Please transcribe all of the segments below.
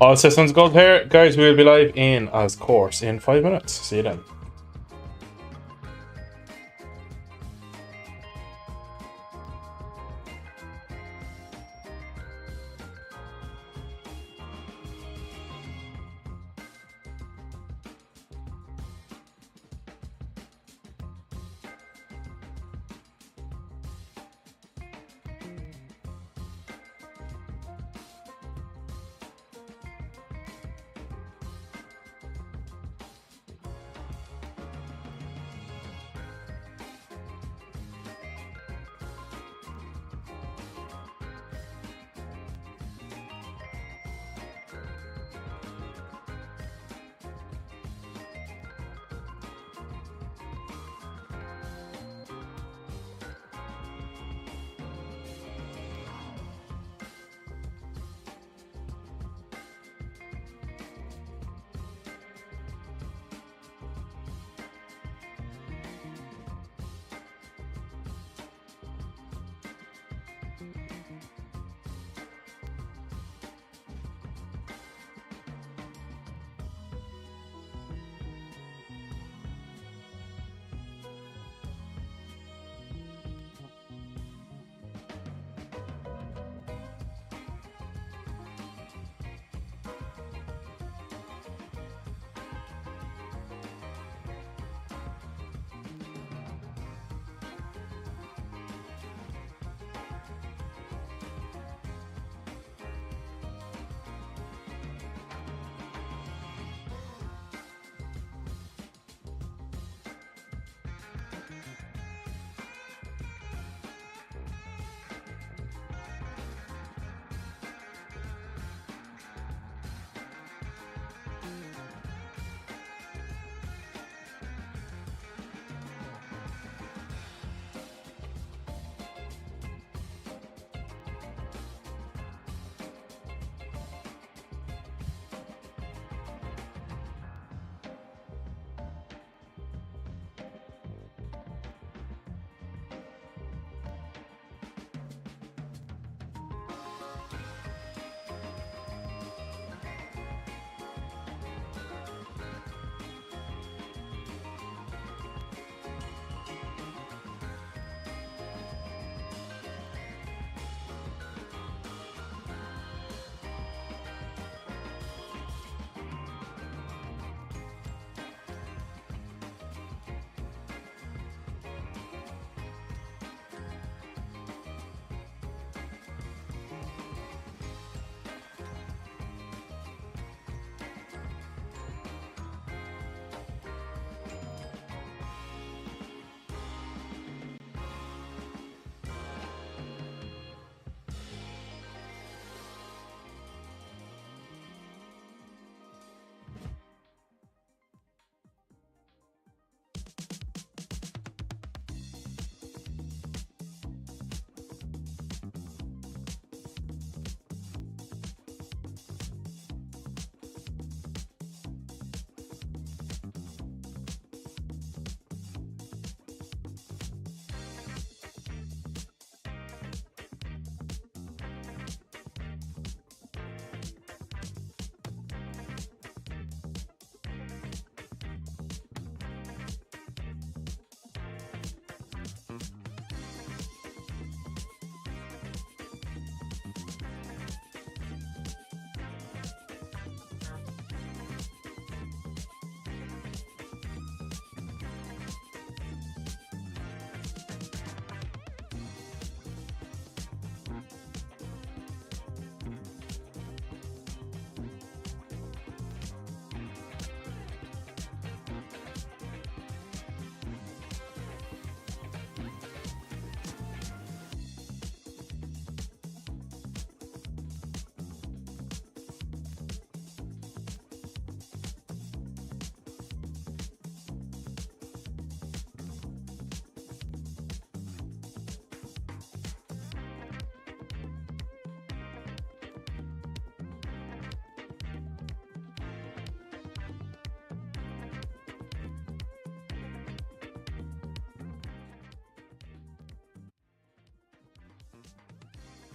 All systems go here. Guys, we will be live in as course in 5 minutes. See you then.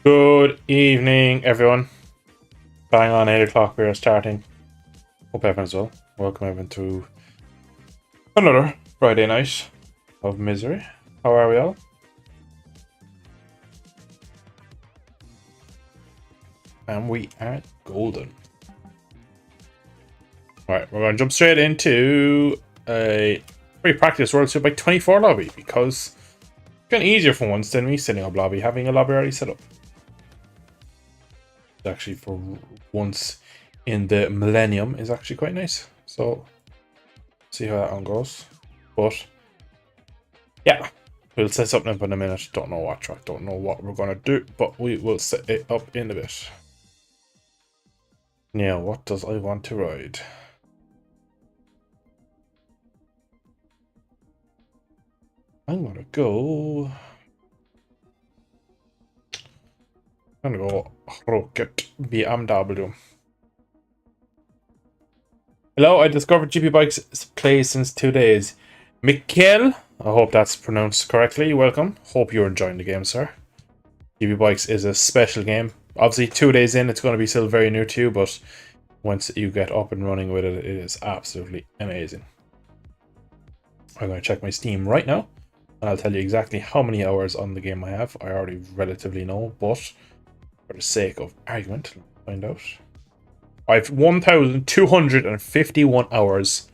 Good evening, everyone. Bang on 8 o'clock we are starting. Hope everyone's well. Welcome everyone to another Friday night of misery. How are we all? And we are golden. Alright, we're going to jump straight into a free practice World Super Bike 24 lobby because it's getting easier for once than me setting up lobby, having a lobby already set up. Actually, for once in the millennium is actually quite nice. So, see how that one goes. But, yeah, we'll set something up in a minute. Don't know what track, don't know what we're going to do, but we will set it up in a bit. Now, what does I want to ride? I'm going to go... I'm going to go Rocket BMW. Hello, I discovered GP Bikes play since 2 days. Mikkel, I hope that's pronounced correctly. Welcome. Hope you're enjoying the game, sir. GP Bikes is a special game. Obviously, 2 days in, it's going to be still very new to you, but once you get up and running with it, it is absolutely amazing. I'm going to check my Steam right now, and I'll tell you exactly how many hours on the game I have. I already relatively know, but for the sake of argument, let's find out. I have 1,251 hours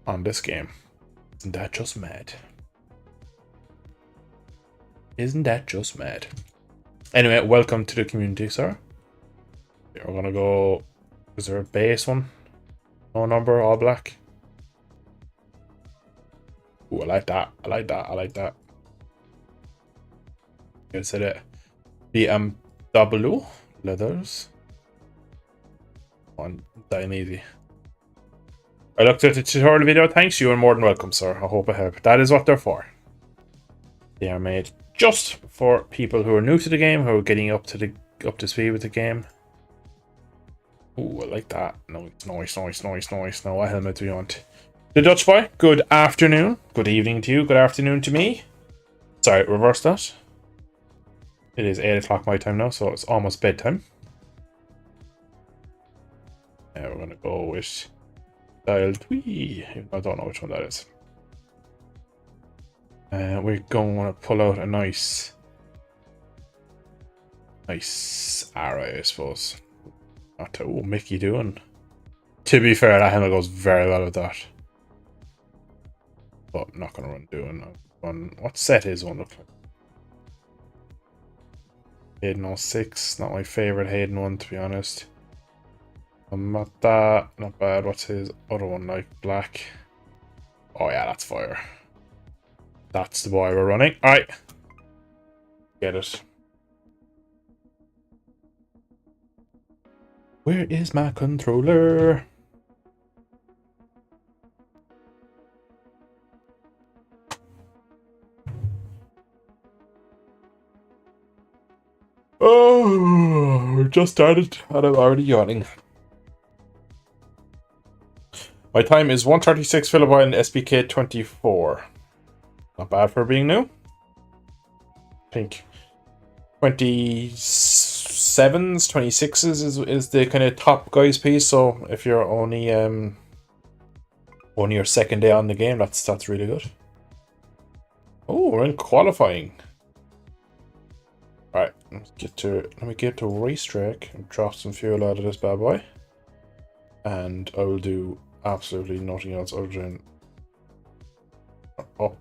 on this game. Isn't that just mad? Isn't that just mad? Anyway, welcome to the community, sir. We're gonna go... Is there a base one? No number, all black. Ooh, I like that. I like that. I like that. You said it. BMW leathers. On dying easy. I looked at the tutorial video. Thanks, you are more than welcome, sir. I hope I help. That is what they're for. They are made just for people who are new to the game, who are getting up to speed with the game. Ooh, I like that. Nice. Now, what helmet do you want? The Dutch boy. Good afternoon. Good evening to you. Good afternoon to me. Sorry, reverse that. It is 8 o'clock my time now, so it's almost bedtime. We're gonna go with Dial Twee. I don't know which one that is. We're going to pull out a nice arrow, I suppose. Not to, oh, Mickey doing. To be fair, that helmet goes very well with that. But I'm not gonna run doing one. What set is one look like? Hayden 06, not my favorite Hayden one, to be honest. Not that, not bad. What's his other one like? Black. Oh yeah, that's fire. That's the boy we're running. Alright. Get it. Where is my controller? Oh, just started and I'm already yawning. My time is 136 Philippine SPK 24. Not bad for being new. I think 27s, 26s is the kind of top guys piece. So if you're only your second day on the game, that's really good. Oh, we're in qualifying. Alright, let me get to racetrack and drop some fuel out of this bad boy. And I will do absolutely nothing else other than up,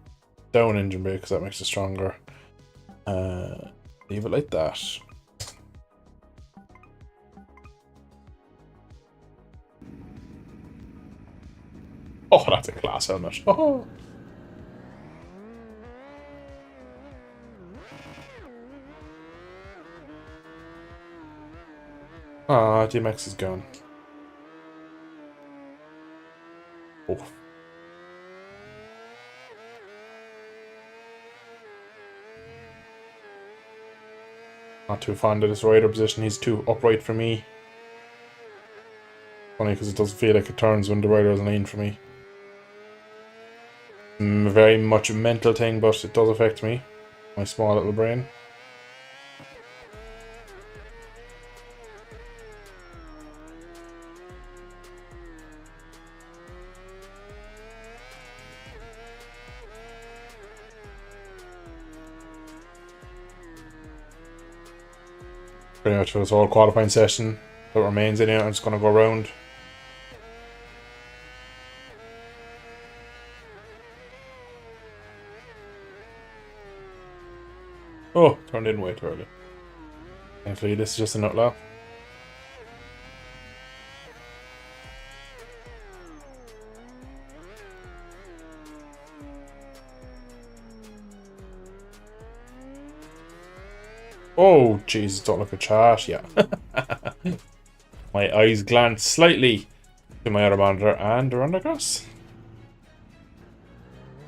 down engine brake because that makes it stronger. Leave it like that. Oh, that's a class helmet. Oh. Ah, DMX is gone. Oh. Not too fond of this rider position. He's too upright for me. Funny because it doesn't feel like it turns when the rider is in lane for me. Very much a mental thing, but it does affect me. My small little brain. pretty much for this whole qualifying session that remains in here. I'm just going to go around. Oh, turned in way too early. Thankfully, this is just an outlaw. Oh, Jesus, don't look at chat. Yeah. My eyes glance slightly to my other monitor and they're under grass.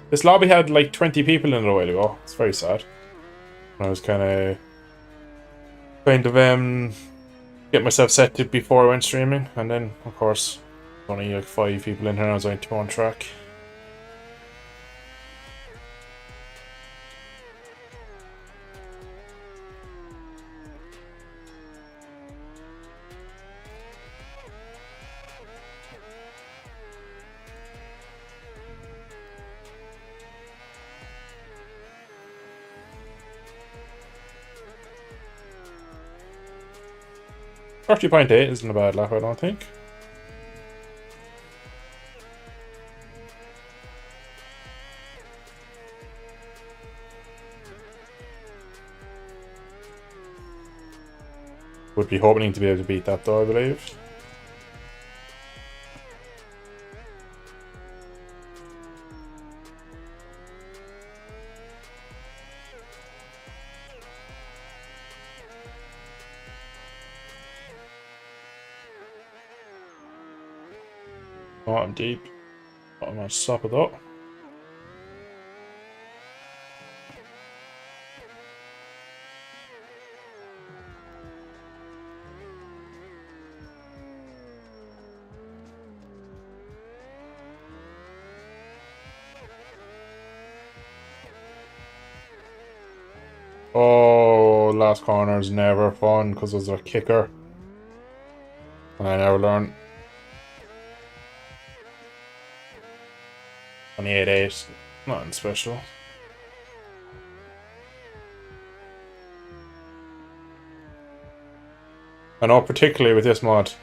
This lobby had like 20 people in it a while ago. It's very sad. I was kind of get myself set to before I went streaming, and then of course only like 5 people in here and I was only 2 on track. .8 isn't a bad lap, I don't think. Would be hoping to be able to beat that though, I believe. Oh, I'm deep. Oh, I'm gonna stop it though. Oh, last corner is never fun because there's a kicker. And I never learn. 28.8. Nothing special. I know particularly with this mod,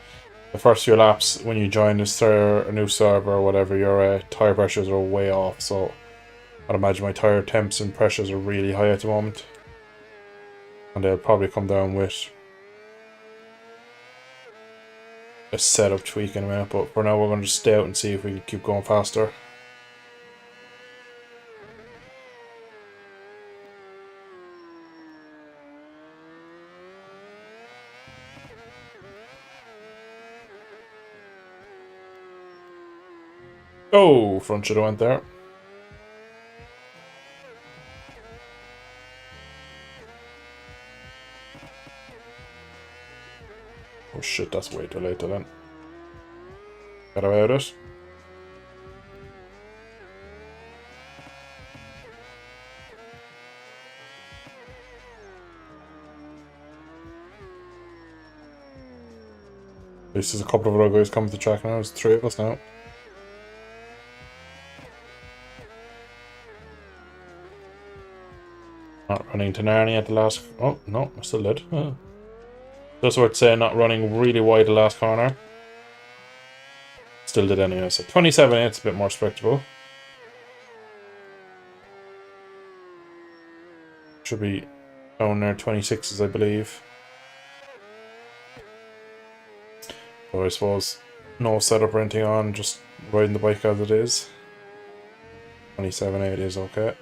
the first few laps when you join a new server or whatever, your tyre pressures are way off, so I'd imagine my tyre temps and pressures are really high at the moment. And they'll probably come down with a setup tweak in a minute, but for now we're going to just stay out and see if we can keep going faster. Oh, front should have went there. Oh shit, that's way too late to then. Got away with it. At least there's a couple of other guys coming to the track now. There's 3 of us now. Not running to Narnia at the last... Oh, no, I still did. Oh. Just worth saying, not running really wide the last corner. Still did anyway, so 27.8 is a bit more respectable. Should be down there 26s, I believe. So I suppose no setup or anything on, just riding the bike as it is. 27.8 is okay.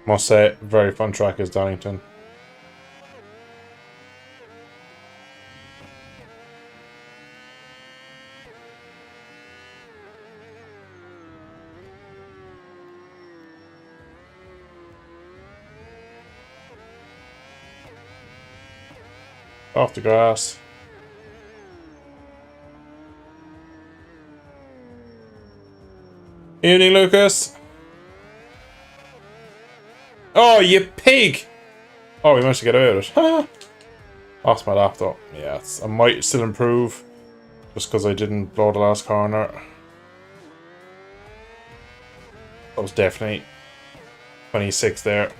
Must say, very fun track is Donington. Off the grass. Evening, Lucas. Oh, you pig! Oh, we managed to get away with it. Lost my laptop. Yeah, I might still improve. Just because I didn't blow the last corner. That was definitely 26 there.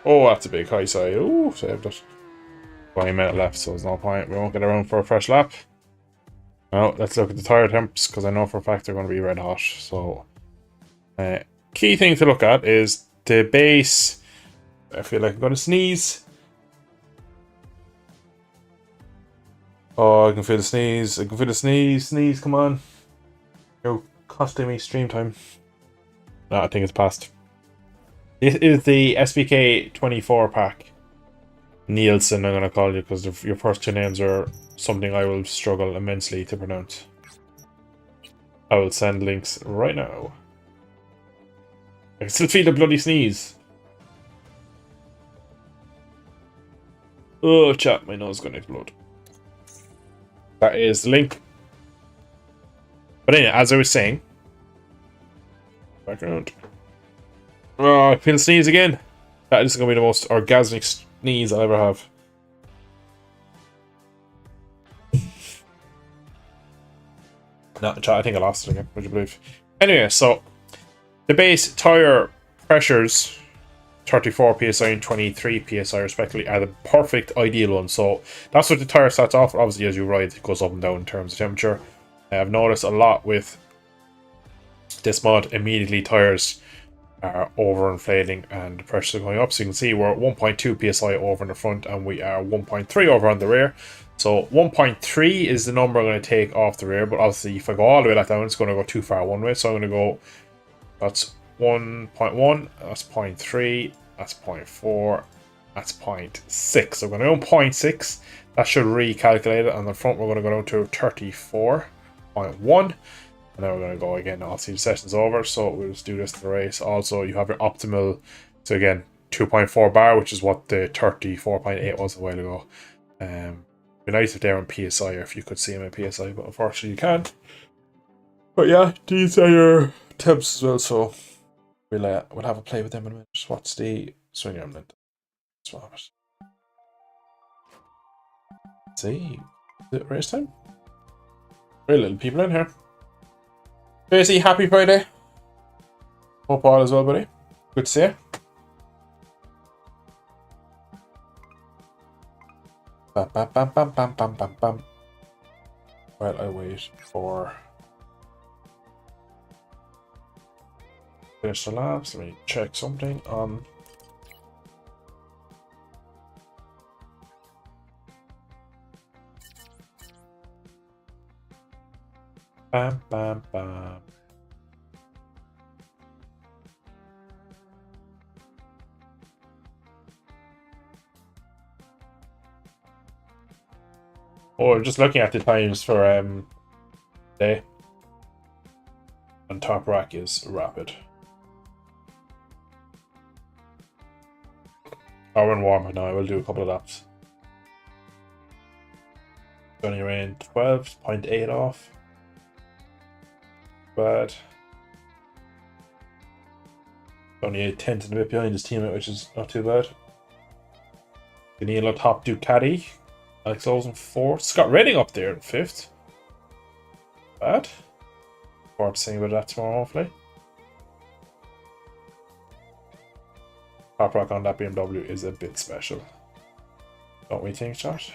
Oh, that's a big high side. Ooh, saved it. 20 minutes left, so there's no point. We won't get around for a fresh lap. Now, let's look at the tire temps, because I know for a fact they're going to be red hot. So, key thing to look at is the base. I feel like I'm going to sneeze. Oh, I can feel the sneeze. I can feel the sneeze. Sneeze, come on. You're costing me stream time. No, I think it's past. This is the SBK 24 pack. Nielsen, I'm going to call you, because your first two names are something I will struggle immensely to pronounce. I will send links right now. I can still feel the bloody sneeze. Oh, chat, my nose is going to explode. That is the link. But anyway, as I was saying, background. Oh, I feel sneeze again. That is going to be the most orgasmic sneeze I'll ever have. No, I think I lost it again, would you believe? Anyway, so the base tire pressures, 34 psi and 23 psi respectively, are the perfect ideal one. So that's what the tire starts off. Obviously, as you ride, it goes up and down in terms of temperature. I've noticed a lot with this mod, immediately tires are overinflating and the pressures are going up. So you can see we're at 1.2 psi over in the front and we are 1.3 over on the rear. So 1.3 is the number I'm going to take off the rear, but obviously if I go all the way back down, it's going to go too far one way. So I'm going to go, that's 1.1, that's 0.3, that's 0.4, that's 0.6. So we're going to go 0.6. That should recalculate it. On the front, we're going to go down to 34.1. And then we're going to go again. Obviously, the session's over, so we'll just do this to the race. Also, you have your optimal, so again, 2.4 bar, which is what the 34.8 was a while ago. Be nice if they're in PSI, or if you could see them in PSI, but unfortunately you can't. But yeah, these are your temps as well, so we'll have a play with them in a minute. What's the swing arm then? Swap it. Let's see, is it race time? Very little people in here. Tracy, happy Friday. Hope all is well, buddy. Good to see you. Bam, bam, bam, bam, bam, bam, bam, bam. While I wait for finish the labs, let me check something on. Bam, bam, bam. Or just looking at the times for day. And top rack is rapid. Oh, we're in warm now. I will do a couple of laps. Only ran 12.8 off. But only a tenth and a bit behind his teammate, which is not too bad. Danilo top Ducati. Alex Olsen 4th. Scott Redding up there in 5th. Bad. Forward to seeing about that tomorrow, hopefully. Top rock on that BMW is a bit special. Don't we think, Josh?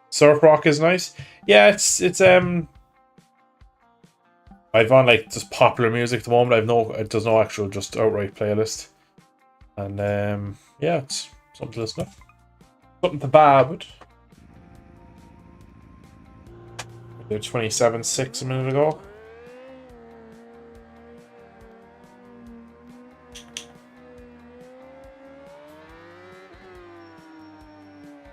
Surf rock is nice. Yeah, it's I've on like just popular music at the moment. There's no actual just outright playlist. And yeah, it's something to listen to. Something to bab. They're 27.6 a minute ago.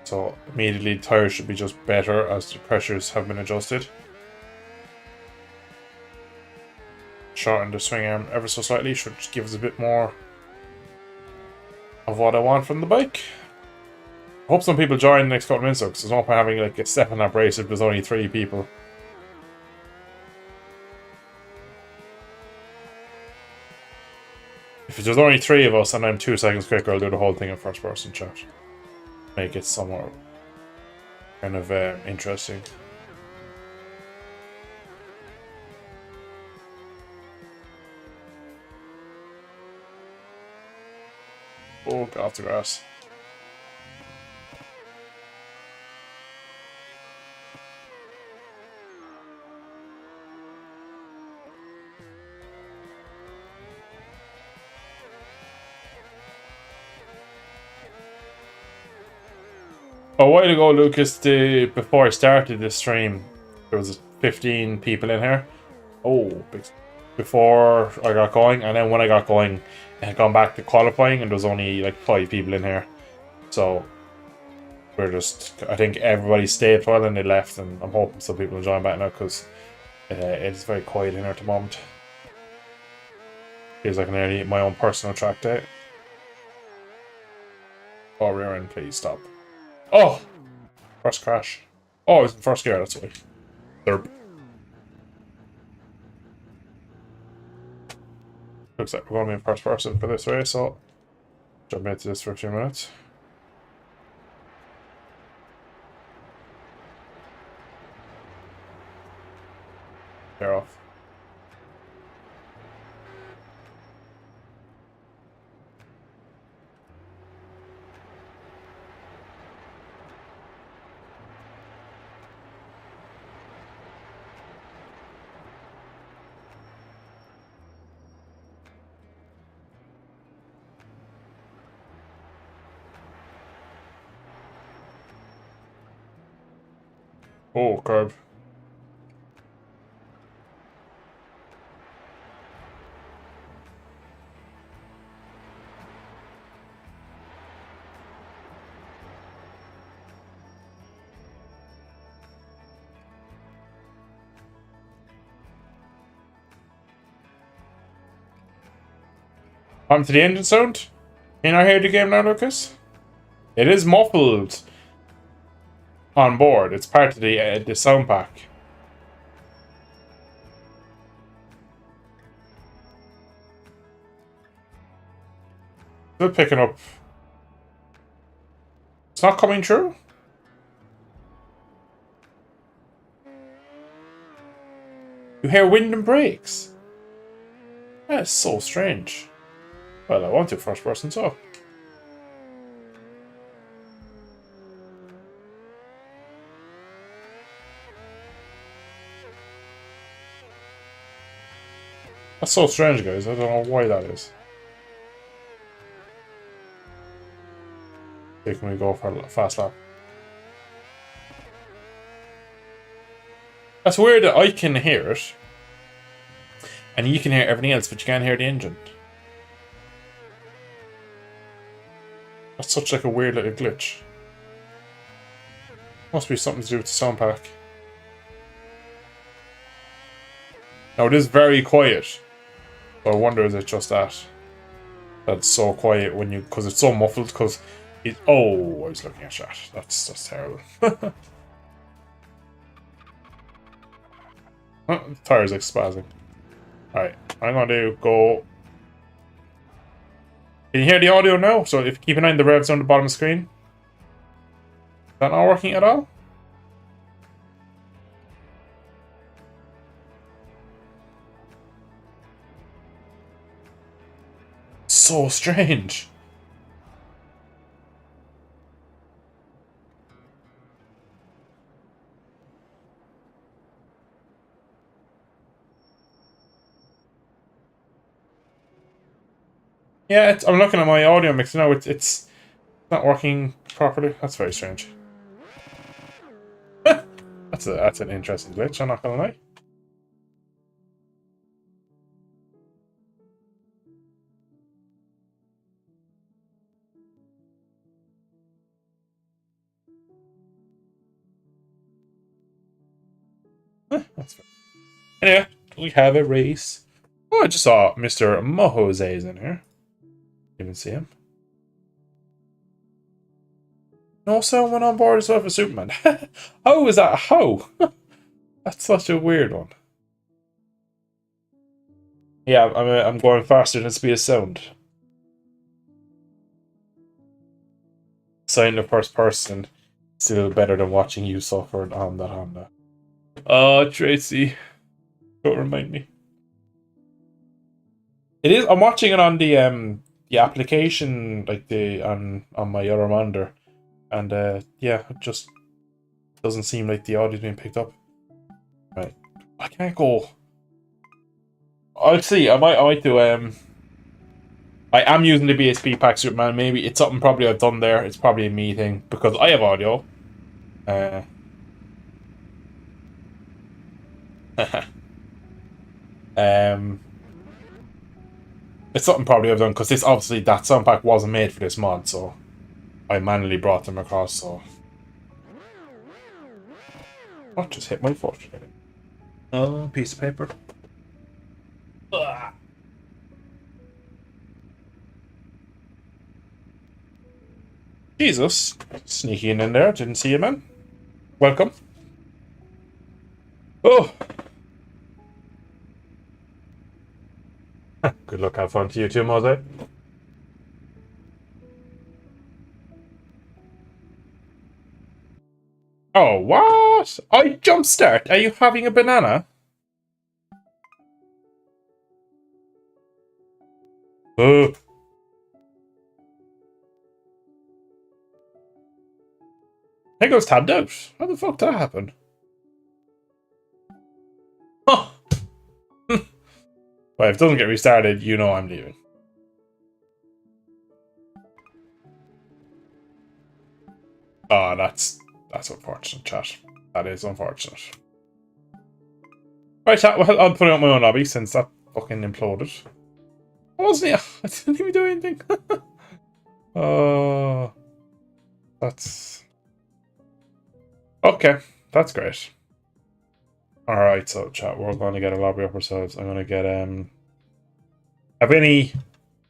So immediately the tires should be just better as the pressures have been adjusted. Shorten the swing arm ever so slightly, should give us a bit more of what I want from the bike. I hope some people join the next couple of minutes though, because there's no point having like a 7-lap race if there's only 3 people. If there's only 3 of us and I'm 2 seconds quicker, I'll do the whole thing in first person chat. Make it somewhat kind of interesting. Oh, get off the grass. A while ago, Lucas, before I started this stream, there was 15 people in here. Oh, before I got going, and then when I got going, I had gone back to qualifying, and there was only like 5 people in here. So we're just, I think everybody stayed for a while and they left, and I'm hoping some people will join back now because it's very quiet in here at the moment. Feels like nearly my own personal track day. Oh, rear end, please stop. Oh! First crash. Oh, it's in first gear, that's why. Derp. Looks like we're going to be in first person for this race, so jump into this for a few minutes. Gear off. Oh, curve. On to the engine sound. Can I hear the game now, Lucas? It is muffled on board. It's part of the sound pack. Still picking up. It's not coming through. You hear wind and brakes. That's so strange. Well, I want to first person, so. That's so strange, guys. I don't know why that is. Okay, can we go for a fast lap? That's weird that I can hear it. And you can hear everything else, but you can't hear the engine. That's such like a weird little glitch. Must be something to do with the sound pack. Now it is very quiet. So I wonder is it just that? That's so quiet when you, because it's so muffled, because it, oh, I was looking at that. That's terrible. Oh, the tire's like spazzing. Alright, I'm going to go. Can you hear the audio now? So if you keep an eye on the revs on the bottom of the screen. Is that not working at all? So strange. Yeah, I'm looking at my audio mix now. It's not working properly. That's very strange. That's an interesting glitch. I'm not gonna lie. That's fine. Anyway, we have a race. Oh, I just saw Mr. Mojose's in here. Didn't see him. No someone on board as well for Superman. How is that? How? That's such a weird one. Yeah, I'm going faster than speed of sound. Sign the first person. Still better than watching you suffer on that Honda. Oh, Tracy. Don't remind me. It is. I'm watching it on the application, like the on my other monitor, and yeah, it just doesn't seem like the audio's being picked up. Right, I can't go. I'll see. I might do. I am using the BSP pack Superman. Maybe it's something probably I've done there. It's probably a me thing because I have audio. Um, it's something probably I've done because this obviously that sound pack wasn't made for this mod, so I manually brought them across. So what just hit my foot? Oh, piece of paper. Ugh. Jesus, sneaking in there. Didn't see you, man. Welcome. Oh. Good luck, have fun to you too, Mose. Oh, what? I jumpstart. Are you having a banana? Oh. I think I was tabbed out. How the fuck did that happen? Huh. Well, if it doesn't get restarted, you know I'm leaving. Oh, that's unfortunate, chat. That is unfortunate. Right, chat, well, I'll put it on my own lobby since that fucking imploded. I wasn't here. I didn't even do anything. Oh, that's... Okay, that's great. Alright, so chat, we're going to get a lobby up ourselves. I'm going to get, have any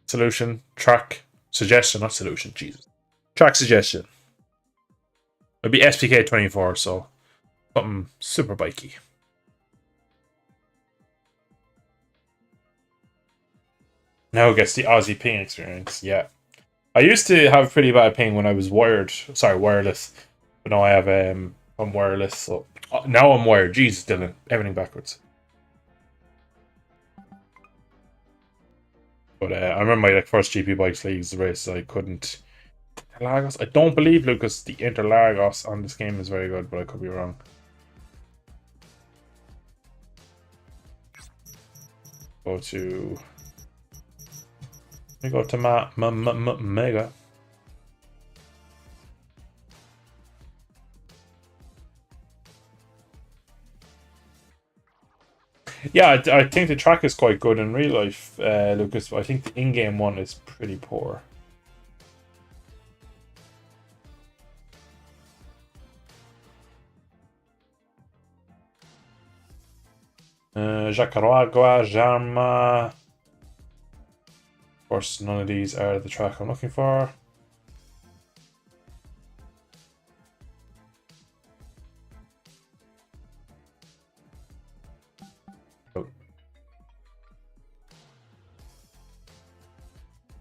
solution, track, suggestion, not solution, Jesus. Track suggestion. It'd be SPK24, so something super bikey. Now gets the Aussie ping experience, yeah. I used to have pretty bad ping when I was wireless. But now I have, I'm wireless, so... now I'm wired. Jesus, Dylan. Everything backwards. But I remember my first GP Bikes Leagues race, I couldn't... Interlagos? I don't believe, Lucas, the Interlagos on this game is very good, but I could be wrong. Go to... Let me go to Mega. Yeah, I think the track is quite good in real life, Lucas, but I think the in-game one is pretty poor. Jacaragua, Jarma. Of course, none of these are the track I'm looking for.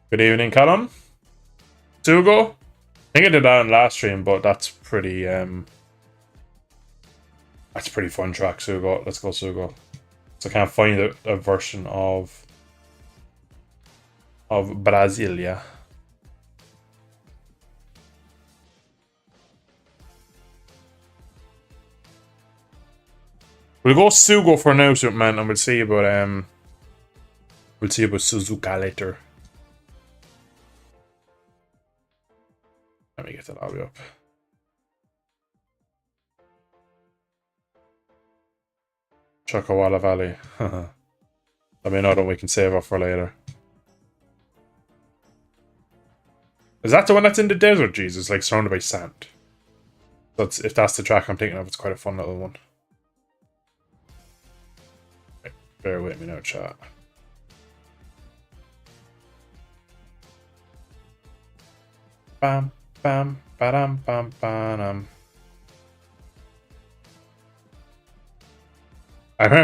Good evening, Callum. Sugo. I think I did that on last stream, but that's pretty fun track, Sugo. Let's go, Sugo. So I can't find a version of Brasilia. We'll go Sugo for now, Superman, and we'll see about Suzuka later. Let me get the lobby up. Chocowalla Valley. I mean, another one we can save up for later. Is that the one that's in the desert, Jesus? Like surrounded by sand. If that's the track I'm thinking of, it's quite a fun little one. Bear with me now, chat. Bam, bam, ba-dam, bam, ba-dam. I don't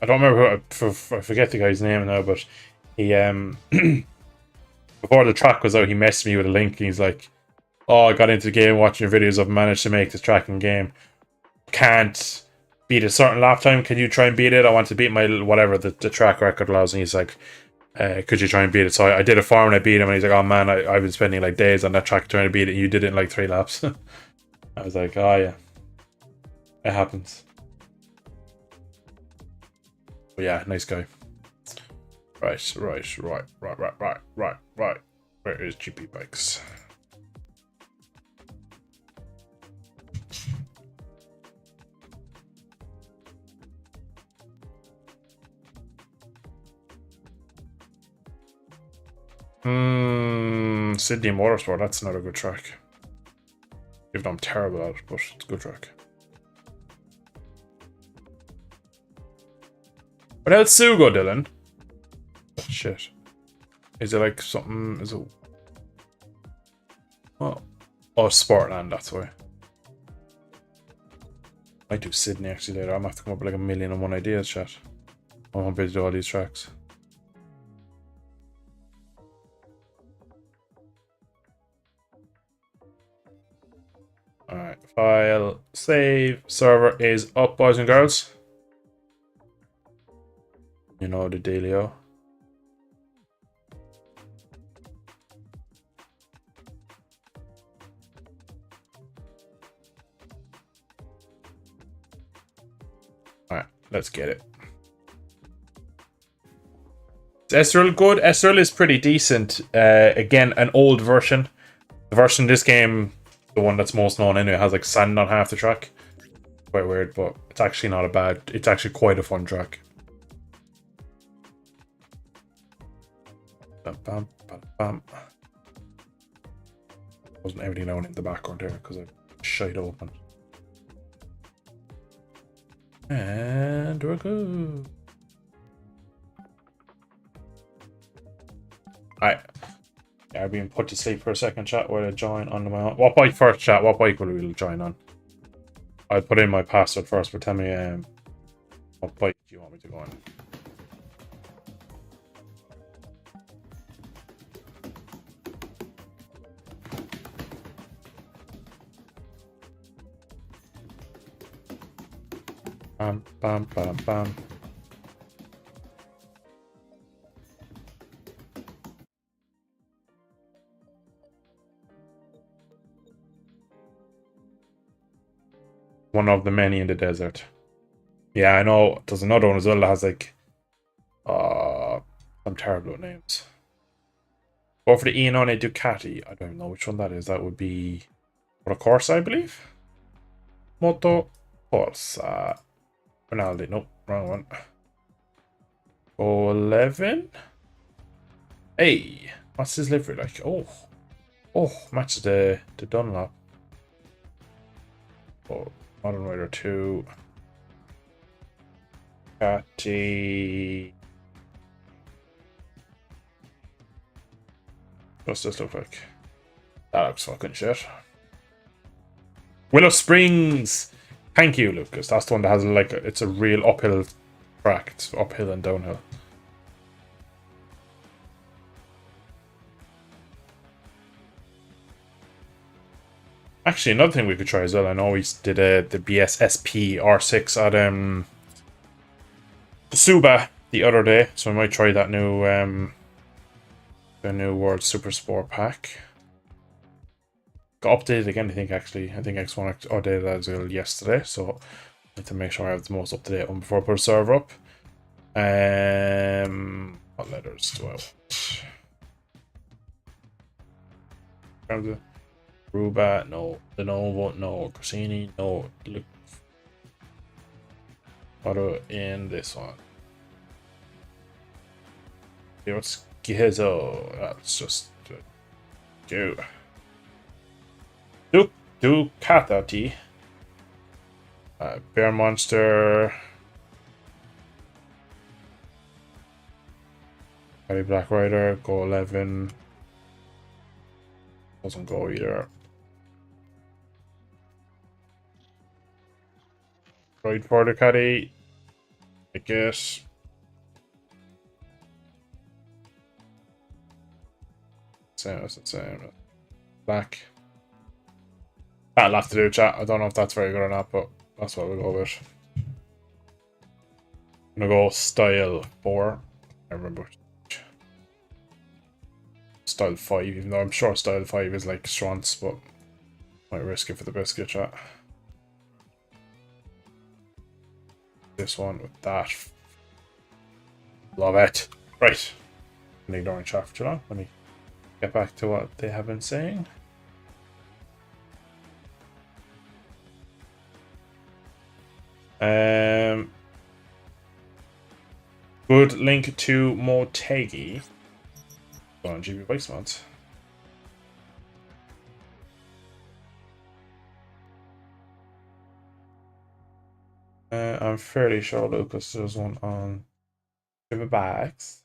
remember who, I forget the guy's name now, but he, before the track was out, he messaged me with a link, and he's like, oh, I got into the game watching your videos, I've managed to make this track in game. Can't beat a certain lap time, can you try and beat it? I want to beat my, whatever the track record allows, and he's like, could you try and beat it? So I did a farm and I beat him, and he's like, oh man, I've been spending like days on that track trying to beat it, and you did it in like 3 laps. I was like, oh yeah, it happens. But yeah, nice guy. Right. Where is GP Bikes? Sydney Motorsport, that's not a good track. Even though I'm terrible at it, but it's a good track. Where else Sue go, Dylan? Oh, shit. Is it like something? Is it? Oh, Sportland, that's why. I might do Sydney actually later. I'm gonna have to come up with like 1,000,001 ideas, chat. I won't be able to do all these tracks. Alright, file, save, server is up, boys and girls. You know the dealio. Alright, let's get it. Is SRL good? SRL is pretty decent. Again, an old version. The version of this game, the one that's most known anyway, has like sand on half the track. Quite weird, but it's actually not a bad. It's actually quite a fun track. Bam, bam, bam, bam. Wasn't everything known in the background here because I shite open. And we're good. Alright. Yeah, I've been put to sleep for a second, chat, while I join on my own. What bike first, chat? What bike will we join on? I'll put in my password first, but tell me what bike do you want me to go on? Bam, bam, bam, bam. One of the many in the desert. Yeah, I know. There's another one as well that has like some terrible names. Go for the Iannone Ducati. I don't know which one that is. That would be Moto Corsa, I believe. Moto Corsa. Ronaldo. Nope, wrong one. 11. Hey, what's his livery like? Oh, match the Dunlop. Oh, Modern Rider 2. Ducati. What's this look like? That looks fucking shit. Willow Springs. Thank you, Lucas. That's the one that has like it's a real uphill track. It's uphill and downhill. Actually, another thing we could try as well. I know we did the BSSP R6 at Suba the other day, so I might try that new the new World Super Sport pack. Got updated again, I think X1 updated that as well yesterday, so I need to make sure I have the most up to date one before I put a server up. What letters do I want? Rubat, no. Lenovo, no. Corsini, no. Look. Auto in this one. Okay, what's Gizzo? That's just do. Ducati. Bear Monster. Black Rider, go 11. Doesn't go either. Right for the caddy. I guess. Same as the same. Black. That'll have to do, chat. I don't know if that's very good or not, but that's what we'll go with. I'm gonna go style 4. I remember. Style 5, even though I'm sure style 5 is like Strance, but might risk it for the biscuit, chat. This one with that. Love it. Right. I'm ignoring chat for too long. Let me get back to what they have been saying. Good link to Motegi on GB Bikes mods. I'm fairly sure, Lucas, there's one on GB Bikes.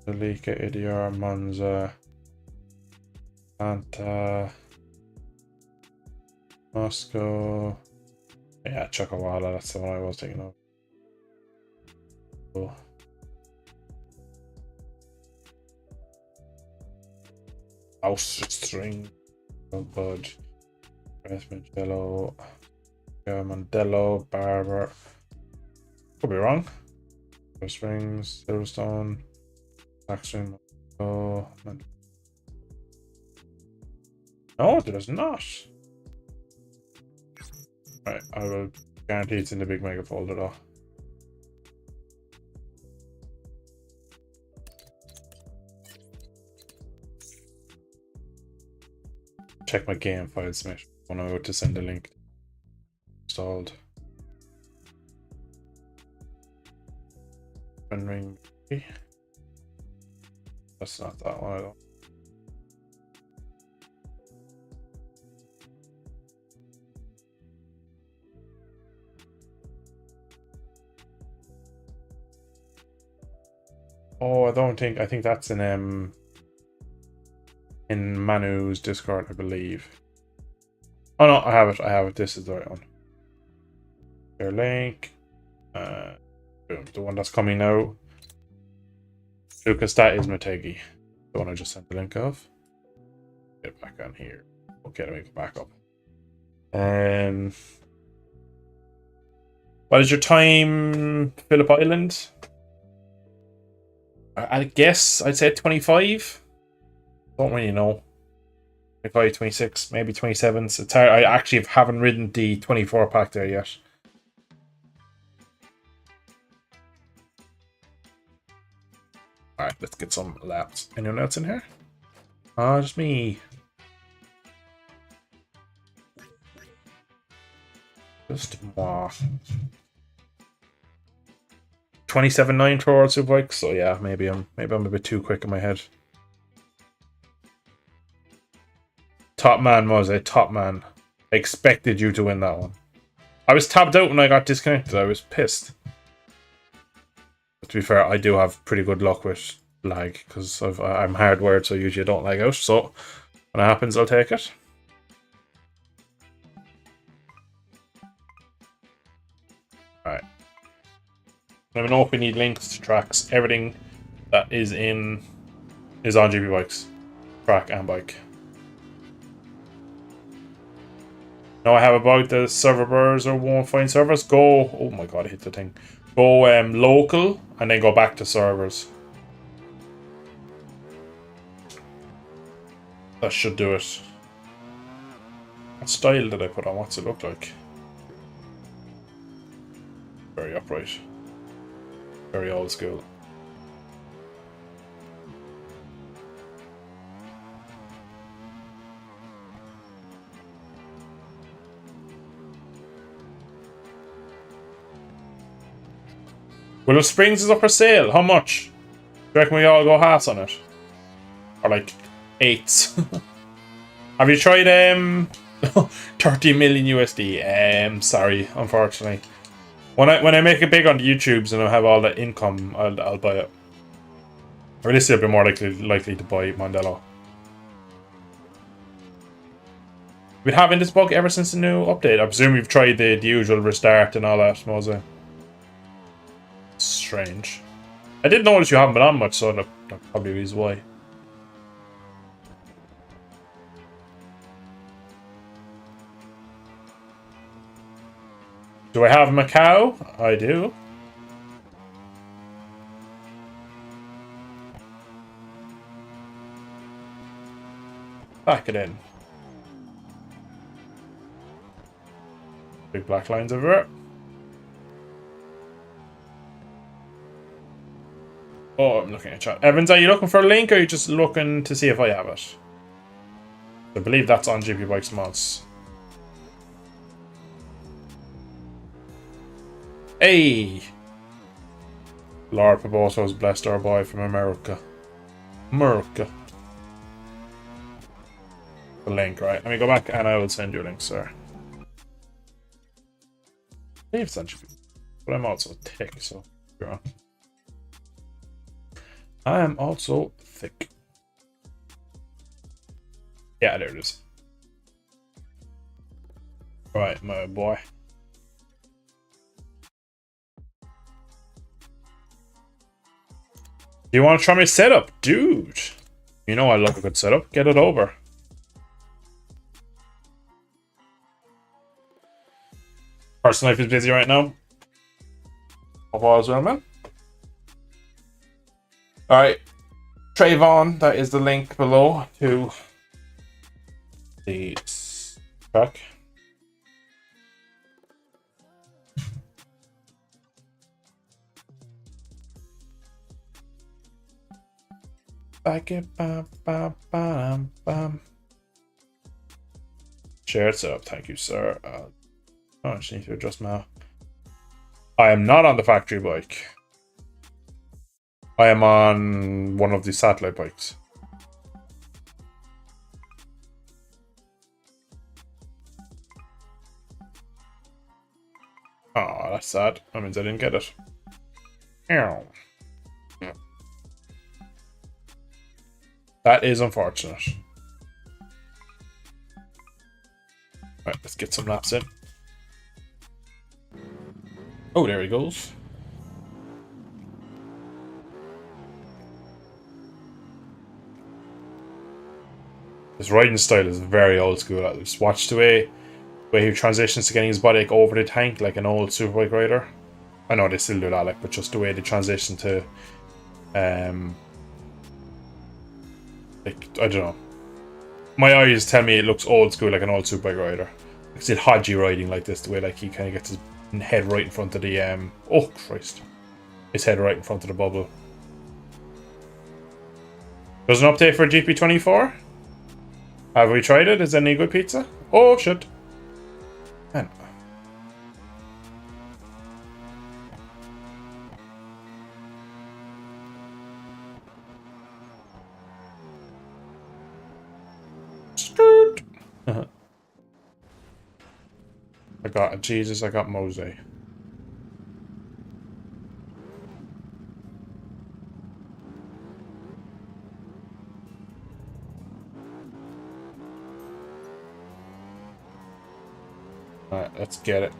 Delika, Idiar, Monza, Santa, Moscow. Yeah, Chakawala, that's the one I was thinking of. Cool. String, Bud, Mandello, Mandello, Barber. Could be wrong. Springs, Silverstone, Saxon, no, there's not. Right, I will guarantee it's in the big mega folder though. Check my game files, mate, when I'm about to send a link. Installed. Ring. That's not that one, I don't. Oh, I think that's in Manu's Discord, I believe. Oh no, I have it. This is the right one. Share link. The one that's coming now. Lucas, that is Motegi. The one I just sent the link of. Get back on here. Okay, let me go back up. What is your time, Phillip Island? I guess I'd say 25. Don't really know. 25, 26, maybe 27. So it's hard. I actually haven't ridden the 24 pack there yet. Alright, let's get some laps. Anyone else in here? Oh, just me. Just moi. 27.9 for World Superbikes, so yeah, maybe I'm a bit too quick in my head. Top man, Mose, top man. I expected you to win that one. I was tapped out when I got disconnected. I was pissed. But to be fair, I do have pretty good luck with lag because I'm hardwired, so usually I don't lag out. So when it happens, I'll take it. Alright. Let me know if we need links to tracks. Everything that is on GB Bikes. Track and bike. Now I have about the servers or won't find servers. Go, oh my god, I hit the thing. Go local and then go back to servers. That should do it. What style did I put on? What's it look like? Very upright. Very old school. Willow Springs is up for sale. How much? Do you reckon we all go halves on it? Or like 8s? Have you tried 30 million USD? Sorry, unfortunately. When I make it big on the YouTubes and I have all the income, I'll buy it. Or at least I'll be more likely to buy Mondello. We've been having this bug ever since the new update. I presume you've tried the usual restart and all that, Mose. Strange. I did notice you haven't been on much, so that probably is why. Do I have Macau? I do. Back it in. Big black lines everywhere. Oh, I'm looking at chat. Evans, are you looking for a link or are you just looking to see if I have it? I believe that's on GP Bikes Mods. Hey! Lord Paboso has blessed our boy from America. America. The link, right? Let me go back and I will send you a link, sir. I believe it's on GP. But I'm also thick, so you're on. I am also thick. Yeah, there it is. Alright, my boy. Do you want to try my setup? Dude! You know I love a good setup. Get it over. Personal life is busy right now. Hope all is well, man. Alright. Trayvon, that is the link below to the track. Share it up, thank you, sir. I just need to adjust now. I am not on the factory bike. I am on one of the satellite bikes. Oh, that's sad. That means I didn't get it. Ow. That is unfortunate. Right, let's get some laps in. Oh, there he goes. His riding style is very old school. I just watched the way he transitions to getting his body like, over the tank like an old superbike rider. I know they still do that, like, but just the way they transition to, like, I don't know. My eyes tell me it looks old school like an old superbike rider. Like, still Haji riding like this, the way like he kind of gets his head right in front of the oh Christ, his head right in front of the bubble. There's an update for GP24. Have we tried it? Is there any good pizza? Oh shit. Man. Skirt. I got Jesus, I got Mose. Alright, let's get it.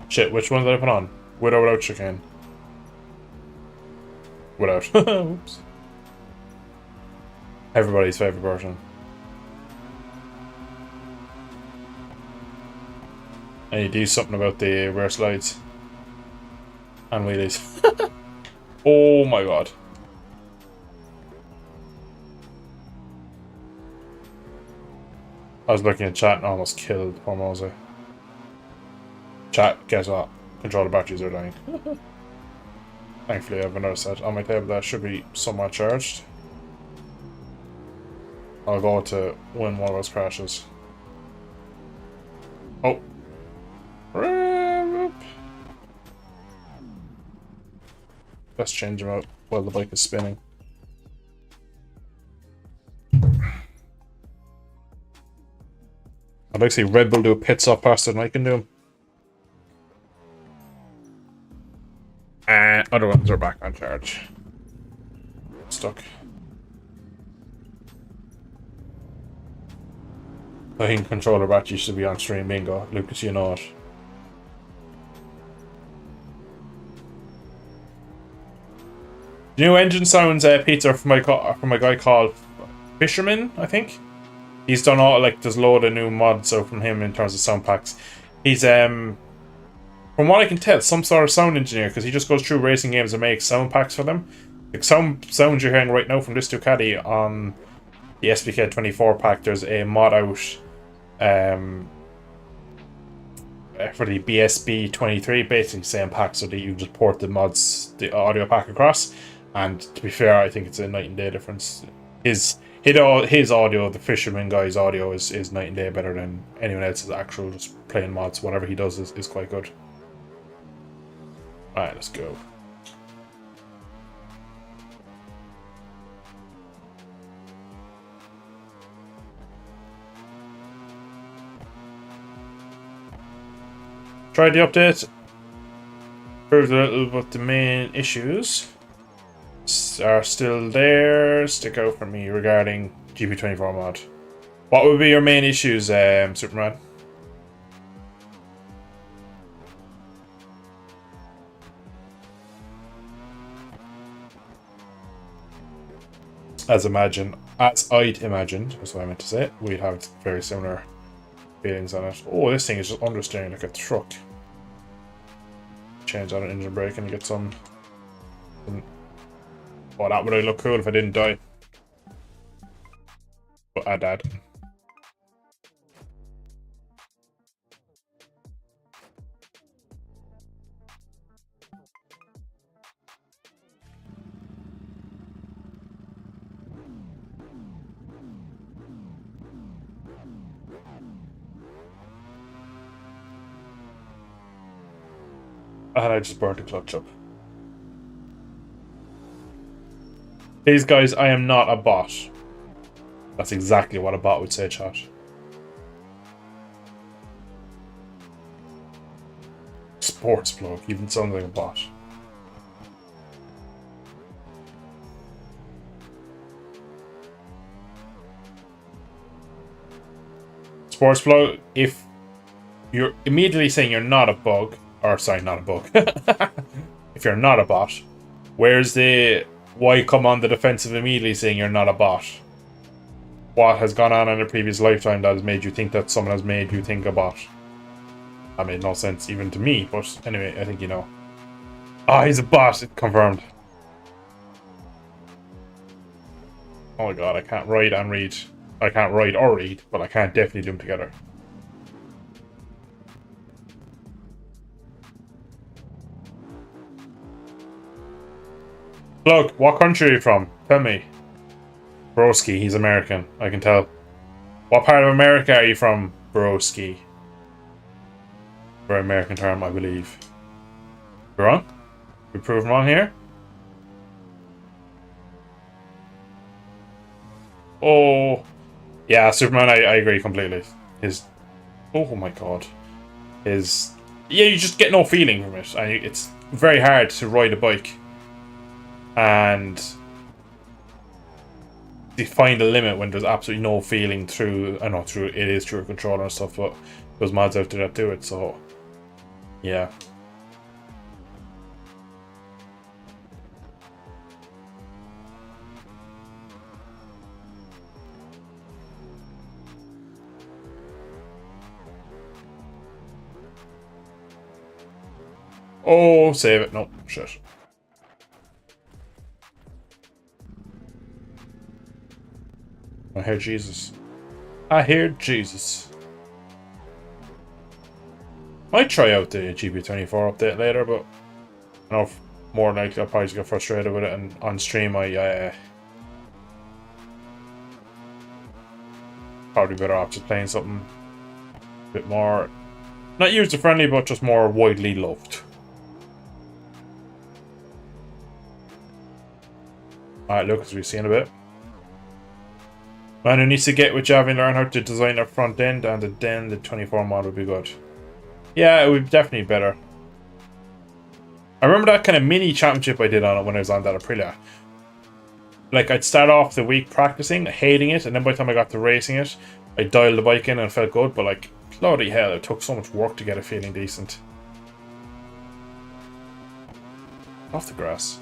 Shit, which one did I put on? With or without chicane? Without. Oops. Everybody's favorite version. And you do something about the rear slides. And wheelies. Oh my god. I was looking at chat and almost killed poor Mose. Chat, guess what? Controller batteries are dying. Thankfully I have another set on my table that should be somewhat charged. I'll go to when one of those crashes. Oh. Let's change them out while the bike is spinning. I'd like to see Red Bull do a pit stop faster than I can do them. And other ones are back on charge. Stuck. I think controller battery should be on stream. Bingo. Lucas, you know it. New engine sounds pizza from my guy called Fisherman, I think. He's done all, like, there's a load of new mods out from him in terms of sound packs. He's from what I can tell, some sort of sound engineer, because he just goes through racing games and makes sound packs for them. Like sounds you're hearing right now from this Ducati on the SBK 24 pack, there's a mod out for the BSB 23, basically same pack, so that you just port the audio pack across. And to be fair, I think it's a night and day difference. His audio, the Fisherman guy's audio, is night and day better than anyone else's actual just playing mods. Whatever he does is quite good. Alright, let's go. Tried the update. Proved a little, but the main issues are still there. Stick out for me regarding GP24 mod. What would be your main issues, Superman? As I'd imagined, that's what I meant to say, we'd have very similar feelings on it. Oh, this thing is just understeering like a truck. Change on an engine brake and you get some. Oh, that would look cool if I didn't die. But I died. And I just burnt the clutch up. These guys, I am not a bot. That's exactly what a bot would say, chat. Sports blog, even sounds like a bot. Sports blog, if you're immediately saying you're not a bug, or sorry, not a bug. If you're not a bot, where's the why come on the defensive immediately saying you're not a bot? What has gone on in a previous lifetime that has made you think that someone has made you think a bot? That made no sense even to me, but anyway, I think you know. Ah, he's a bot, confirmed. Oh my god, I can't write and read. I can't write or read, but I can't definitely do them together. Look, what country are you from? Tell me. Broski, he's American, I can tell. What part of America are you from, Broski? Very American term, I believe. We're wrong? We proven wrong here? Oh. Yeah, Superman, I agree completely. Oh my god. Yeah, you just get no feeling from it. And it's very hard to ride a bike and define the limit when there's absolutely no feeling through. I know it is through a controller and stuff, but there's mods out there that do it, so yeah. Oh, save it. No, shit. I hear Jesus. I hear Jesus. Might try out the GP24 update later, but I know more likely I'll probably just get frustrated with it, and on stream I probably better off just playing something a bit more, not user friendly, but just more widely loved. Alright, Lucas, we've seen a bit. Man who needs to get with Javi and learn how to design a front end, and then the 24 mod would be good. Yeah, it would be definitely better. I remember that kind of mini championship I did on it when I was on that Aprilia. Like, I'd start off the week practicing, hating it, and then by the time I got to racing it, I dialed the bike in and it felt good, but like, bloody hell, it took so much work to get it feeling decent. Off the grass.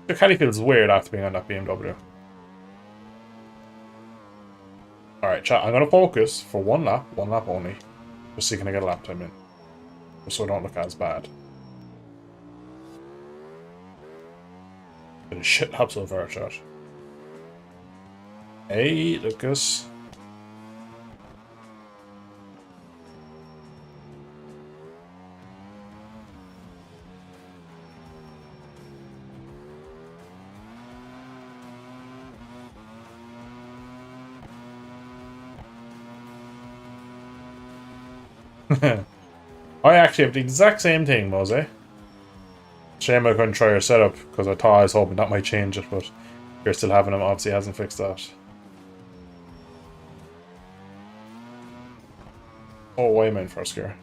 The Caddy feels weird after being on that BMW. Alright, chat, I'm gonna focus for one lap only. Just so you can get a lap time in. Just so I don't look as bad. Been a shit lap so far, chat. Hey, Lucas. I actually have the exact same thing, Mose. Shame I couldn't try your setup, because I thought I was hoping that might change it, but you're still having him, obviously hasn't fixed that. Oh, why am I in first gear?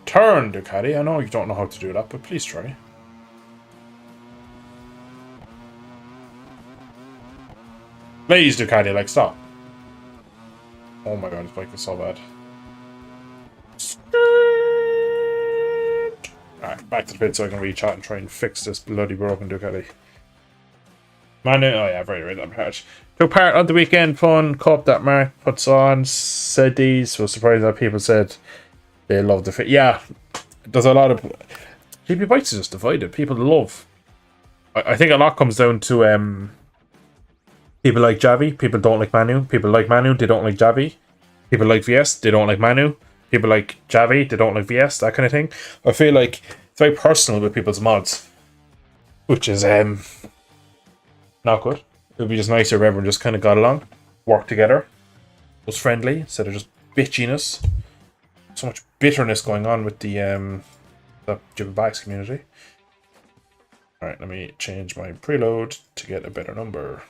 Turn, Ducati. I know you don't know how to do that, but please try. Please, Ducati, like, stop. Oh my god, this bike is so bad. Alright, back to the pit so I can reach out and try and fix this bloody broken Ducati. Man, oh yeah, right, that patch. Took part on the weekend fun cup that Mark puts on. Said these was surprised that people said they love the fit. Yeah, there's a lot of GP bikes are just divided. People love. I think a lot comes down to people like Javi. People don't like Manu. People like Manu. They don't like Javi. People like VS. They don't like Manu. People like Javi. They don't like VS. That kind of thing. I feel like it's very personal with people's mods, which is not good. It would be just nicer if everyone just kind of got along, worked together, was friendly instead of just bitchiness. So much bitterness going on with the GP Bikes community. Alright, let me change my preload to get a better number.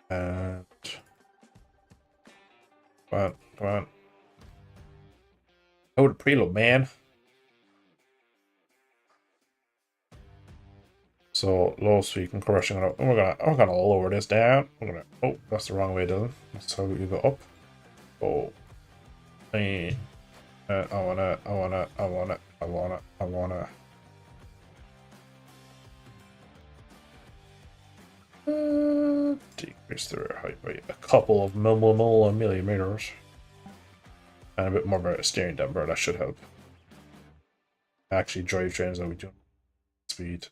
And come on. Oh, the preload, man. So low speed and crushing it up. And we're gonna lower this down. Oh, that's the wrong way, Dylan. That's how you go up. Oh, I wanna. Decrease their height by a couple of millimeters. And a bit more about a steering damper, that should help. Actually, drivetrains that we do. Speed.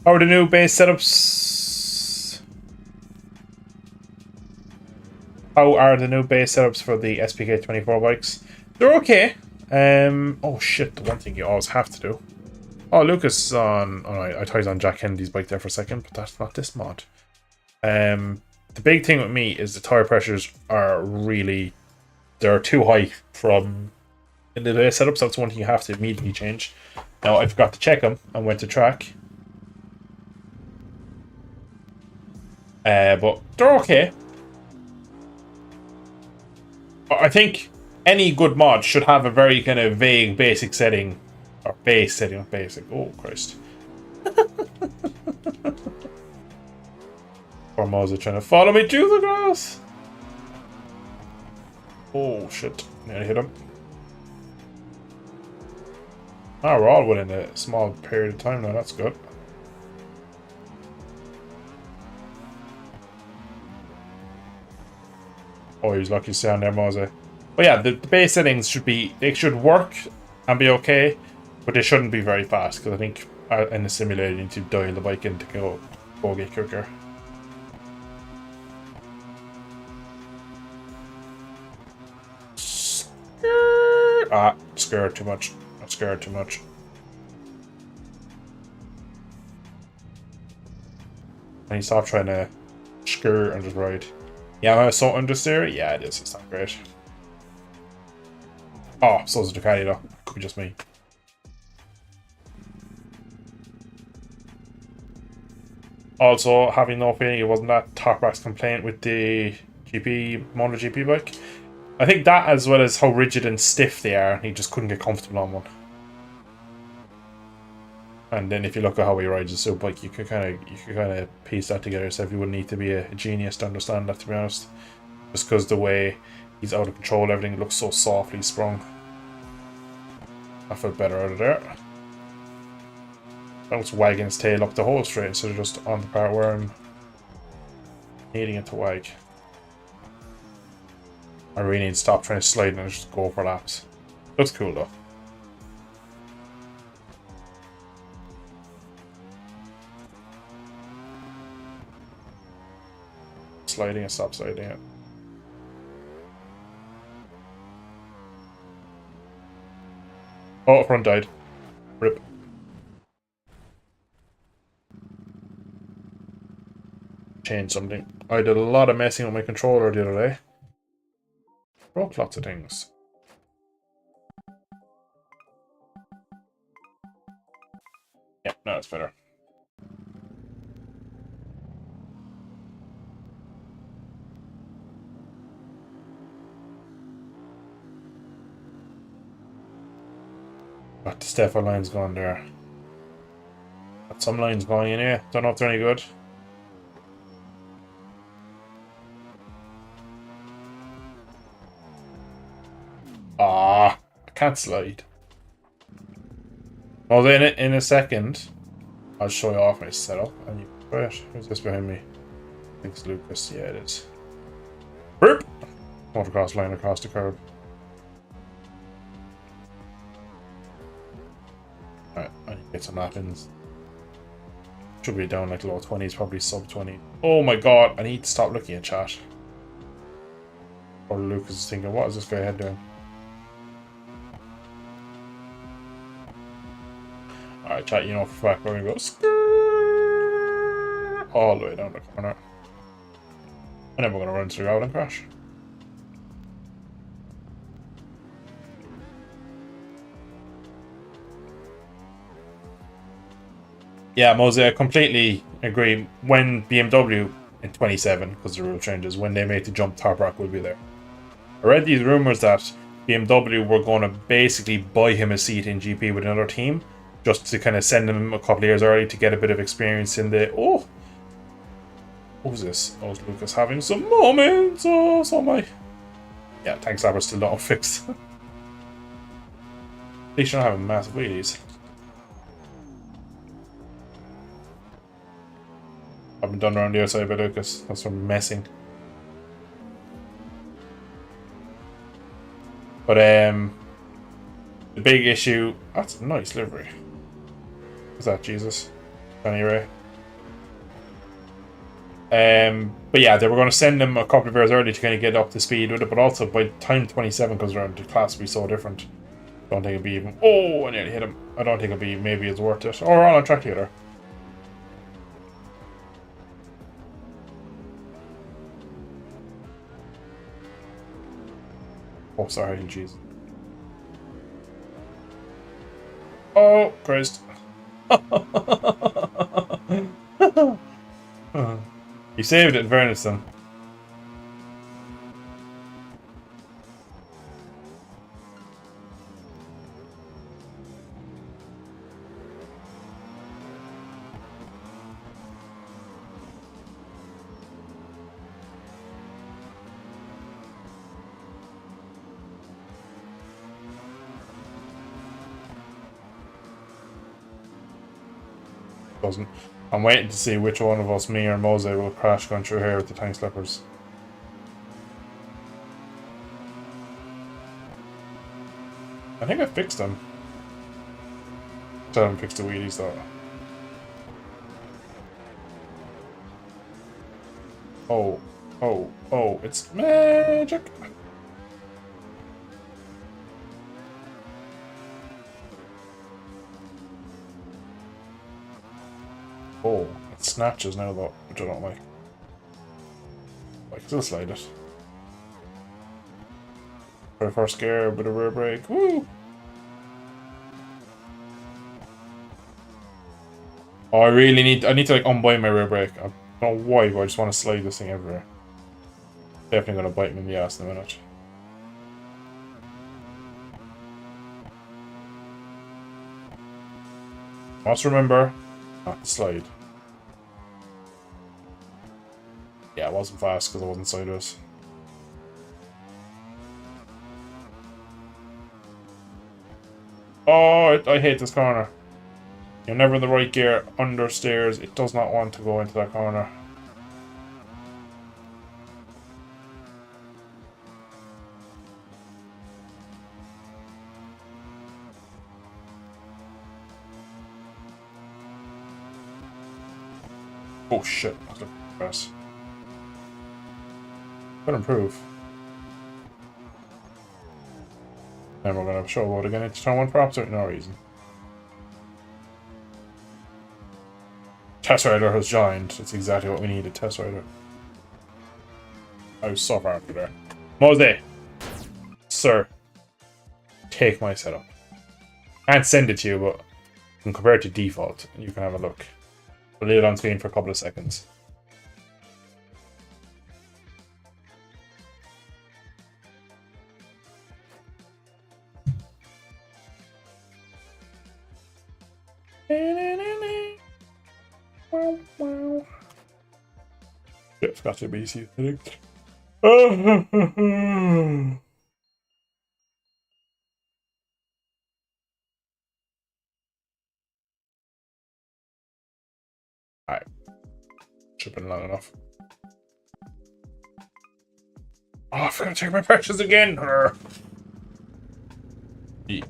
How are the new base setups? How are the new base setups for the SPK 24 bikes? They're okay. Oh shit, the one thing you always have to do. Oh, Lucas on... Oh, I thought he was on Jack Kennedy's bike there for a second, but that's not this mod. The big thing with me is the tire pressures are really... They're too high from... In the base setups, that's one thing you have to immediately change. Now, I forgot to check them and went to track. But they're okay. I think any good mod should have a very kind of vague basic setting. Or base setting, not basic. Oh, Christ. Poor Moses trying to follow me through the grass. Oh, shit. Nearly hit him. Oh, we're all within a small period of time now. That's good. Oh, he was lucky to stay on there, Mose. But yeah, the base settings should be... They should work and be okay, but they shouldn't be very fast, because I think in the simulator you need to dial the bike in to go get quicker. Scared too much. scared too much. And you stop trying to skirt and just ride. Yeah, am I so understeer? Yeah, it is. It's not great. Oh, so is the Ducati though. Could be just me. Also, having no feeling it wasn't that Toprak's complaint with the MotoGP bike. I think that, as well as how rigid and stiff they are, he just couldn't get comfortable on one. And then if you look at how he rides a super bike, you can kind of piece that together. So if you wouldn't need to be a genius to understand that, to be honest, just because the way he's out of control, everything looks so softly sprung. I felt better out of there. I was wagging his tail up the whole straight instead of just on the part where I'm needing it to wag. I really need to stop trying to slide and just go for laps. Looks cool though. Sliding and stop sliding it. Oh, front died. Rip. Change something. I did a lot of messing with my controller the other day. Broke lots of things. Yeah, no, it's better. Got the Stefan lines going there. Got some lines going in here. Don't know if they're any good. Ah, I can't slide. Well, then in a second, I'll show you off my setup. And you, right, who's this behind me? I think it's Lucas. Yeah, it is. Burp! Motocross line across the curb. Alright, I need to get some lappings. Should be down like low 20s, probably sub 20. Oh my god, I need to stop looking at chat. Or Lucas is thinking, what is this guy head doing? Alright, chat, you know for a fact we're gonna go all the way down the corner. And then we're gonna run through out and crash. Yeah, Mose, I completely agree. When BMW in 27, because the rule changes, when they make the jump, Toprak will be there. I read these rumours that BMW were going to basically buy him a seat in GP with another team, just to kind of send him a couple of years early to get a bit of experience in the... Oh! What was this? Oh, was Lucas having some moments? Oh, so am I. Yeah, tank slapper's still not fixed. At least you're not having massive wheelies. I've been done around the outside by Lucas. That's from messing. But the big issue. That's a nice livery. Is that Jesus? Anyway. But yeah, they were going to send him a couple of years early to kind of get up to speed with it, but also by the time 27 comes around, the class will be so different. I don't think it'll be even. Oh, I nearly hit him. I don't think it'll be maybe as worth it. Or on a track together. Oh, sorry, jeez. Oh, Christ. You saved it in fairness, then. Doesn't. I'm waiting to see which one of us, me or Mose, will crash going through here with the tank slippers. I think I fixed them. I haven't fixed the wheelies though. Oh, oh, oh, it's magic! Oh, it snatches now though, which I don't like. I can still slide it. For the first gear, bit of rear brake. Woo! Oh, I need to like unbind my rear brake. I don't know why, but I just want to slide this thing everywhere. Definitely gonna bite me in the ass in a minute. Must remember not to slide. Yeah, it wasn't fast because I wasn't sideways. Oh, I hate this corner. You're never in the right gear. Understeers. It does not want to go into that corner. Oh shit. That's a press. Could improve. Then we're gonna show load again into turn one for absolutely no reason. Test Rider has joined. That's exactly what we needed, Test Rider. I was so far after there. Mose! Sir. Take my setup. Can't send it to you, but you can compare it to default and you can have a look. We'll leave it on screen for a couple of seconds. Yeah, forgot to BC setting. Alright. Should have been long enough. Oh, I forgot to check my pressures again! Yeah.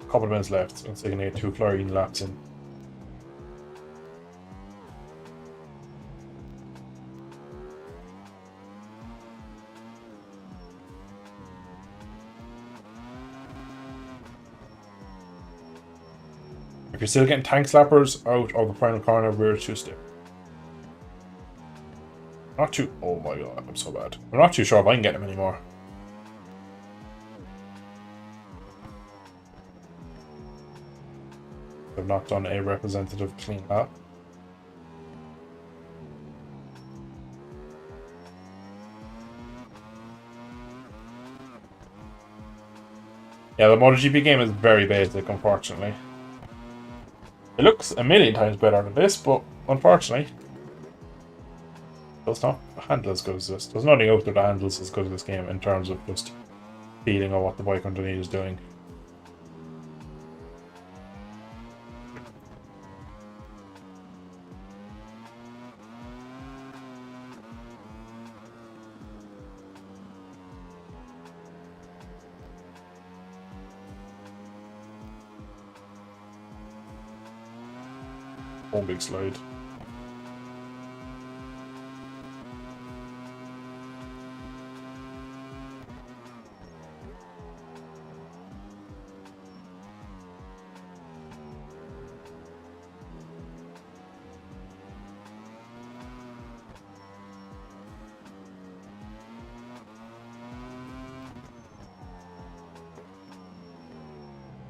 Couple of minutes left. Let's see if I can get 2 chlorine laps in. If you're still getting tank slappers out of the final corner, we're too stiff. Not too. Oh my god, I'm so bad. I'm not too sure if I can get him anymore. I've not done a representative clean lap. Yeah, the MotoGP game is very basic, unfortunately. It looks a million times better than this, but unfortunately, it does not handle as good as this. There's nothing out there that handles as good as this game in terms of just feeling of what the bike underneath is doing. One big slide.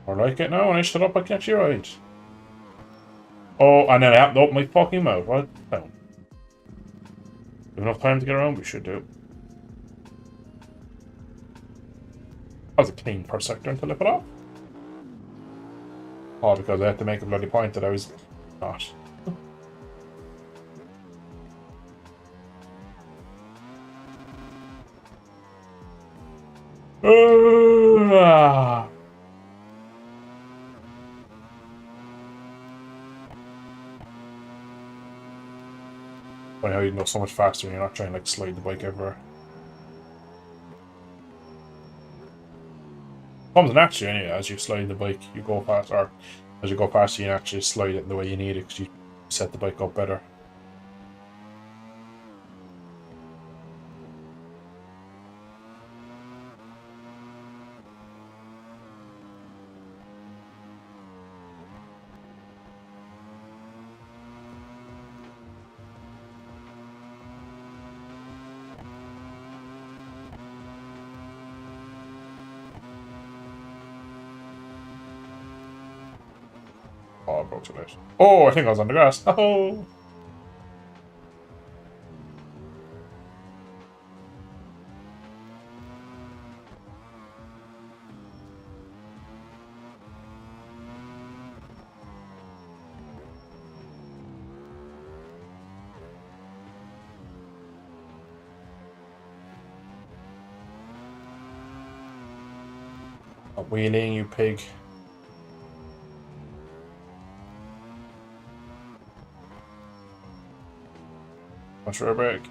I like it now, when I shut up, I can actually ride. Oh, and then I have to open my fucking mouth. What? No. Enough time to get around, we should do. That was a clean per sector until I put off. Oh, because I had to make a bloody point that I was not. Funny how you know so much faster when you're not trying to like slide the bike everywhere. Comes naturally anyway, as you slide the bike, you go faster. Or as you go faster, you can actually slide it the way you need it because you set the bike up better. Oh, I broke too late. Oh, I think I was on the grass. Oh. Stop wheeling, you pig. Watch rear brake.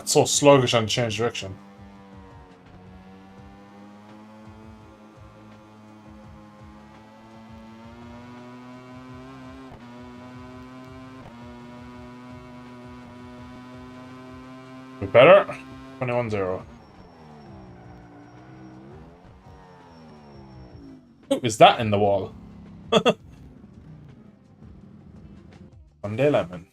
It's so sluggish on the change direction. Bit better. 21-0. Who is that in the wall? Sunday Lemon.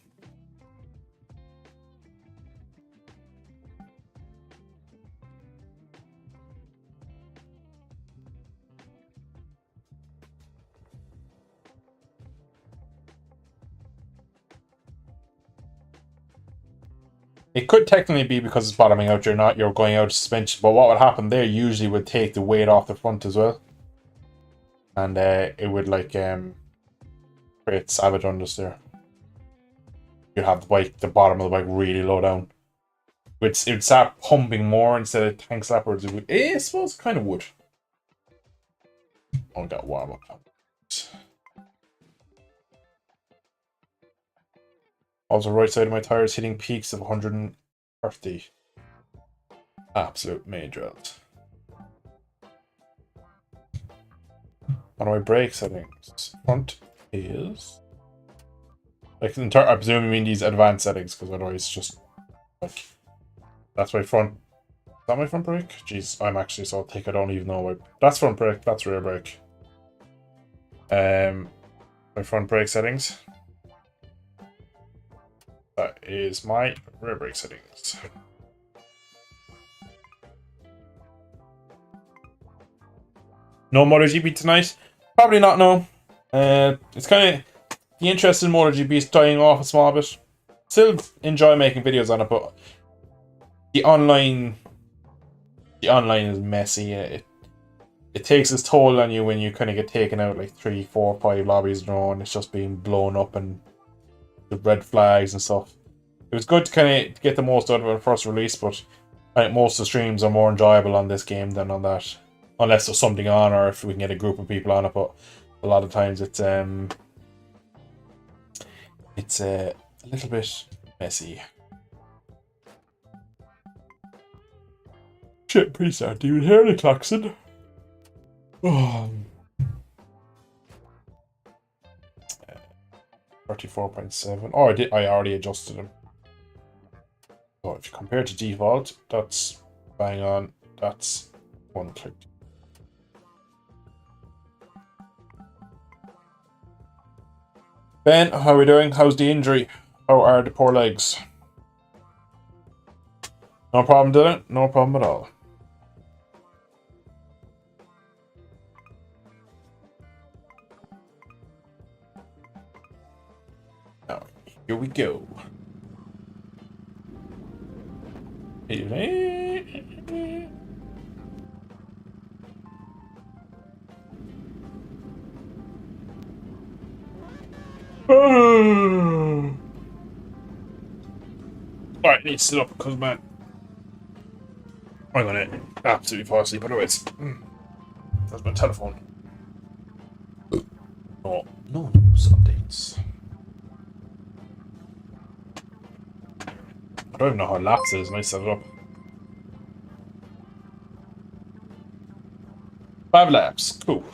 It could technically be because it's bottoming out, you're going out of suspension, but what would happen there usually would take the weight off the front as well. And it would like create savage unders there. You'd have the bike, the bottom of the bike really low down. It would start pumping more instead of tank slappers. It would, I suppose it kind of would. Only got warm up. Also, right side of my tires hitting peaks of 130. Absolute major out. On my brake settings, front is like I presume you mean these advanced settings because otherwise it's just like that's my front. Is that my front brake? Jeez, I'm actually so thick I don't even know. That's front brake. That's rear brake. My front brake settings. That is my rear brake settings. No MotoGP tonight? Probably not, no. It's kind of... The interest in MotoGP is dying off a small bit. Still enjoy making videos on it, but... The online is messy. It takes its toll on you when you kind of get taken out like 3, 4, 5 lobbies in a row and it's just being blown up and the red flags and stuff. It was good to kind of get the most out of it first release, but I think most of the streams are more enjoyable on this game than on that. Unless there's something on or if we can get a group of people on it, but a lot of times it's a little bit messy. Shit, please start doing hear the klaxon. Oh. 34.7. Oh, I already adjusted them. So if you compare to default, that's bang on. That's 130. Ben, how are we doing? How's the injury? How are the poor legs? No problem, Dylan. No problem at all. Now, here we go. Alright, I need to sit up because man, I'm gonna absolutely fall asleep otherwise. That's my telephone. Oh, no news updates. I don't even know how laps is, and I set it up. 5 laps, cool.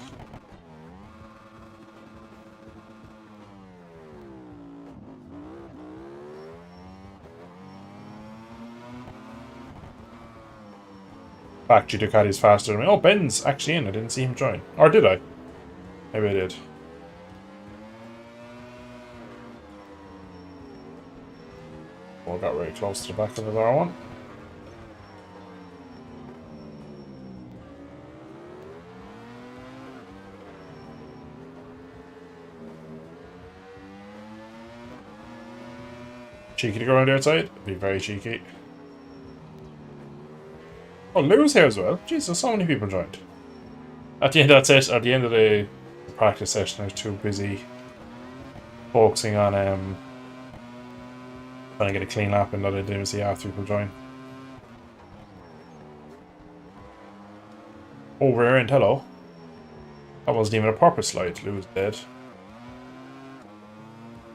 Factory Ducati's faster than me. Oh, Ben's actually in. I didn't see him join. Or did I? Maybe I did. Oh, got very close to the back of the R1. Cheeky to go around the outside. Be very cheeky. Oh, Lou's here as well. Jesus, so many people joined. At the end of that session, at the end of the practice session, I was too busy focusing on trying to get a clean lap, and that I didn't even see after people join. Over here, and hello. That wasn't even a proper slide. Lou was dead.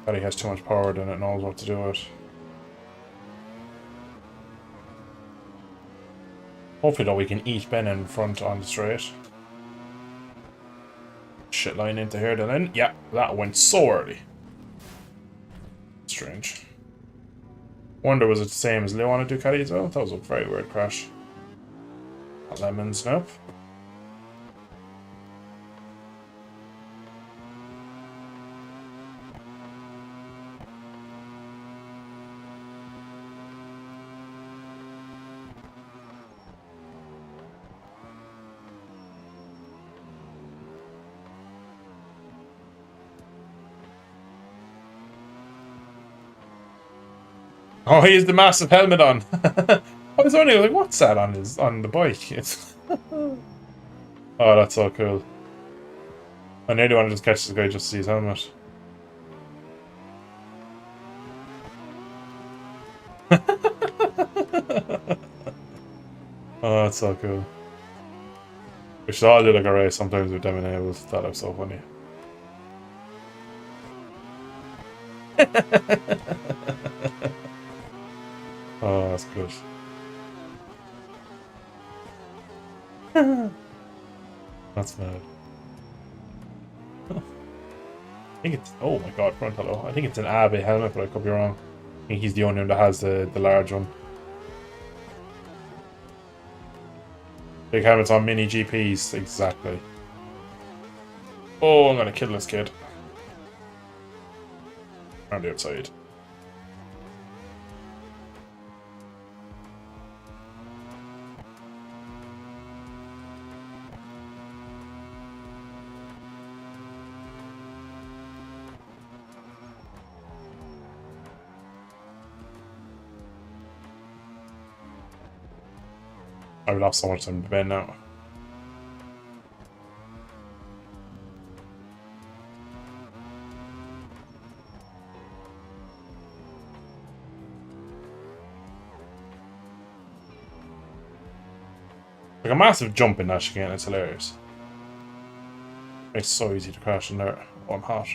But he has too much power, then it knows what to do with it. Hopefully, though, we can eat Ben in front on the straight. Shit line into here, then. Yeah, that went so early. Strange. Wonder, was it the same as Lou on a Ducati as well? That was a very weird crash. Lemons, nope. Oh, he has the massive helmet on. I was wondering, like, what's that on the bike? It's oh, that's so cool. I nearly want to just catch this guy just to see his helmet. Oh, that's so cool. We should all do like a race sometimes with them enables. That was so funny. Oh, that's good. That's mad. I think it's... Oh my god, front hello. I think it's an Abe helmet, but I could be wrong. I think he's the only one that has the large one. Big helmets on mini GPs, exactly. Oh, I'm gonna kill this kid. On the outside. I've lost so much time to Ben now. Like a massive jump in that chicane, it's hilarious. It's so easy to crash in there. Oh, I'm hot.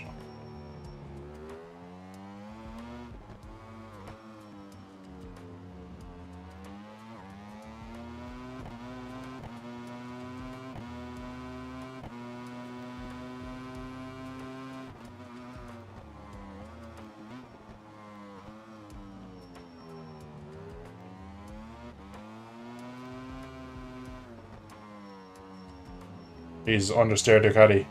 He's understeer Ducati.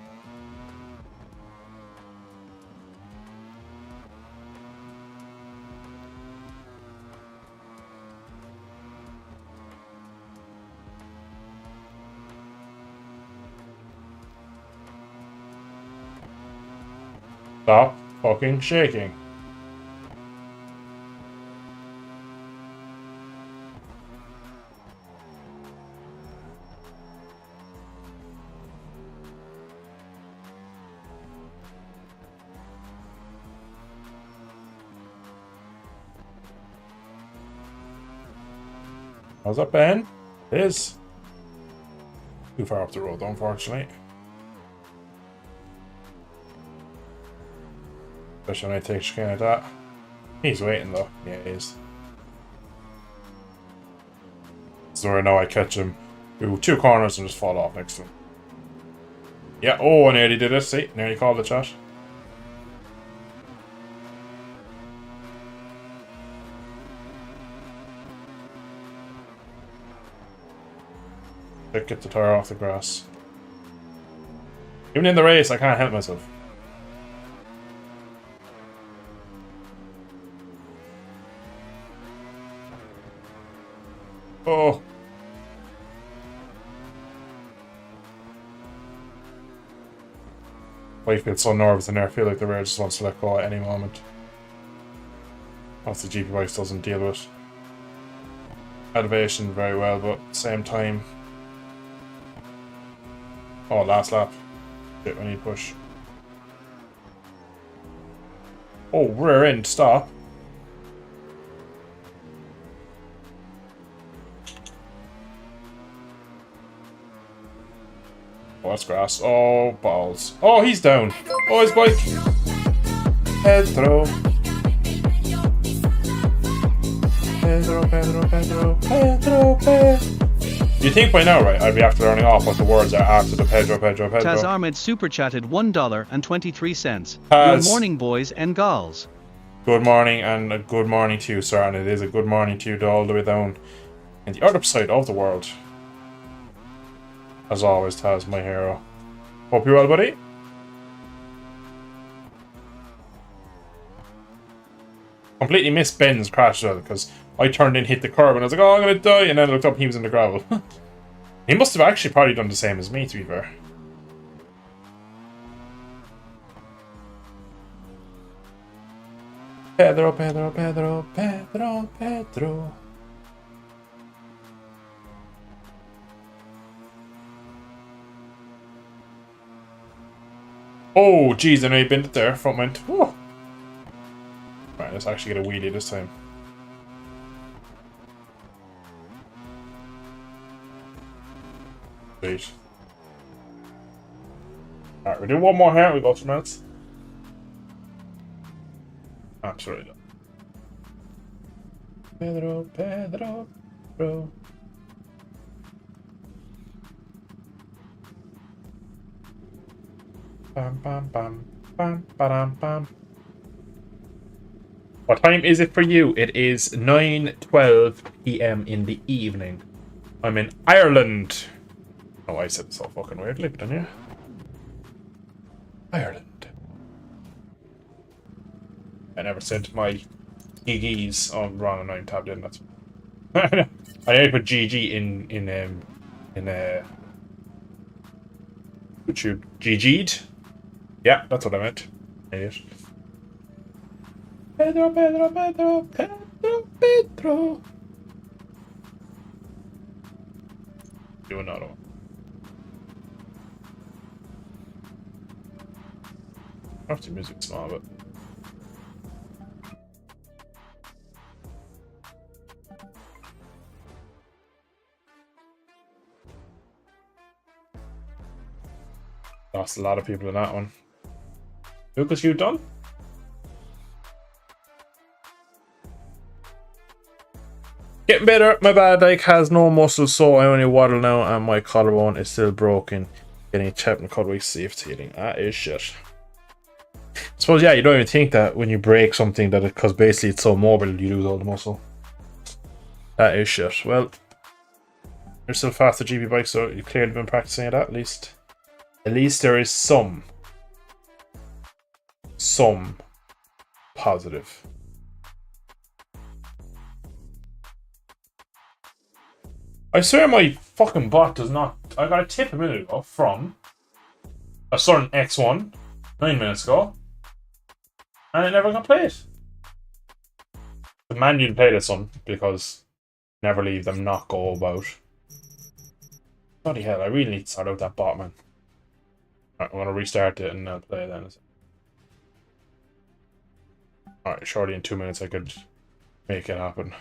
Stop fucking shaking. How's that, Ben? It is. Too far up the road, unfortunately. Especially when I take chicane like that. He's waiting though. Yeah, he is. So I know I catch him. Do 2 corners and just fall off next to him. Yeah, oh, I nearly did it. See, nearly called the shot. Get the tire off the grass. Even in the race, I can't help myself. Oh. I feel so nervous in there. I feel like the rear just wants to let go at any moment. Once the GP bike doesn't deal with elevation very well, but at the same time. Oh, last lap. Shit, we need to push. Oh, rear end, stop. Oh, that's grass. Oh, balls. Oh, he's down. Oh, his bike. Pedro. Pedro. You think by now, right, I'd be after learning off what the words are after the Pedro. Taz Ahmed super chatted $1.23. Taz. Good morning, boys and gals. Good morning, and a good morning to you, sir, and it is a good morning to you all the way down in the other side of the world. As always, Taz, my hero. Hope you're well, buddy. Completely missed Ben's crash as well, because I turned in, hit the curb, and I was like, oh, I'm going to die, and then I looked up and he was in the gravel. He must have actually probably done the same as me, to be fair. Pedro. Oh, jeez, I know you've been there. Front went. Whoa. Right, let's actually get a wheelie this time. Sweet. Alright, we do one more here. We go 2 minutes. Absolutely. Pedro. Bam. What time is it for you? It is 9:12 p.m. in the evening. I'm in Ireland. Oh, I said it so fucking weirdly, but didn't you? Ireland. I never sent my GGs. Oh, wrong. I'm tabbed in. That's. I need to put GG in YouTube. GG'd. Yeah, that's what I meant. Idiot. Pedro. Do another one. After music's small, but. Lost a lot of people in that one. Lucas, you done? Getting better. My bad leg has no muscle, so I only waddle now, and my collarbone is still broken. Getting technical week, see if it's healing. That is shit. I suppose, yeah, you don't even think that when you break something that because basically it's so mobile, you lose all the muscle. That is shit. Well, you're still faster GP bike, so you've clearly been practicing it at least. At least there is some positive. I swear my fucking bot does not. I got a tip a minute ago from a certain X1 9 minutes ago, and it never got played. The manual play this one because never leave them not go about. Bloody hell, I really need to sort out that bot, man. Alright, I'm gonna restart it and I'll play then. Alright, surely in 2 minutes I could make it happen.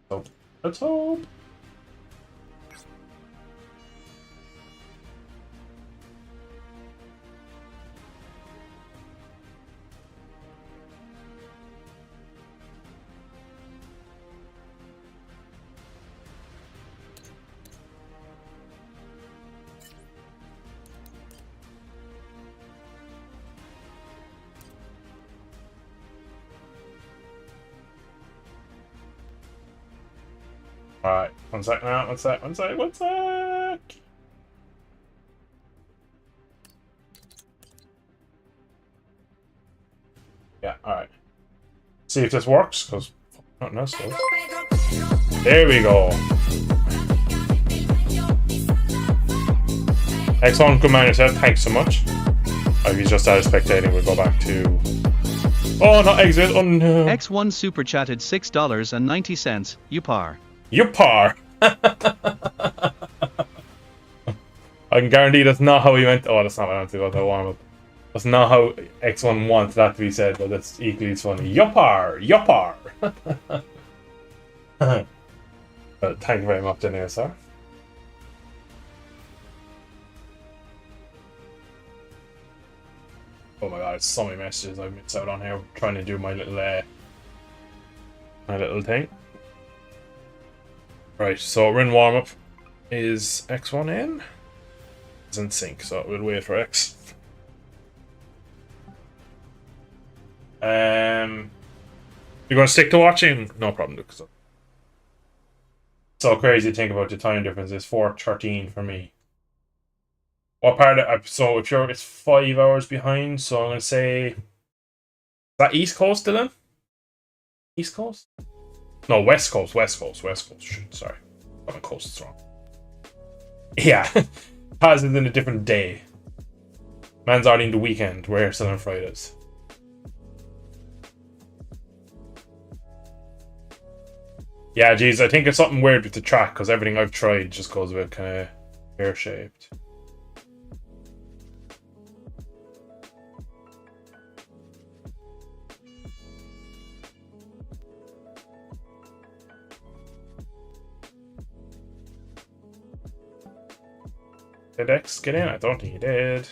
So, let's hope. Alright, one sec now, one sec. Yeah, alright. See if this works, because nothing else does. There we go. Excellent, good man yourself, thanks so much. If he's just started spectating, we'll go back to... Oh, not exit, oh no. X1 super chatted $6.90, Upar. Upar! I can guarantee that's not how he went. Oh, that's not what I meant to go to warm up. That's not how X1 wants that to be said, but that's equally as funny. Yupar! Yupar! Thank you very much, anyway, sir. Oh my god, so many messages I've missed out on here trying to do my little thing. Right, so we're in warm up. Is X1 in? It's in sync, so we'll wait for X. You're gonna stick to watching? No problem, Luke. So crazy to think about the time difference. It's 4:13 for me. What part of so if you're it's 5 hours behind, so I'm gonna say is that East Coast, Dylan? East Coast? No, West Coast. Shit, sorry. I'm coast, it's wrong. Yeah. Paz is in a different day. Man's already in the weekend. We're still on Fridays. Yeah, geez, I think it's something weird with the track because everything I've tried just goes a bit kind of pear-shaped. Did X get in? I don't think he did.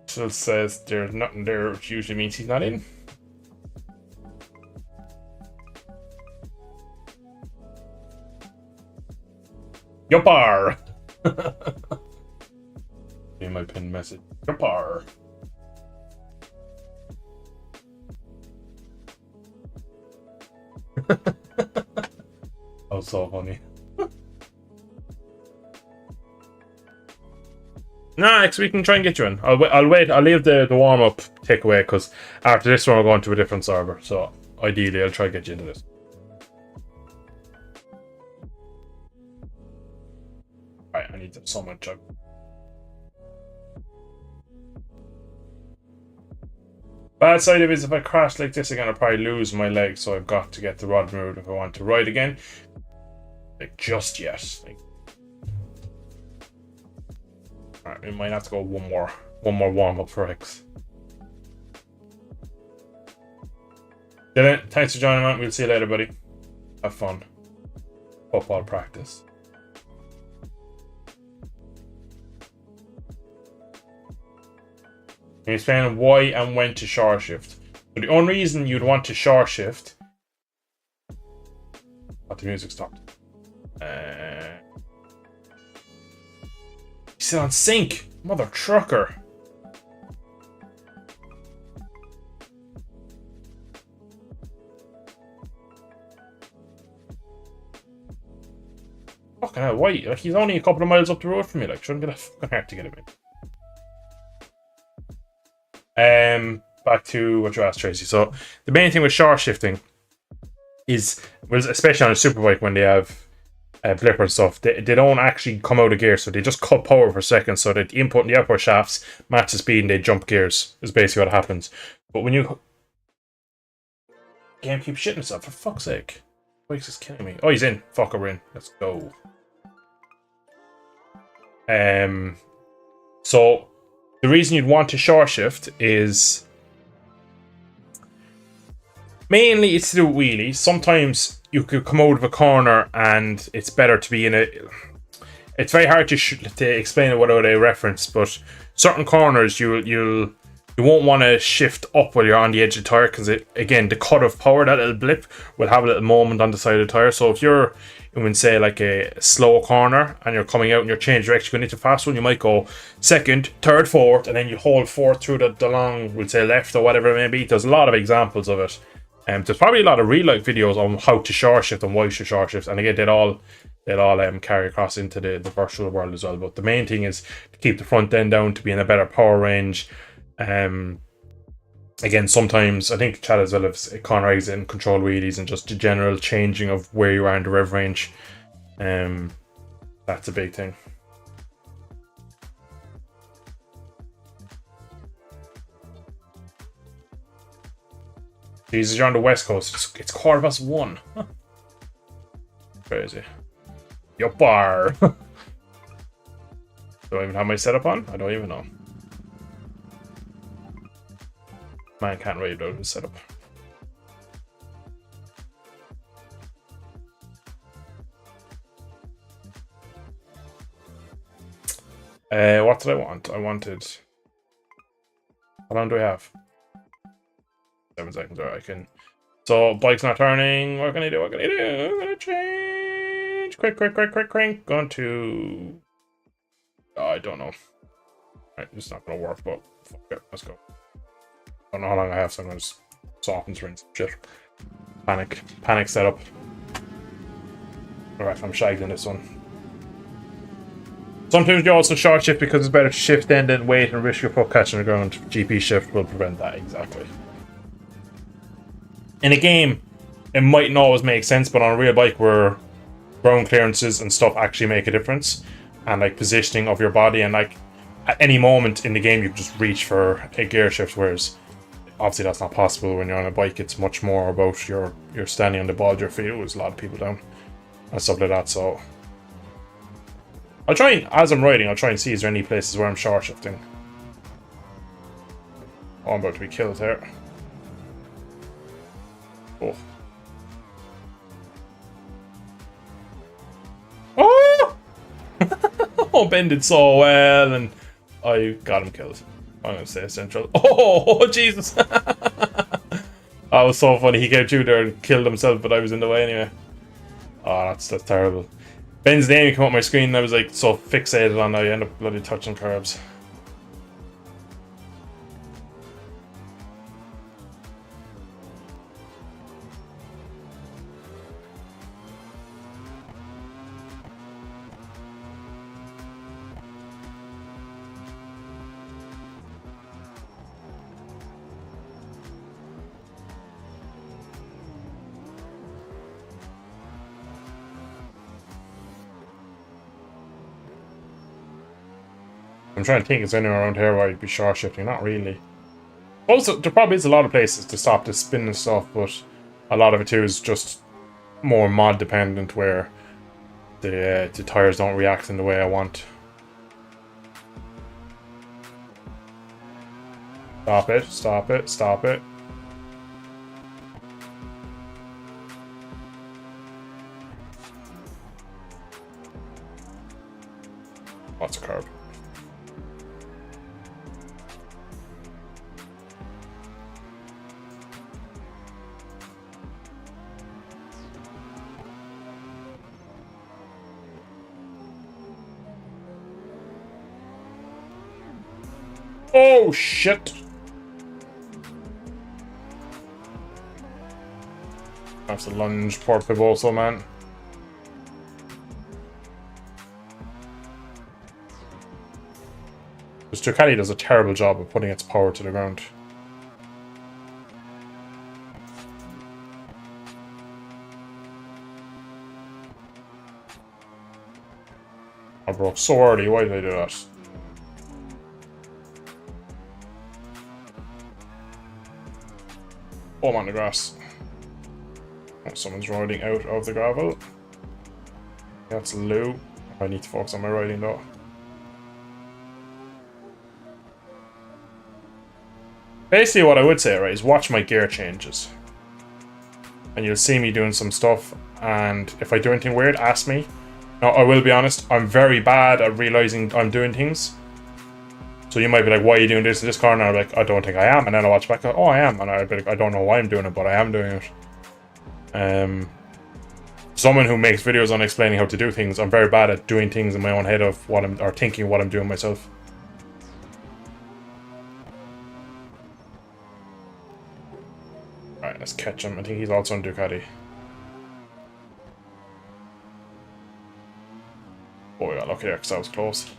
So it says there's nothing there, which usually means he's not in. Yopar! In my pinned message. Yopar! That was so funny. Next we can try and get you in. I'll wait. I'll leave the warm up takeaway because after this one we're going to a different server. So ideally I'll try and get you into this. Right, I need so much. Bad side of it is if I crash like this again, I'll probably lose my leg. So I've got to get the rod moved if I want to ride again. Like just yet. Like, alright, we might have to go one more warm up for X. Dylan, thanks for joining, man. We'll see you later, buddy. Have fun. Football practice. Can you explain why and when to short shift? So the only reason you'd want to short shift. Oh, the music stopped. He's still on sync, mother trucker. Fucking hell, why? Like, he's only a couple of miles up the road from me. Like, shouldn't get a fucking heart to get him in. Back to what you asked, Tracy. So the main thing with short shifting is, well, especially on a superbike when they have blipper and stuff, they don't actually come out of gear, so they just cut power for a second so that the input and the output shafts match the speed and they jump gears is basically what happens. But when you game keeps shitting itself, for fuck's sake. Bike's is killing me. Oh, he's in. Fuck, we're in. Let's go. So the reason you'd want to short shift is mainly it's to do with wheelies. Sometimes you could come out of a corner and it's better to be in a... It's very hard to explain it without a reference, but certain corners you'll You won't want to shift up while you're on the edge of the tire because, again, the cut of power, that little blip, will have a little moment on the side of the tire. So if you're in, say, like a slow corner and you're coming out and you're changing direction, going into a fast one, you might go second, third, fourth, and then you hold fourth through the long, we'll say left or whatever it may be. There's a lot of examples of it. There's probably a lot of real life videos on how to short shift and why to short shift. And again, they'll all carry across into the virtual world as well. But the main thing is to keep the front end down, to be in a better power range. Again, sometimes I think chat as well as corner exit and control wheelies and just the general changing of where you are in the rev range. That's a big thing. Jesus, you're on the west coast. It's 1:15. Huh. Crazy. Yup, bar. Do I even have my setup on? I don't even know. Man can't really do his setup. What did I want? I wanted... How long do I have? 7 seconds. Alright, I can... So, bike's not turning. What can I do? What can I do? I'm gonna change. Quick. Going to... Oh, I don't know. Alright, it's not gonna work, but... Fuck it, let's go. I don't know how long I have, so I'm gonna just soften rinse. Shit. Panic setup. Alright, I'm shagged in this one. Sometimes you also short shift because it's better to shift then than wait and risk your foot catching the ground. GP shift will prevent that, exactly. In a game, it mightn't always make sense, but on a real bike where ground clearances and stuff actually make a difference, and like positioning of your body, and like at any moment in the game you can just reach for a gear shift, whereas obviously that's not possible when you're on a bike. It's much more about you're standing on the ball of your feet. There's a lot of people down and stuff like that, so I'll try and, as I'm riding, I'll try and see is there any places where I'm short shifting. Oh, I'm about to be killed here. Oh. Oh! Oh, bended so well, and I got him killed. I'm gonna stay central. Oh, Jesus! That was so funny. He came through there and killed himself, but I was in the way anyway. Oh, that's terrible. Ben's name came up my screen and I was like so fixated on that I ended up bloody touching curbs. I'm trying to think, is there anywhere around here where I'd be short shifting? Not really. Also, there probably is a lot of places to stop the spin and stuff, but a lot of it too is just more mod dependent, where the tires don't react in the way I want. Stop it, stop it, stop it. What's a curb? Oh shit! That's to lunge poor Piboso, man. This Ducati does a terrible job of putting its power to the ground. I broke so early, why did I do that? Oh, I'm on the grass. Oh, someone's riding out of the gravel. That's Lou. I need to focus on my riding though. Basically what I would say, right, is watch my gear changes. And you'll see me doing some stuff, and if I do anything weird, ask me. Now, I will be honest, I'm very bad at realizing I'm doing things. So you might be like, why are you doing this in this corner? I'm like, I don't think I am. And then I watch back, oh, I am. And I'd be like, I don't know why I'm doing it, but I am doing it. Someone who makes videos on explaining how to do things, I'm very bad at doing things in my own head of what I'm, or thinking what I'm doing myself. Alright, let's catch him. I think he's also on Ducati. Oh, we got lucky there because that was close.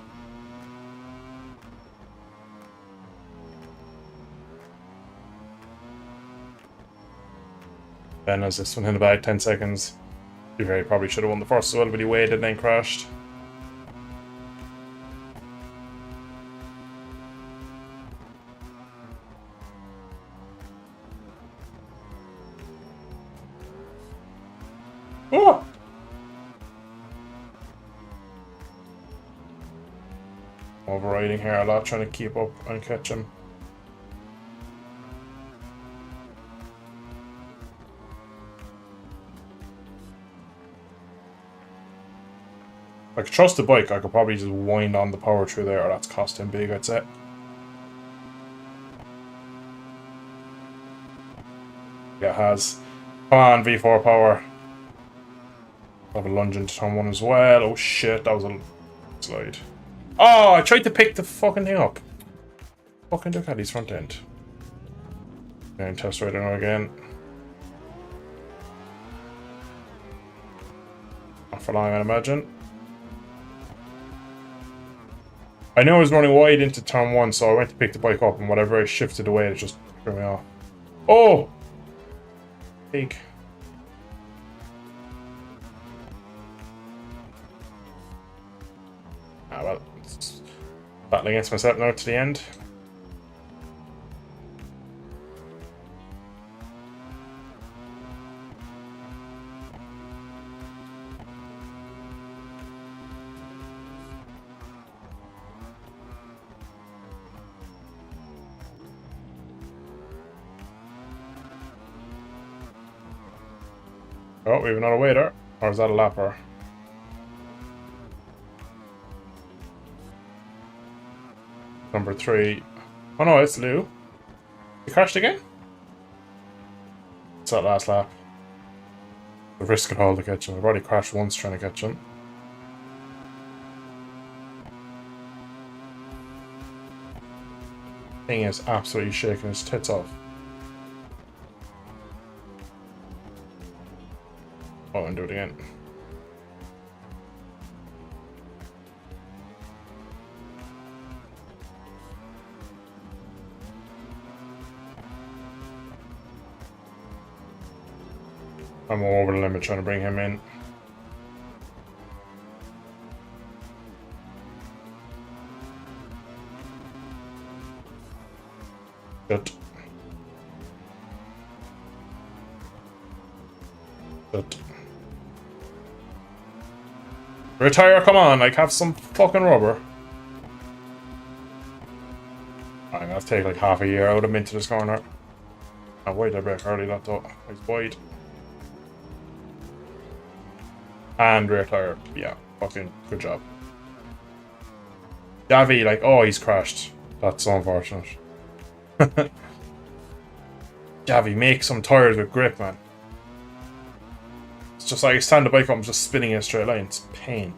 Ben has this one in the bag, 10 seconds. He very probably should have won the first as well, but he waited and then crashed. Oh! Overriding here a lot, trying to keep up and catch him. I could trust the bike, I could probably just wind on the power through there, that's cost him big, I'd say. Yeah, it has. Come on, V4 power. Have a lunge into turn 1 as well. Oh shit, that was a slide. Oh, I tried to pick the fucking thing up. Fucking Ducati's front end. And test right now again. Not for long, I'd imagine. I know I was running wide into turn 1, so I went to pick the bike up, and whatever I shifted away, it just threw me off. Oh! Big. Ah, well. Battling against myself now to the end. Oh, we have another waiter. Or is that a lapper? Number 3. Oh no, it's Lou. He crashed again? It's that last lap. The risk it all to catch him. I've already crashed once trying to catch him. Thing is absolutely shaking his tits off. Oh, and do it again. I'm over the limit trying to bring him in. Good. Good. Retire, come on, like have some fucking rubber. I'm gonna have to take like half a year out of him into this corner. Oh, wait, I break early, that though. He's wide. And rear tire. Yeah, fucking good job. Javi, like, oh, he's crashed. That's so unfortunate. Javi, make some tires with grip, man. It's just like I stand the bike up and just spinning in a straight line. It's pain.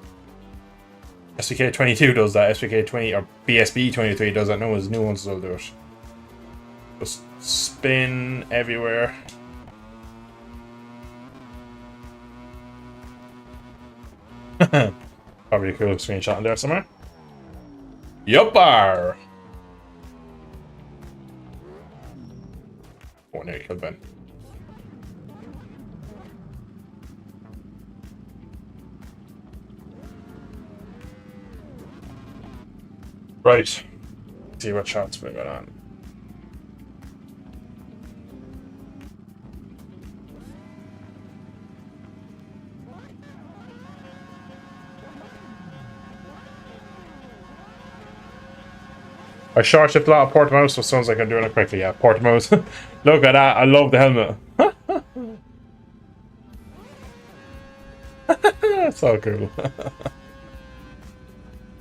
SPK 22 does that. SPK 20 or BSB 23 does that. No one's new ones will do it. Just spin everywhere. Probably a cool screenshot in there somewhere. Yuppar! Oh, nearly killed Ben. Right. Let's see what shots we got on. I short shift a lot of Portimao, so it sounds like I'm doing it correctly. Yeah, Portimao's. Look at that. I love the helmet. That's so cool.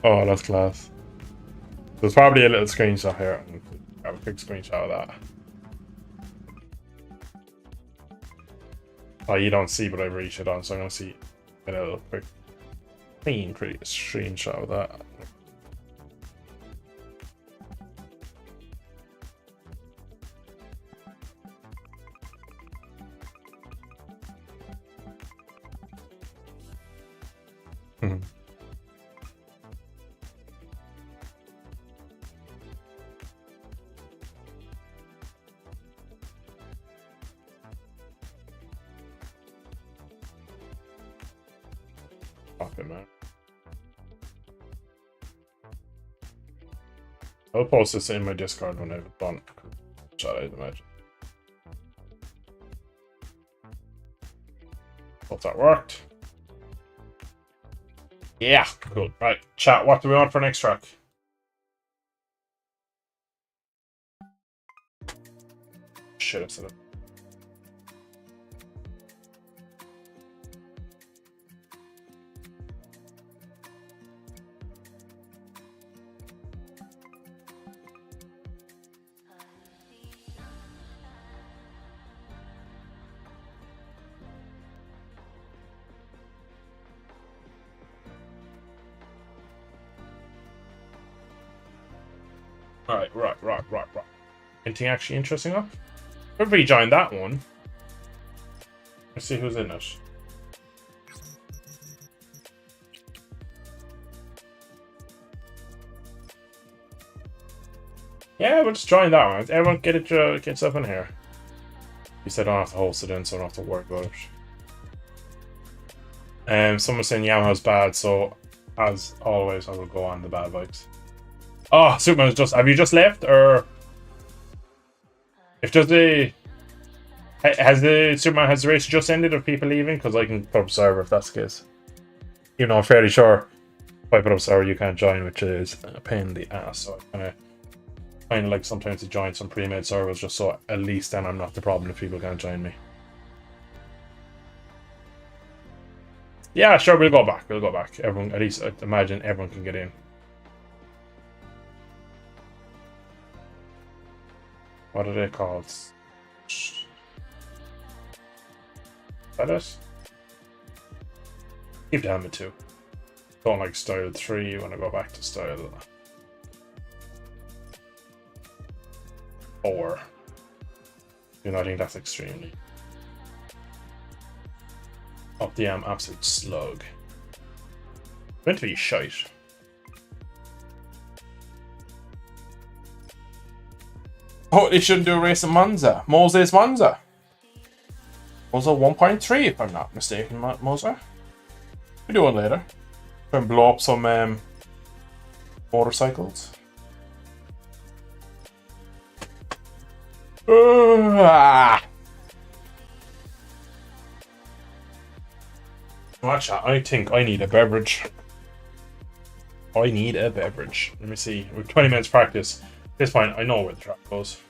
Oh, that's class. There's probably a little screenshot here. I'm gonna grab a quick screenshot of that. Oh, you don't see, but I've reached it on, so I'm gonna see a little quick clean, pretty screenshot of that. Hmm. Fucking man. I'll post this in my Discord when I've done. Shall I imagine? Hope that worked. Yeah, cool. Right, chat. What do we want for next track? Shit, I said it. Right. Anything actually interesting up? Everybody joined that one. Let's see who's in it. Yeah, we'll just join that one. Everyone get yourself in here. You said I don't have to host it in, so I don't have to worry about it. Someone's saying Yamaha's bad, so as always, I will go on the bad vibes. Oh, Superman's just. Have you just left, or if just the has the race just ended, or people leaving? Because I can put up a server if that's the case. Even though I'm fairly sure if I put up a server, you can't join, which is a pain in the ass. So I kind of like sometimes to join some pre-made servers just so at least then I'm not the problem if people can't join me. Yeah, sure, we'll go back. Everyone, at least I imagine everyone can get in. What are they called? Is that it? Keep the helmet 2. Don't like style 3, you want to go back to style 4. You know, I think that's extremely up the absolute slug. Meant to be shite. Oh, they shouldn't do a race in Monza. Moses Monza. Monza 1.3, if I'm not mistaken, Monza. We do it later. Try and blow up some motorcycles. Watch out, I think I need a beverage. Let me see. We've 20 minutes practice. At this point, I know where the track goes.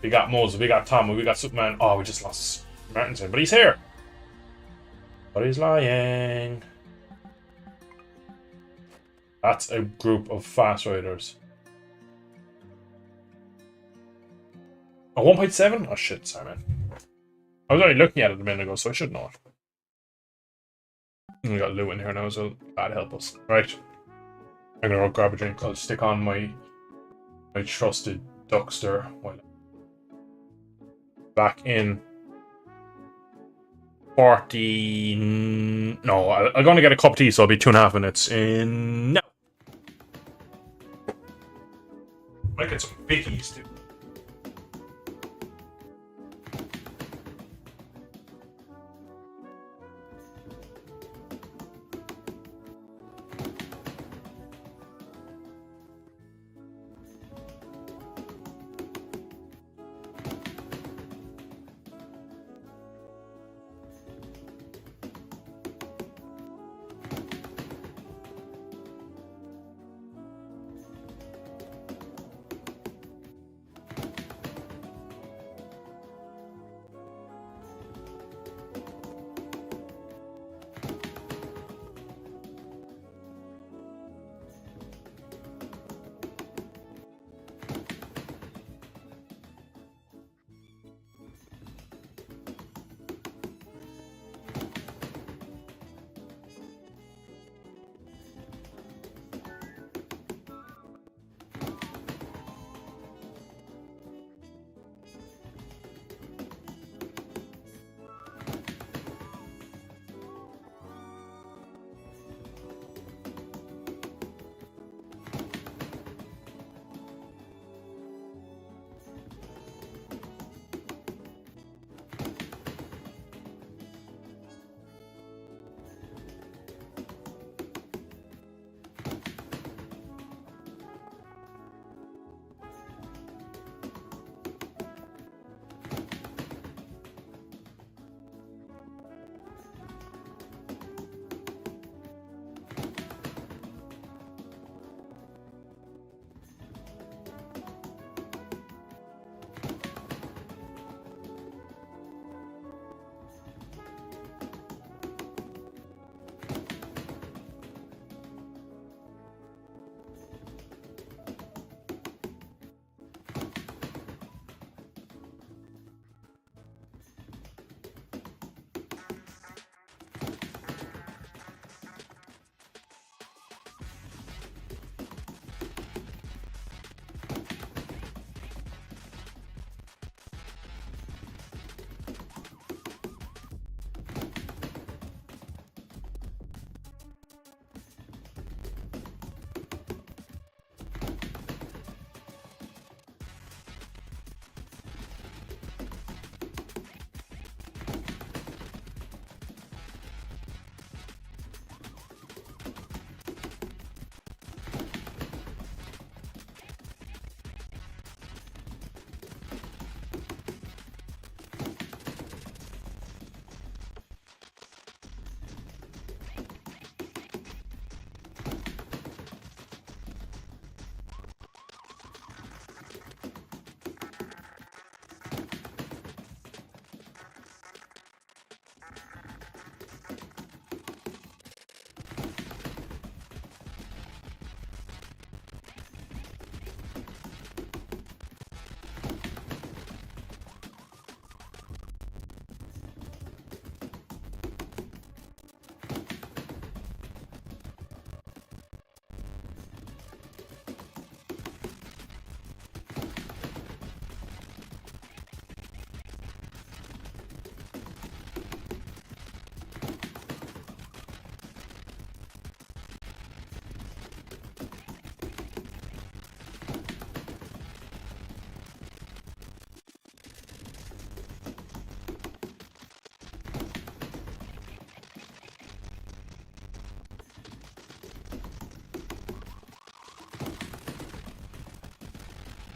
We got Moses, we got Tom, we got Superman. Oh, we just lost Martinson, but he's here. But he's lying. That's a group of fast riders. Oh, 1.7? Oh shit, sorry man. I was only looking at it a minute ago, so I should know it. And we got Lou in here now, so that'll help us. Right. I'm gonna go grab a drink. I'll stick on my trusted Duckster while back in 40. No, I'm gonna get a cup of tea, so it'll be 2.5 minutes in now. Might get some bickies too.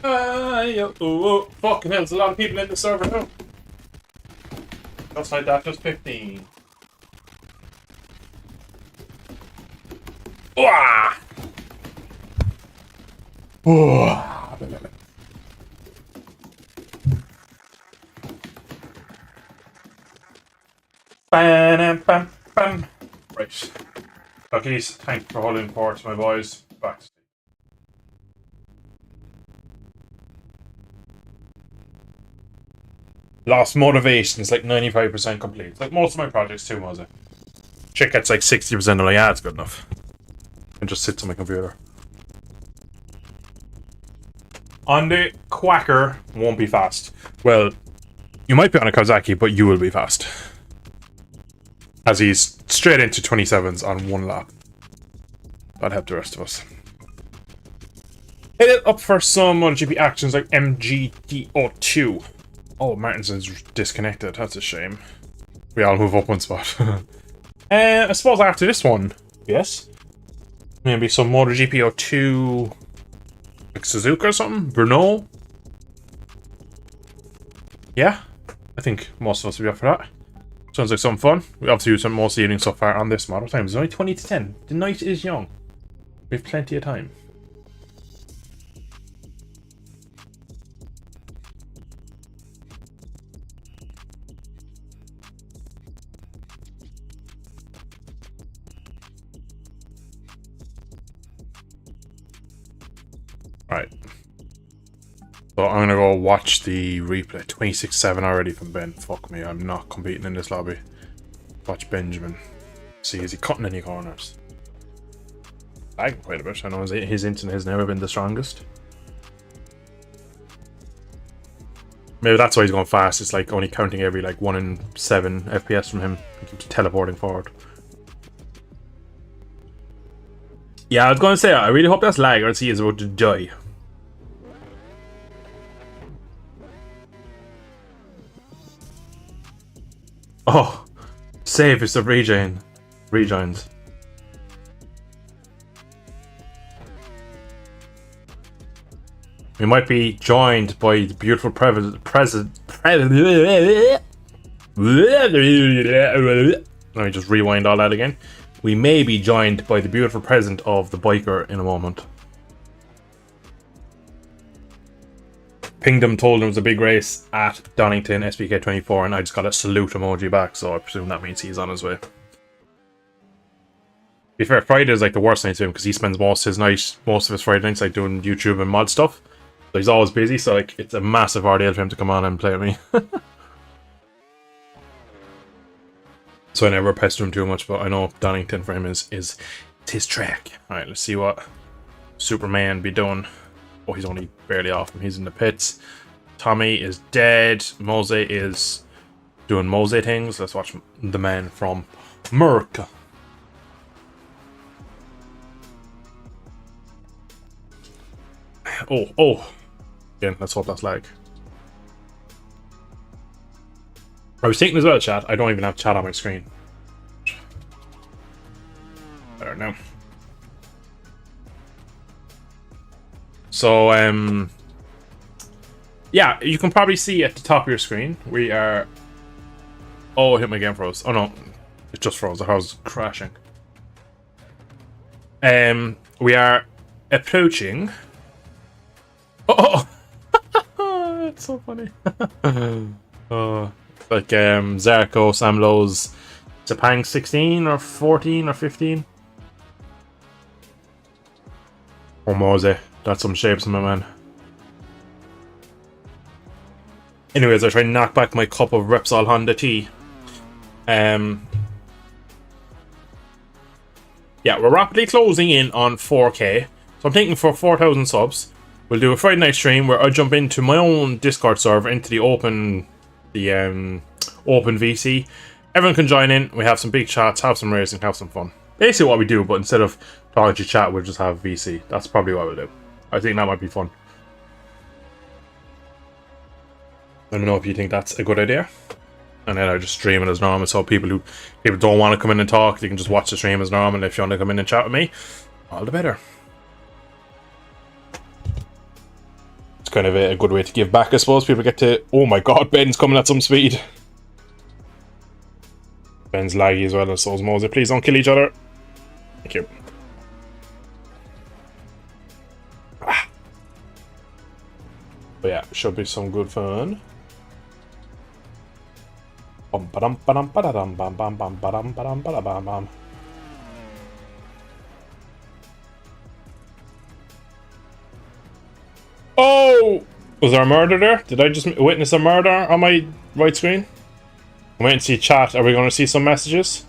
Fucking hell, there's a lot of people in the server now. Just like that, just 15. Wah! Oh. Bam, bam, bam. Right. Duckies, thanks for holding forward, my boys. Back to sleep. Lost motivation is like 95% complete. It's like most of my projects too, was it? Check gets like 60%. I'm like, yeah, it's good enough. And just sits on my computer. On the Quacker won't be fast. Well, you might be on a Kawasaki, but you will be fast. As he's straight into 27s on one lap. That'd help the rest of us. Hit it up for some MotoGP actions like MGTO2. Oh, Martinson's disconnected. That's a shame. We all move up one spot. I suppose after this one, yes. Maybe some MotoGP 02, like Suzuka or something? Brno? Yeah, I think most of us will be up for that. Sounds like some fun. We obviously used most of the evening so far on this model. Time is only 20 to 10. The night is young. We have plenty of time. Alright. So I'm gonna go watch the replay. 26-7 already from Ben. Fuck me, I'm not competing in this lobby. Watch Benjamin. See, is he cutting any corners? Lagging quite a bit. I know his internet has never been the strongest. Maybe that's why he's going fast. It's like only counting every like 1 in 7 FPS from him. He keeps teleporting forward. Yeah, I was going to say, I really hope that's lag or else he is about to die. Oh, safest of rejoins. We might be joined by the beautiful Let me just rewind all that again. We may be joined by the beautiful present of the biker in a moment. Pinged him, told him it was a big race at Donington SPK24, and I just got a salute emoji back, so I presume that means he's on his way. To be fair, Friday is like the worst night to him because he spends most of his Friday nights like doing YouTube and mod stuff. So he's always busy, so like it's a massive ordeal for him to come on and play with me. So I never pester him too much, but I know Donington for him is his track. Alright, let's see what Superman be doing. Oh, he's only barely off him. He's in the pits. Tommy is dead. Mose is doing Mose things. Let's watch the man from Merc. Oh. Again, let's hope that's lag. I was thinking as well, chat. I don't even have chat on my screen. Better now. So, yeah, you can probably see at the top of your screen, we are... Oh, I hit my game froze. Oh no, it just froze. I was crashing. We are approaching... Oh! It's so funny. Like, Zarko, Sam Lowe's Sepang 16 or 14 or 15. Oh, Mose. That's some shapes, my man. Anyways, I try and knock back my cup of Repsol Honda tea. Yeah, we're rapidly closing in on 4K. So I'm thinking for 4,000 subs, we'll do a Friday night stream where I jump into my own Discord server, into the open VC. Everyone can join in. We have some big chats, have some racing, have some fun. Basically what we do, but instead of talking to chat, we'll just have VC. That's probably what we'll do. I think that might be fun. Let me know if you think that's a good idea. And then I just stream it as normal, so people don't want to come in and talk, they can just watch the stream as normal. If you want to come in and chat with me, all the better. Let's kind of a good way to give back, I suppose. People get to... Oh my god, Ben's coming at some speed. Ben's laggy as well, and so is Mose. Please don't kill each other. Thank you. Ah. But yeah, should be some good fun. Bum ba-dum ba-dum ba-da-dum bam bam bam ba-dum ba-dum ba-da-bam bam. Oh! Was there a murder there? Did I just witness a murder on my right screen? I'm waiting to see chat. Are we going to see some messages?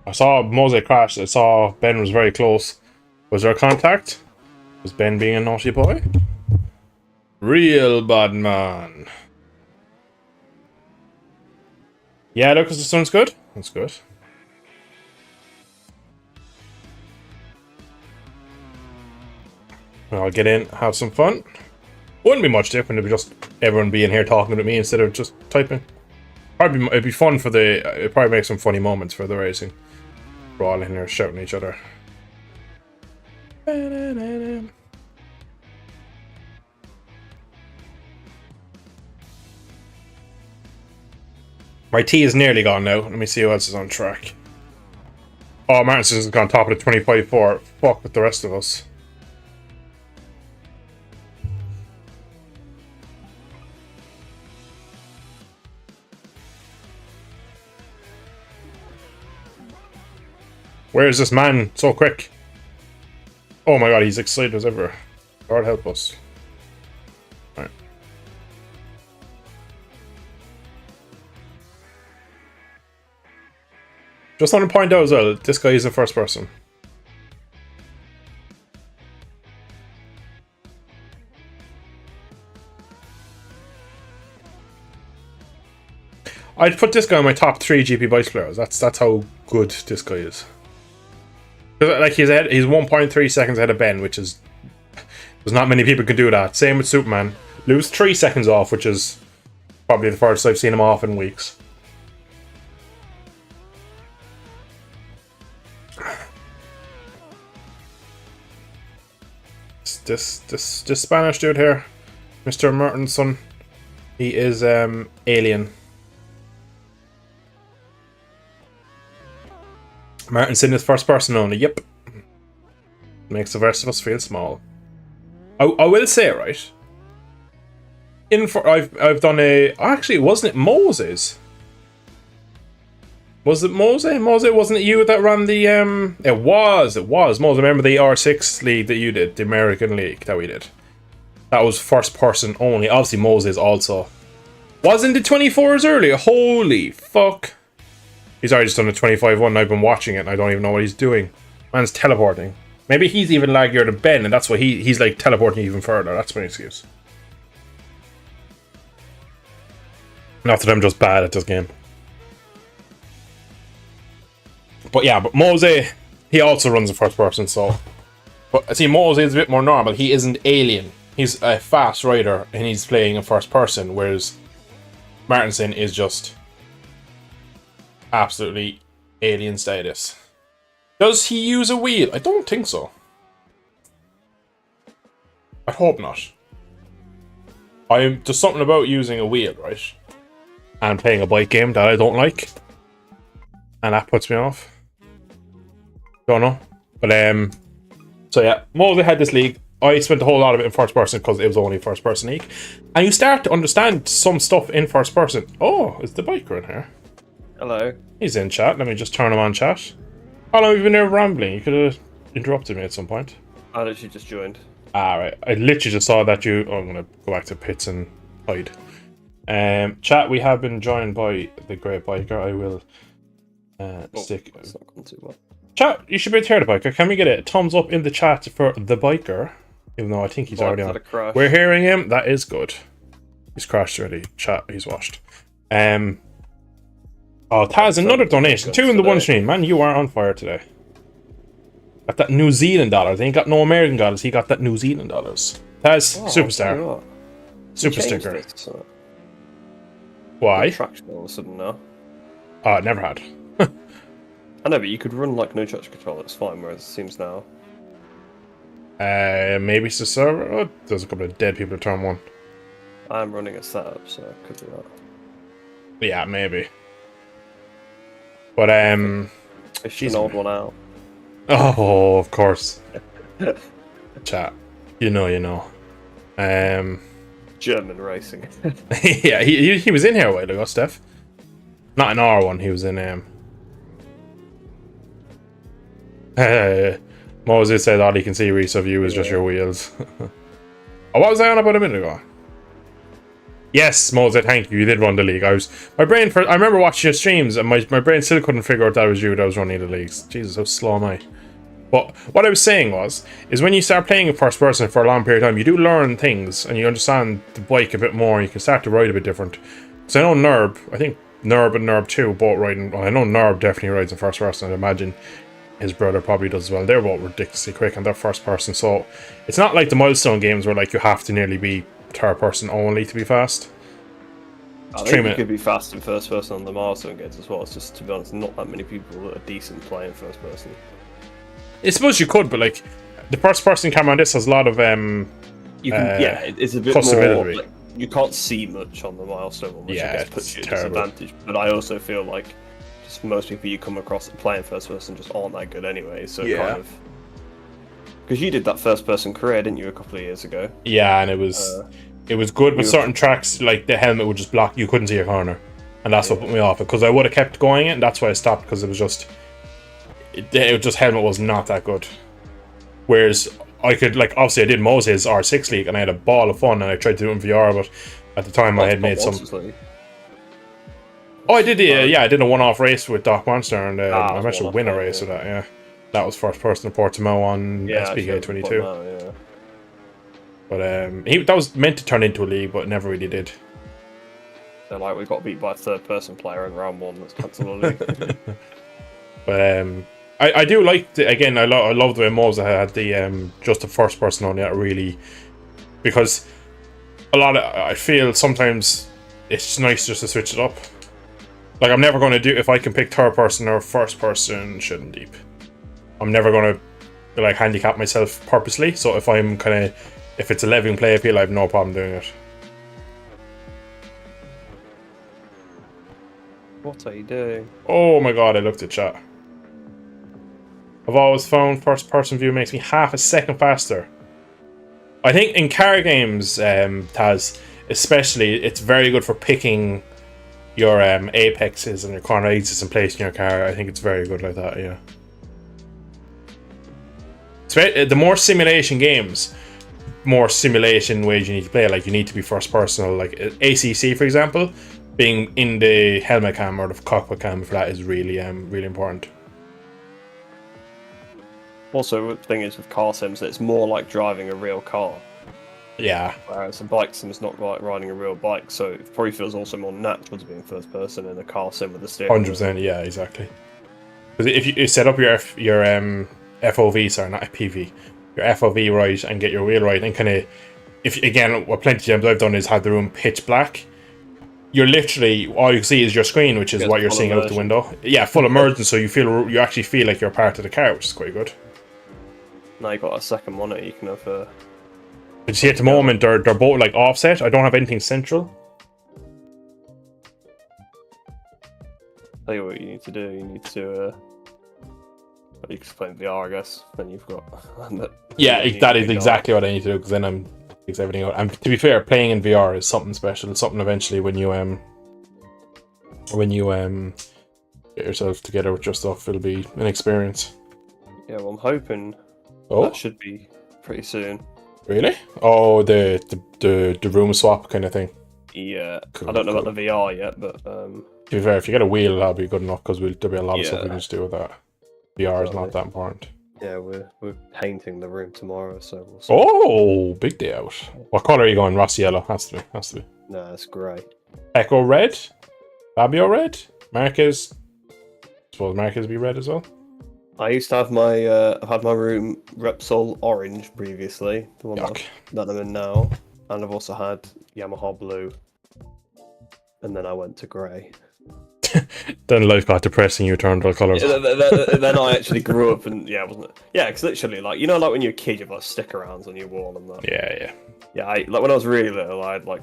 I saw Mose crash. I saw Ben was very close. Was there a contact? Was Ben being a naughty boy? Real bad man. Yeah, Lucas, this sounds good. That's good. I'll get in, have some fun. Wouldn't be much different. It'd be just everyone being here talking to me instead of just typing. Probably it'd be fun for the. It'd probably make some funny moments for the racing. We're all in here shouting at each other. My tea is nearly gone now. Let me see who else is on track. Oh, Martinson has gone top of the 25-4. Fuck with the rest of us. Where is this man so quick? Oh my god, he's excited as ever. God help us. Right. Just want to point out as well, this guy is in first person. I'd put this guy in my top 3 GP Bikes players. That's how good this guy is. Like he's 1.3 seconds ahead of Ben, which is there's not many people can do that. Same with Superman. Lose 3 seconds off, which is probably the farthest I've seen him off in weeks. This Spanish dude here, Mr. Mertenson, he is alien. Martinson is first person only. Yep, makes the rest of us feel small. I will say, right. I've done a. Actually, wasn't it Moses? Was it Mose? Mose, wasn't it you that ran the It was Mose. Remember the R6 league that you did, the American league that we did. That was first person only. Obviously, Moses also wasn't the 24s earlier. Holy fuck! He's already just done a 25-1. I've been watching it and I don't even know what he's doing. Man's teleporting. Maybe he's even laggier than Ben, and that's why he's like teleporting even further. That's my excuse. Not that I'm just bad at this game. But yeah, but Mose, he also runs a first person, so. But see, Mose is a bit more normal. He isn't alien. He's a fast rider and he's playing in first person, whereas Martinson is just absolutely alien status. Does he use a wheel? I don't think so. I hope not. There's something about using a wheel, right? And playing a bike game that I don't like. And that puts me off. Don't know. But so yeah, Mose had this league. I spent a whole lot of it in first person because it was only first person league. And you start to understand some stuff in first person. Oh, is the biker in here? Hello. He's in chat. Let me just turn him on chat. How long have you been there rambling? You could have interrupted me at some point. I literally just joined. Alright. I literally just saw that you... Oh, I'm going to go back to pits and hide. Chat, we have been joined by the Great Biker. I will stick... That's not gone too well. Chat, you should be able to hear the biker. Can we get a thumbs up in the chat for the biker? Even though I think he's already on. We're hearing him. That is good. He's crashed already. Chat, he's washed. Oh, Taz, another donation. 2 in the one stream. Man, you are on fire today. Got that New Zealand dollars. He ain't got no American dollars. He got that New Zealand dollars. Taz, superstar. Super sticker. Why? Traction all of a sudden now. Oh, never had. I know, but you could run like no traction control, it's fine, whereas it seems now. Maybe it's the server. Oh, there's a couple of dead people at turn 1. I'm running a setup, so it could be that. Yeah, maybe. But Fish Jeez, an old one out. oh, of course. Chat. You know. German racing. Yeah, he was in here a while ago, Steph. Not in R1, he was in Moses said all he can see Reese of you is just your wheels. Oh, what was I on about a minute ago? Yes, Moses, thank you. You did run the league. I remember watching your streams and my brain still couldn't figure out that was you that was running the leagues. Jesus, how slow am I? But what I was saying is when you start playing in first person for a long period of time, you do learn things and you understand the bike a bit more. You can start to ride a bit different. Because I know I think Nerb and Nerb 2 both riding. Well, I know Nerb definitely rides in first person. I'd imagine his brother probably does as well. They're both ridiculously quick and they're first person. So it's not like the Milestone games where like you have to nearly be third person only to be fast. I think you could be fast in first person on the Milestone games as well. It's just, to be honest, not that many people that are decent playing first person. I suppose you could, but like the first person camera on this has a lot of You can, it's a bit more. Like, you can't see much on the Milestone one, which I guess puts you at a disadvantage. But I also feel like just most people you come across that playing first person just aren't that good anyway. So kind of, because you did that first person career, didn't you, a couple of years ago? Yeah, and it was good, but certain tracks like the helmet would just block. You couldn't see a corner, and that's what put me off. Because I would have kept going it, and that's why I stopped. Because it was just. Helmet was not that good. Whereas I could, like, obviously I did Moses R6 League and I had a ball of fun and I tried to do it in VR, but at the time I had made some. Oh, I did, yeah, I did a one-off race with Doc Monster and I managed to win a race with that, yeah. That was first person to Portimao on SPK 22. Yeah. But that was meant to turn into a league, but it never really did. They're like, we got beat by a third person player in round 1, let's cancel the league. But I do like again. I love the way Moses had the just the first person on it really, because I feel sometimes it's nice just to switch it up. Like I'm never going to do if I can pick third person or first person shouldn't deep. I'm never going to like handicap myself purposely. So if it's a living play appeal, I have no problem doing it. What are you doing? Oh my god! I looked at chat. I've always found first-person view makes me half a second faster. I think in car games, Taz, especially, it's very good for picking your apexes and your corner exits and placing your car. I think it's very good like that, yeah. The more simulation games, more simulation ways you need to play. Like, you need to be first-person. Like, ACC, for example, being in the helmet cam or the cockpit cam for that is really, really important. Also, the thing is with car sims, it's more like driving a real car. Yeah. Whereas a bike sim is not like riding a real bike, so it probably feels also more natural to be in first person in a car sim with the steering. 100%, yeah, exactly. Because if you set up your FOV, sorry, not PV, your FOV right and get your wheel right, and kind of, if again, what plenty of times I've done is had the room pitch black. You're literally all you see is your screen, which is what you're seeing out the window. Yeah, full immersion, so you actually feel like you're part of the car, which is quite good. Now you got a second monitor, you can have But you see at the moment they're both like offset. I don't have anything central. Tell you what you need to do. You need to you can play VR, I guess. Then you've got. Yeah, that is exactly what I need to do because then I'm fix everything out. And to be fair, playing in VR is something special. It's something eventually when you get yourself together with your stuff, it'll be an experience. Yeah, well, I'm hoping that should be pretty soon. Really? Oh, the room swap kind of thing. Yeah, cool, I don't know about the VR yet, but to be fair, if you get a wheel, that'll be good enough because there'll be a lot of stuff we can just do with that. VR is not that important. Yeah, we're painting the room tomorrow, so we'll see. Oh, big day out. What colour are you going? Rust yellow. Has to be. No, it's grey. Echo red. Fabio red. Marquez. I suppose Marquez will be red as well. I used to have my I've had my room Repsol orange previously, the one that I'm in now, and I've also had Yamaha blue, and then I went to grey. Then life got depressing. You turned all colours. Then I actually grew up, and wasn't it? Yeah, because literally, like like when you're a kid, you've got stick-arounds on your wall and that. Yeah. Yeah, like when I was really little, I had like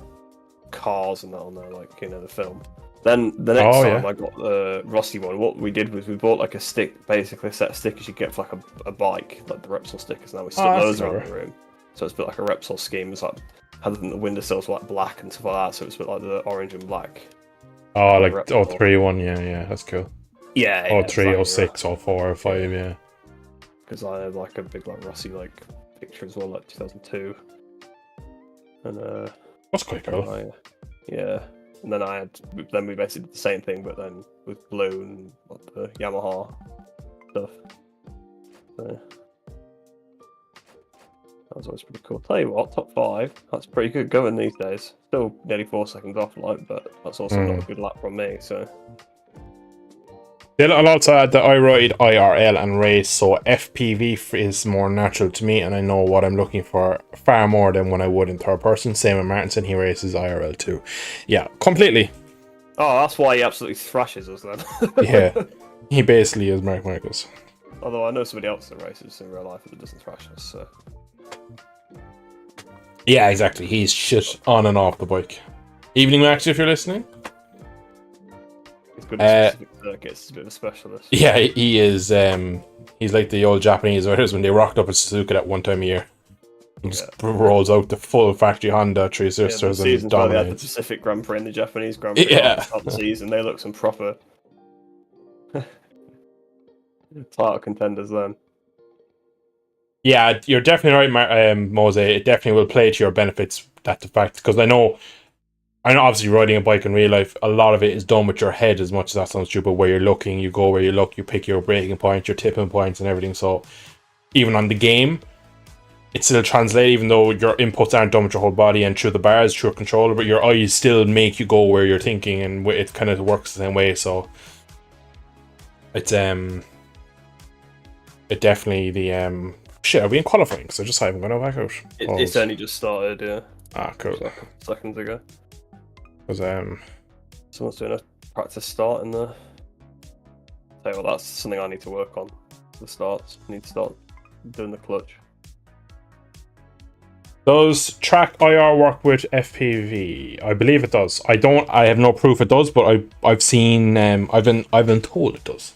cars and that on there, like the film. Then the next time I got the Rossi one, what we did was we bought like a stick, basically a set of stickers you get for like a bike, like the Repsol stickers. And now we stuck those around the room, so it's a bit like a Repsol scheme. It's like had the windowsills were like black and stuff like that, so it's a bit like the orange and black. Oh, like 03 one, yeah, that's cool. Yeah, 03, 06, 04, 05, yeah. Because I had like a big like Rossi like picture as well, like 2002. And that's quite cool. Yeah. And then we basically did the same thing, but then with blue and like, the Yamaha stuff. So that was always pretty cool. Tell you what, top 5, that's pretty good going these days. Still nearly 4 seconds off, like, but that's also not a good lap from me. So yeah, I'll also add that I ride IRL and race, so FPV is more natural to me, and I know what I'm looking for far more than when I would in third person. Same with Martinson, he races IRL too. Yeah, completely. Oh, that's why he absolutely thrashes us then. Yeah, he basically is Mark Marcus. Although I know somebody else that races in real life that doesn't thrash us, so. Yeah, exactly. He's shit on and off the bike. Evening, Max, if you're listening. He's good at specific circuits. He's a bit of a specialist. Yeah, he is. He's like the old Japanese riders when they rocked up at Suzuka that one time a year. He just rolls out the full factory Honda Three Sisters and dominates. They had the Pacific Grand Prix and the Japanese Grand Prix. Top the season. They look some proper title contenders then. Yeah, you're definitely right, Mose. It definitely will play to your benefits, that the fact, because I know obviously riding a bike in real life, a lot of it is done with your head, as much as that sounds stupid. Where you're looking, you go where you look, you pick your braking points, your tipping points and everything. So even on the game, it still translates, even though your inputs aren't done with your whole body and through the bars, through a controller, but your eyes still make you go where you're thinking, and it kind of works the same way. So it's it definitely the shit, are we in qualifying? So just haven't gone back out. It's only just started, yeah. Ah, cool. Seconds ago. Because someone's doing a practice start in the. Tell you what, that's something I need to work on. The starts. I need to start doing the clutch. Does track IR work with FPV? I believe it does. I have no proof it does, but I've seen. I've been told it does.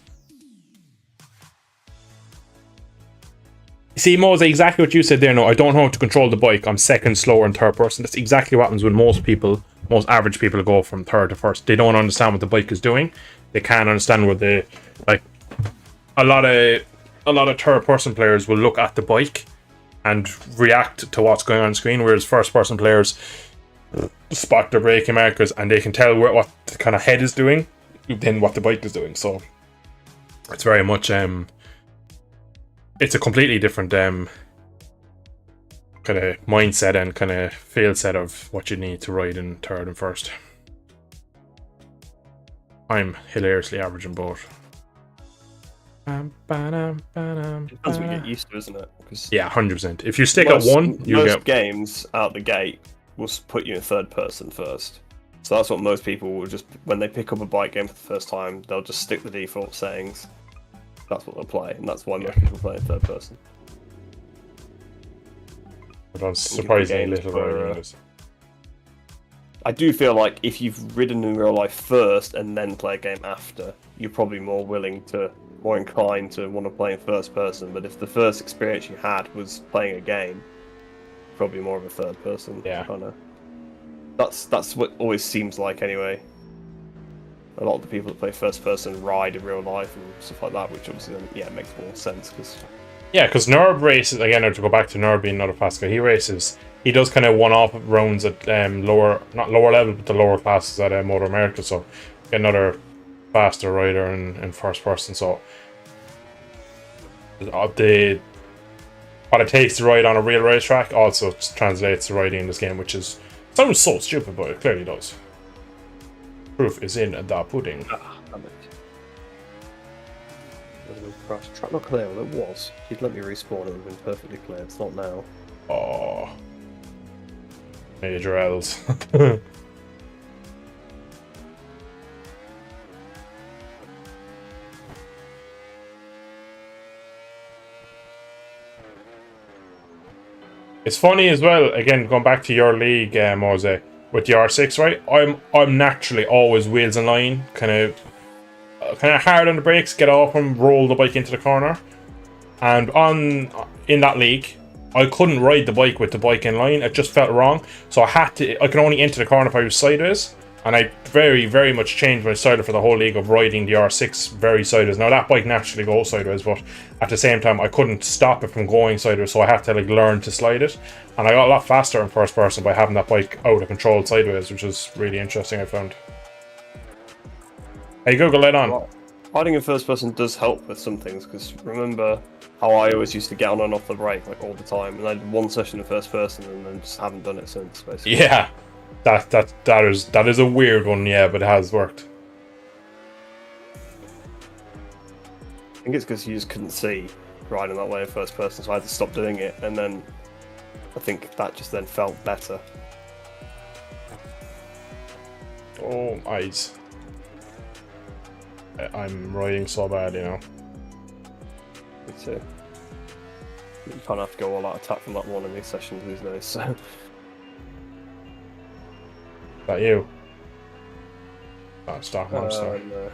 See, Mose, exactly what you said there. No, I don't know how to control the bike. I'm second, slower, and third person. That's exactly what happens when most average people go from third to first. They don't understand what the bike is doing. They can't understand what a lot of third person players will look at the bike and react to what's going on screen, whereas first person players spot their braking markers and they can tell what the kind of head is doing than what the bike is doing. So it's very much it's a completely different kind of mindset and kind of feel set of what you need to ride in third and first. I'm hilariously average in both. That's what you get used to, isn't it? Yeah, 100%. If you stick at one, you most games out the gate will put you in third person first. So that's what most people will just, when they pick up a bike game for the first time, they'll just stick the default settings. That's what they'll play, and that's why most people play in third person. But I'm surprisingly little. I do feel like if you've ridden in real life first and then play a game after, you're probably more inclined to want to play in first person. But if the first experience you had was playing a game, probably more of a third person. Yeah. Kinda. That's what always seems like anyway. A lot of the people that play first person ride in real life and stuff like that, which obviously then, makes more sense. Because Nerb races, again, to go back to Nerb being another fast guy, he does kind of one-off rounds at not lower level, but the lower classes at Motor America, so get another faster rider in first person. So what it takes to ride on a real racetrack also translates to riding in this game, which sounds so stupid, but it clearly does. Proof is in the pudding. Damn it. Track not clear. Well, it was. If you'd let me respawn, it would have been perfectly clear. It's not now. Oh. Major L's. It's funny as well, again, going back to your league, Mose, with the R6, right? I'm naturally always wheels in line, kind of hard on the brakes, get off and roll the bike into the corner. And in that league, I couldn't ride the bike with the bike in line. It just felt wrong. So I could only enter the corner if I was sideways. And I very, very much changed my style for the whole league of riding the R6 very sideways. Now, that bike naturally goes sideways, but at the same time, I couldn't stop it from going sideways, so I had to learn to slide it. And I got a lot faster in first person by having that bike out of control sideways, which is really interesting, I found. Hey, Google, let on. Well, riding in first person does help with some things, because remember how I always used to get on and off the brake all the time, and I did one session in first person and then just haven't done it since, basically. Yeah. That is a weird one, yeah, but it has worked. I think it's because you just couldn't see riding that way in first person, so I had to stop doing it, and then I think that just then felt better. Oh, eyes. I'm riding so bad, you know. Me too. You can't have to go all out attack from that one in these sessions these days, so... That you? Oh, Stock Monster. No.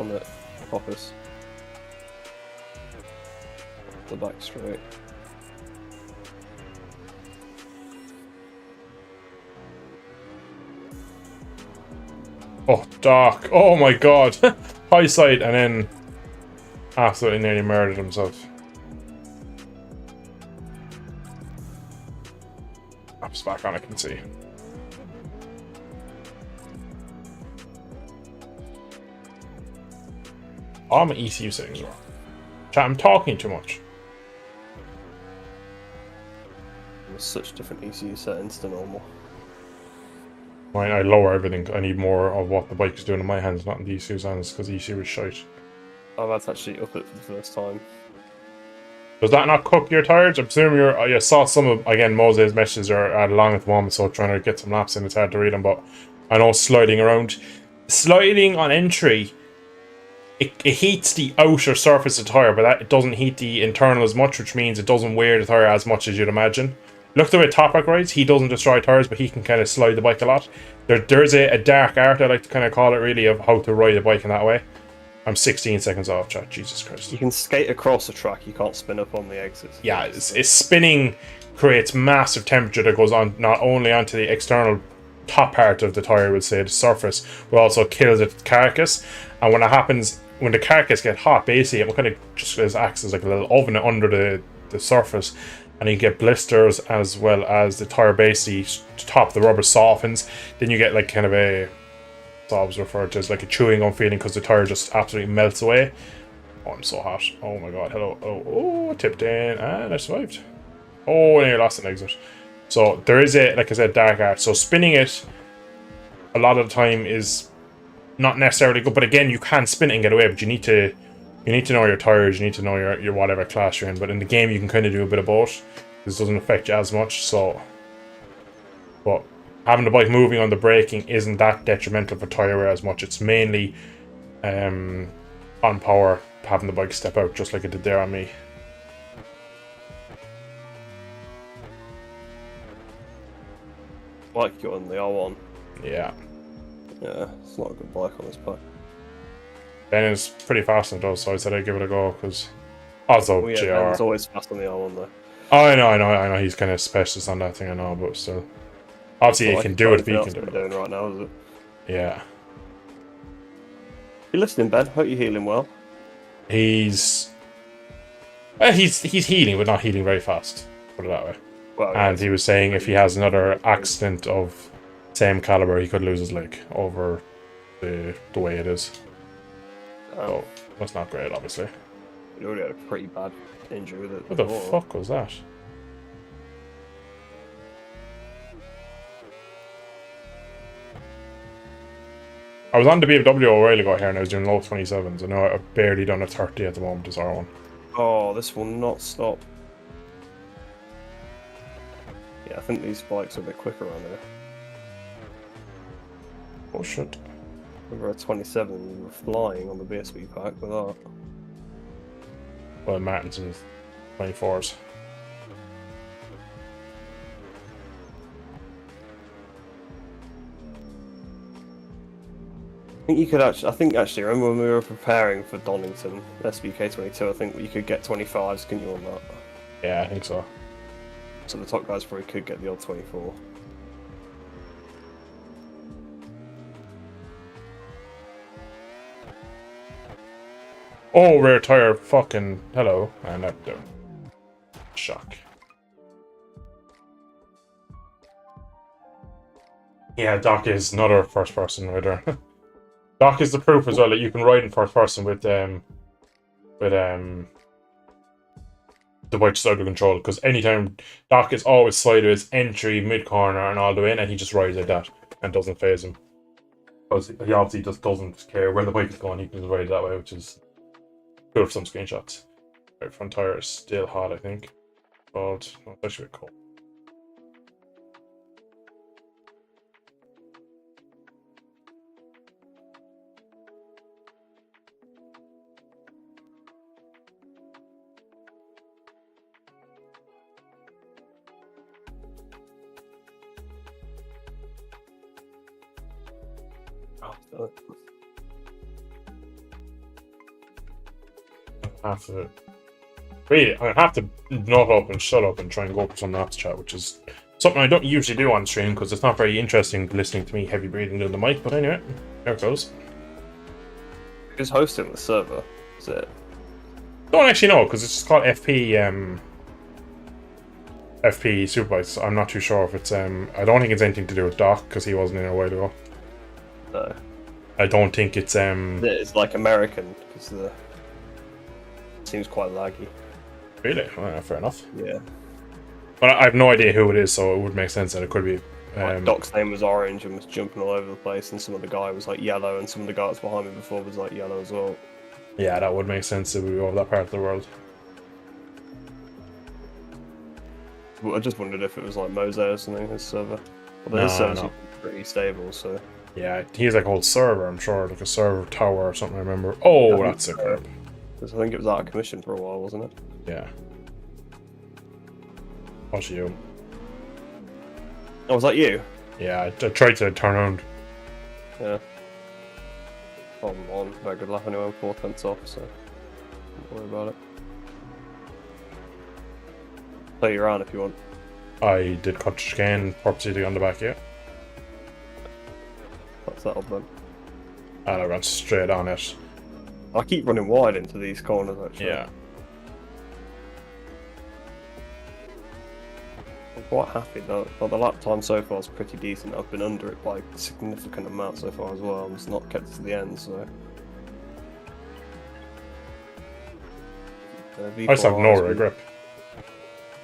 On the office. The back straight. Oh, Doc. Oh my god. High side and then absolutely nearly murdered himself. Apps back on, I can see. All my ECU settings wrong. Chat, I'm talking too much. There's such different ECU settings to normal. Mine, I lower everything. I need more of what the bike is doing in my hands, not in the ECU's hands, because the ECU is shite. I've had to actually up it for the first time. Does that not cook your tires? I presume you saw some of, again, Mose's messages are at long at the moment, so trying to get some laps in, it's hard to read them, but I know sliding around. Sliding on entry, it heats the outer surface of the tire, but it doesn't heat the internal as much, which means it doesn't wear the tire as much as you'd imagine. Look the way Toprak rides, he doesn't destroy tires, but he can kind of slide the bike a lot. There's a dark art, I like to kind of call it, really, of how to ride a bike in that way. I'm 16 seconds off, chat. Jesus Christ. You can skate across a track, you can't spin up on the exits. Yeah, it's spinning creates massive temperature that goes on not only onto the external top part of the tire, would say the surface, but also kills the carcass. And when it happens, when the carcass gets hot, basically it kind of just acts as like a little oven under the surface, and you get blisters, as well as the tire basically top of the rubber softens. Then you get like kind of a, I was referred to as like a chewing gum feeling, because the tire just absolutely melts away. Oh, I'm so hot. Oh my god, hello. Oh, tipped in, and I survived. Oh, and I lost an exit. So there is a, like I said, dark art. So spinning it a lot of the time is not necessarily good, but again, you can spin it and get away, but you need to know your tires, you need to know your whatever class you're in. But in the game, you can kind of do a bit of both. This doesn't affect you as much, so. But having the bike moving on the braking isn't that detrimental for tire wear as much. It's mainly on power, having the bike step out, just like it did there on me. Bike you on the R1. Yeah. Yeah, it's not a good bike on this bike. Ben is pretty fast on those, so I said I'd give it a go, because also well, yeah, JR. Ben's always fast on the R1 though. Oh, I know, he's kind of specialist on that thing, I know, but still. Obviously, he can do it if he can do it. Doing right now, is it? Yeah. You listening, Ben? Hope you're healing well. He's healing, but not healing very fast. Put it that way. Well, and he was saying if he has another accident of same caliber, he could lose his leg over the way it is. So that's not great, obviously. He already had a pretty bad injury with it. What the fuck was that? I was on the BMW a while ago here and I was doing low 27s, and now I've barely done a 30 at the moment, this R1. Oh, this will not stop. Yeah, I think these bikes are a bit quicker around here. Oh shit. Over a 27, you were flying on the BSB pack with that. Well, Martin's in 24s. think you could actually. I think actually, remember when we were preparing for Donington SBK 22? I think you could get 25s. Can you on that? Yeah, I think so. So the top guys probably could get the odd 24. Oh, rare tire. Fucking hello, and up there. Shock. Yeah, Doc is another first-person rider. Doc is the proof as well that you can ride in first person with the bike just out of control. Because anytime Doc is always sideways, entry, mid corner, and all the way in, and he just rides like that and doesn't phase him. Because he obviously just doesn't care where the bike is going. He can just ride it that way, which is good for some screenshots. Right, front tire is still hot, I think. But no, it's actually a bit cold. I'm gonna have to nut up and shut up and try and go for some Nats chat, which is something I don't usually do on stream because it's not very interesting listening to me heavy breathing down the mic. But anyway, there it goes. Who's hosting the server? Is it? Don't actually know because it's just called FP Superbikes. I'm not too sure if it's I don't think it's anything to do with Doc because he wasn't in a while ago. No. I don't think it's It's like American because the seems quite laggy. Really? Well, fair enough. Yeah. But I have no idea who it is, so it would make sense that it could be. Like Doc's name was orange and was jumping all over the place, and some of the guy was like yellow, and some of the guys behind me before was like yellow as well. Yeah, that would make sense if we were over that part of the world. Well, I just wondered if it was like Mose or something, his server. Although his server's pretty stable, so. Yeah, he has like a whole server, I'm sure, like a server tower or something, I remember. Oh, that's a crap. Because I think it was out of commission for a while, wasn't it? Yeah. What's you? Oh, was that you? Yeah, I tried to turn around. Yeah. I'm on. Very good luck anyway, I'm 4/10 off, so don't worry about it. Play you around if you want. I did cut again, purposely on the back, yeah. That's that up then. And I ran straight on it. I keep running wide into these corners actually. Yeah. I'm quite happy though. Like, the lap time so far is pretty decent. I've been under it by a significant amount so far as well. I'm just not kept to the end, so. I just have no rear grip.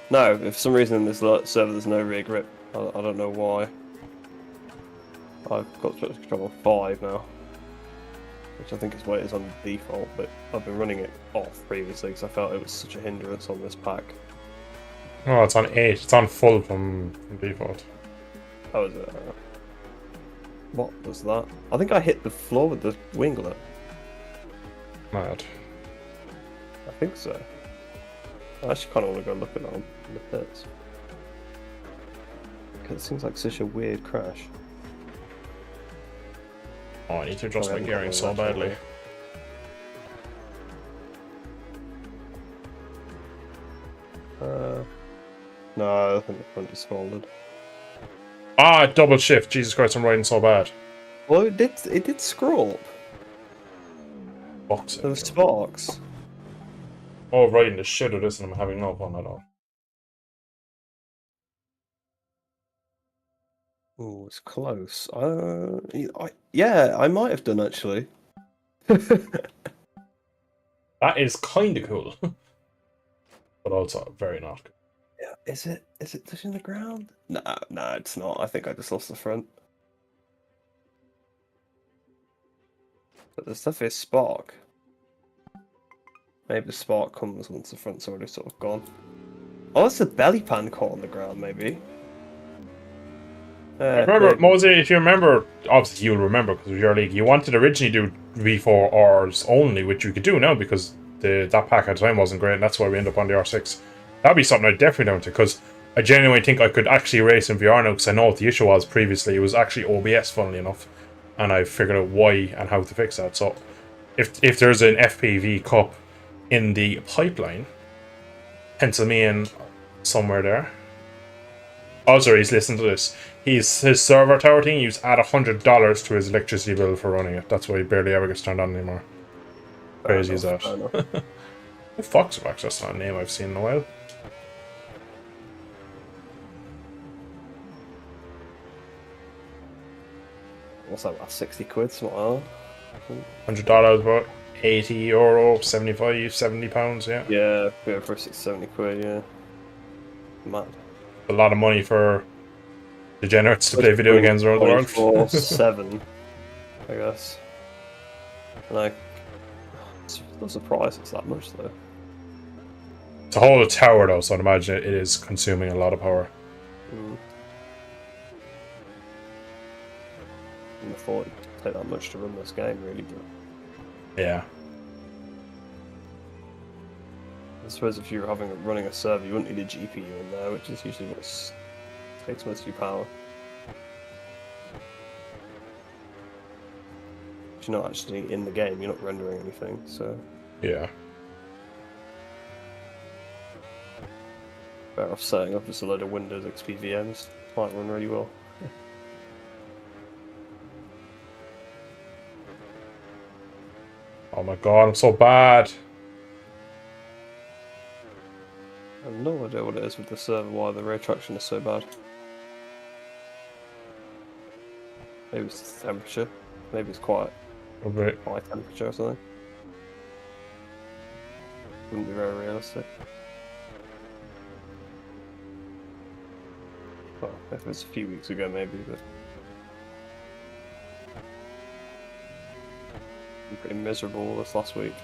No, if for some reason in this server there's no rear grip. I don't know why. I've got control of 5 now, which I think is what it is on default, but I've been running it off previously because I felt it was such a hindrance on this pack. Oh, it's on 8. It's on full from default. How is it? What was that? I think I hit the floor with the winglet. Mad. I think so. I actually kind of want to go look at that in the pits. Because it seems like such a weird crash. Oh, I need to adjust my gearing so badly. No, I think the front is folded. Ah, double shift. Jesus Christ, I'm riding so bad. Well, it did scroll. Box. There were sparks. Oh, riding the shit of this and I'm having no fun at all. Oh, it's close. Yeah, I might have done actually. That is kind of cool, but also very not good. Yeah, is it touching the ground? Nah, it's not. I think I just lost the front. But the stuff is spark. Maybe the spark comes once the front's already sort of gone. Oh, it's a belly pan caught on the ground, maybe. Remember, Mosey, if you remember, obviously you'll remember because it was your league, you wanted to originally do V4Rs only, which you could do now because that pack at the time wasn't great, and that's why we ended up on the R6. That'd be something I'd definitely down to, because I genuinely think I could actually race in VR now, because I know what the issue was previously. It was actually OBS, funnily enough. and I've figured out why and how to fix that. So if there's an FPV Cup in the pipeline, pencil me in somewhere there. Oh, sorry, he's listening to this. His server tower thing, he's add $100 to his electricity bill for running it. That's why he barely ever gets turned on anymore. Crazy is that. Foxabox, that's not a name I've seen in a while. What's that, about 60 quid, something like that? $100, about €80, 75, £70, yeah. Yeah, for 60, 70 quid, yeah. Mad. A lot of money for degenerates to play video games around the world. 24/7, I guess. And I'm still surprised it's that much, though. To hold a tower, though, so I'd imagine it is consuming a lot of power. I thought it'd take that much to run this game, really, but... Yeah. I suppose if you're running a server, you wouldn't need a GPU in there, which is usually what takes most of your power. But you're not actually in the game, you're not rendering anything, so... Yeah. Better off setting up just a load of Windows XP VMs. Might run really well. Oh my god, I'm so bad. I have no idea what it is with the server, why the ray traction is so bad. Maybe it's the temperature. Maybe it's quite high temperature or something. Wouldn't be very realistic. Well, if it was a few weeks ago maybe, but... I'm pretty miserable this last week.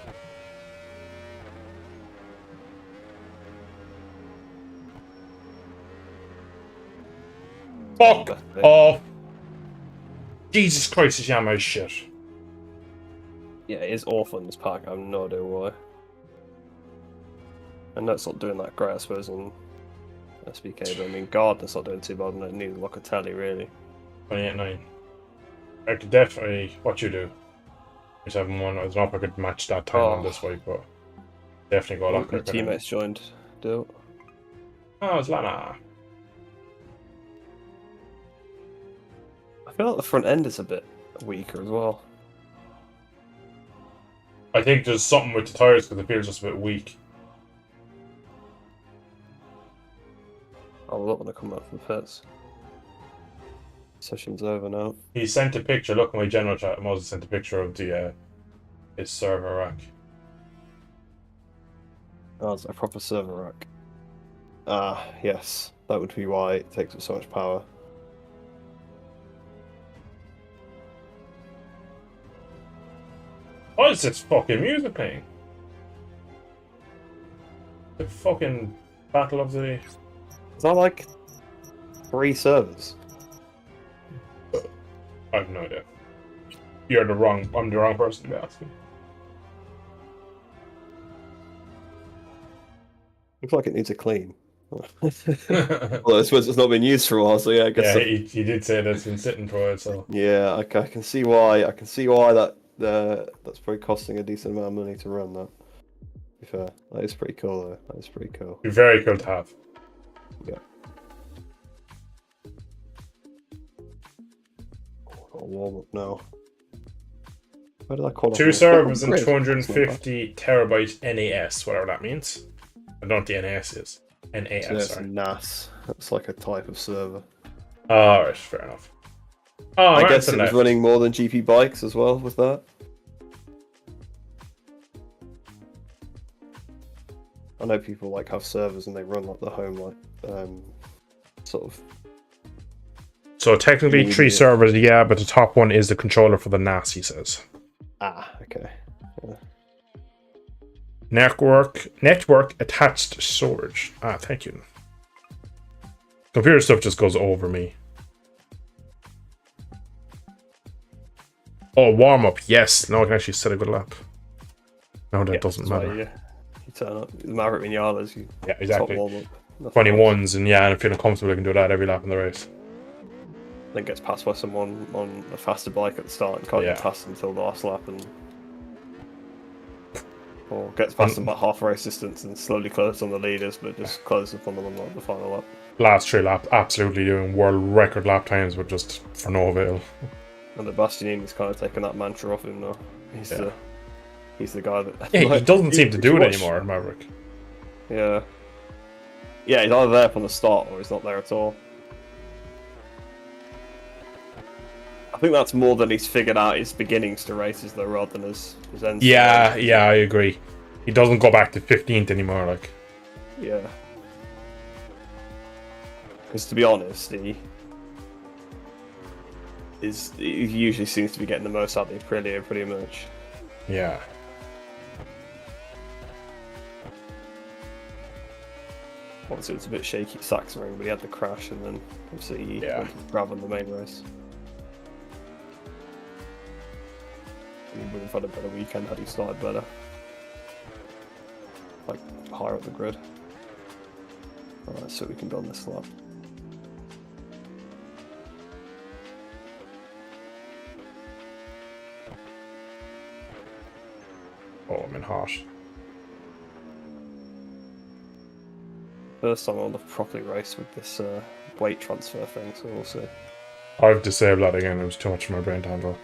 Fuck off! Jesus Christ, this Yamaha is shit. Yeah, it is awful in this pack, I have no idea why. I know it's not doing that great, I suppose, in SBK, but I mean, Gardner's not doing too bad, and neither Locatelli, really. 28-9. I could definitely... What you do? 7-1. I don't know if I could match that time on this week, but definitely go a lot quicker. Teammates joined. Do. Oh, it's Lana. I feel like the front end is a bit weaker as well. I think there's something with the tyres because it feels just a bit weak. Oh, we're not going to come out from the pits. Session's over now. He sent a picture. Look at my general chat. Moses sent a picture of the his server rack. Oh, it's a proper server rack. Ah, yes. That would be why it takes up so much power. What is this fucking music playing? The fucking Battle of the... Is that like 3 servers? I have no idea. I'm the wrong person to be asking. Looks like it needs a clean. Well, I suppose it's not been used for a while, so yeah, I guess. Yeah, he did say that it's been sitting for a while, so. Yeah, I can see why. I can see why that's probably costing a decent amount of money to run that. To be fair, that is pretty cool though. That is pretty cool. Be very cool to have. Yeah. I'll warm up now. Where did I call it? 2 servers and 250 terabyte NAS, whatever that means. I don't know what the NAS is. NAS, so sorry. NAS. That's like a type of server. Alright, fair enough. Oh, I guess it was running more than GP bikes as well with that. I know people like have servers and they run like the home sort of. So technically 3 servers, yeah, but the top one is the controller for the NAS, he says. Ah, okay. Yeah. Network attached storage. Ah, thank you. Computer stuff just goes over me. Oh, warm up. Yes. No, I can actually set a good lap. No, that doesn't matter. You turn up the Maverick Viñales. Yeah, exactly. 21s, and yeah, and I'm feeling comfortable I can do that every lap in the race. then gets passed by someone on a faster bike at the start and can't get past until the last lap, or gets past them by half race distance and slowly closes on the leaders, but just closes upon them on the final lap. Last 3 laps, absolutely doing world record lap times, but just for no avail. And the Bastianini's kind of taken that mantra off him now. He's the guy that... Yeah, he doesn't seem to do it anymore in Maverick. Yeah. Yeah, he's either there from the start or he's not there at all. I think that's more than he's figured out his beginnings to races though, rather than his ends. Yeah, I agree. He doesn't go back to 15th anymore, like. Yeah. Because to be honest, he usually seems to be getting the most out of the Aprilia pretty much. Yeah. Obviously it's a bit shaky at Sachsenring, but he had the crash and then obviously he went to grab on the main race. He would have had a better weekend had he started better. Like, higher up the grid. Alright, so we can go on this lap. Oh, I'm in hot. First time I want to properly race with this weight transfer thing, so we'll see. I've disabled that again, it was too much for my brain to handle.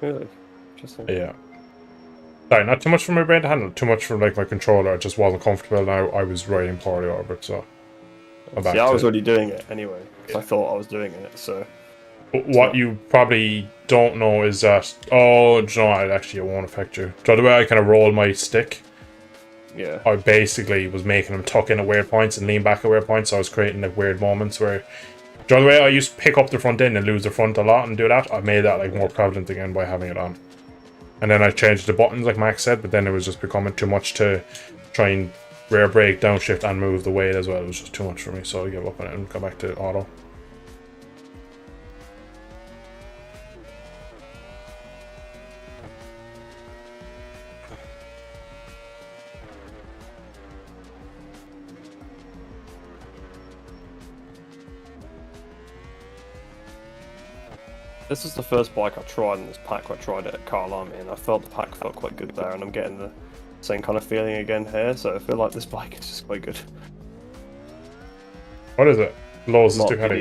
Really? Interesting. Yeah. Sorry, not too much for my brain to handle, too much for like my controller. I just wasn't comfortable now. I was riding poorly over it, so See, I was already doing it anyway, because I thought I was doing it, so... But what you probably don't know is that... Oh, do you know what? Actually, it won't affect you. So the way I kind of roll my stick, yeah, I basically was making them tuck in at weird points and lean back at weird points, so I was creating like weird moments where... Do you know the way I used to pick up the front end and lose the front a lot and do that? I made that like more prevalent again by having it on. And then I changed the buttons like Max said, but then it was just becoming too much to try and rear brake, downshift and move the weight as well. It was just too much for me, so I gave up on it and got back to auto. This is the first bike I tried in this pack. I tried it at Carl Army, and I felt the pack felt quite good there, and I'm getting the same kind of feeling again here, so I feel like this bike is just quite good. What is it? Lowe's Ducati?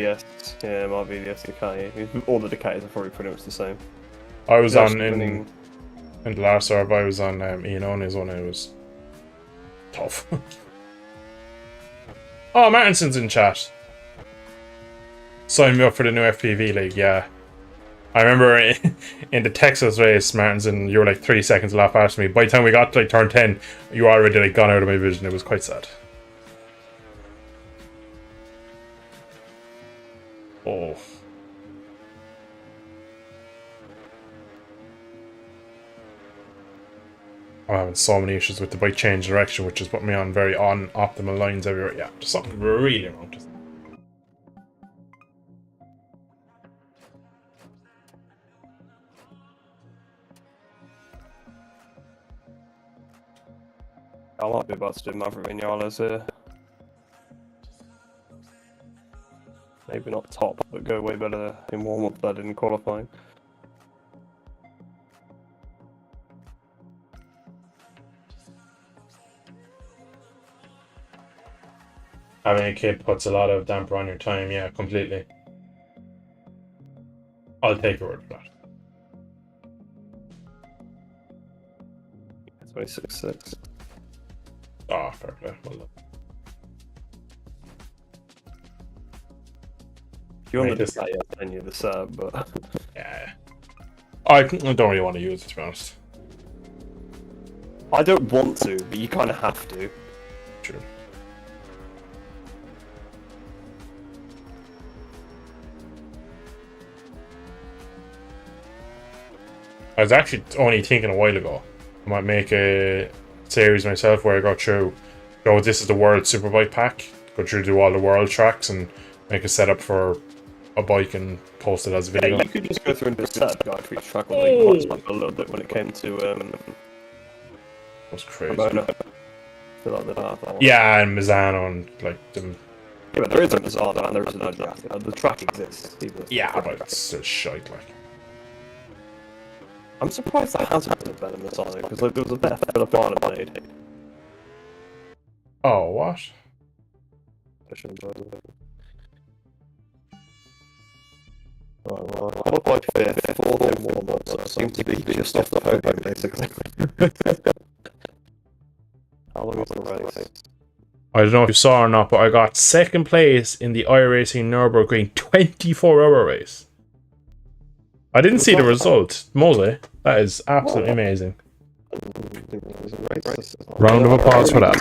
Yeah, my VDS Ducati. All the Ducatis are probably pretty much the same. I was on, in the last serve, I was on Ian Oney's one, and it was tough. Oh, Martinson's in chat. Sign me up for the new FPV League, yeah. I remember in the Texas race, Martinson, you were like 3 seconds a lap faster than me. By the time we got to like turn 10, you were already like gone out of my vision. It was quite sad. Oh. I'm having so many issues with the bike change direction, which has put me on very optimal lines everywhere. Yeah, just something really wrong. I might be about to do Maverick Vinales here. Maybe not top, but go way better in warm-up than in qualifying. Having a kid puts a lot of damper on your time, yeah, completely. I'll take your word for that. 26.6. Ah, oh, fair play. Well done. If you want to do that, yeah, then you're the sub, but... Yeah. I don't really want to use it, to be honest. I don't want to, but you kind of have to. True. I was actually only thinking a while ago I might make a series myself where I go through, this is the World Superbike pack, go through do all the world tracks and make a setup for a bike and post it as a video. Yeah, you could just go through and do a setup guide for each track, or like a little bit when it came to that was crazy. I feel like they don't have that one. Yeah, and Misano and like them Yeah, but there is a Mazada and there is an Adriatic. The track exists. Yeah, but it's still shite, like. I'm surprised that hasn't been a better Mazada, because like, there was a better Philippine made. Oh, what? I should enjoy it. Well, I look like fifth, fourth in one, so it seems to be just off the podium, basically. How long is the race? I don't know if you saw or not, but I got second place in the iRacing Nürburgring 24-hour race. I didn't see the result. Mose, that is absolutely amazing. Round of applause for that.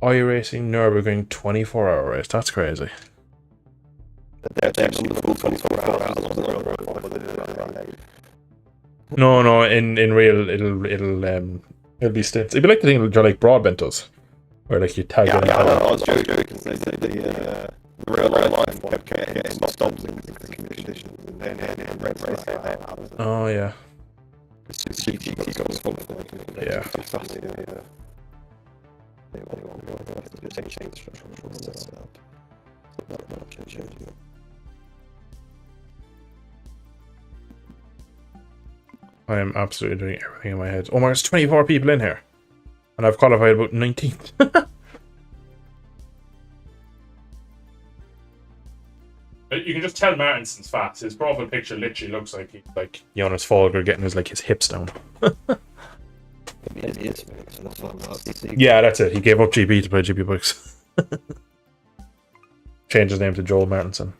iRacing Nürburgring 24-hour race. That's crazy. No, in real it'll be stints. It'd be like the thing that like Broadbent does, where like you tag in. I was joking because they said the real life kept getting stopped in the conditions and then red race. Oh yeah. Yeah. I am absolutely doing everything in my head. Oh my, there's 24 people in here. And I've qualified about 19th. You can just tell Martinson's fast. His profile picture literally looks like he's like Jonas Folger getting his hips down. Yeah, that's it. He gave up GP to play GP Bikes. Changed his name to Joel Martinson.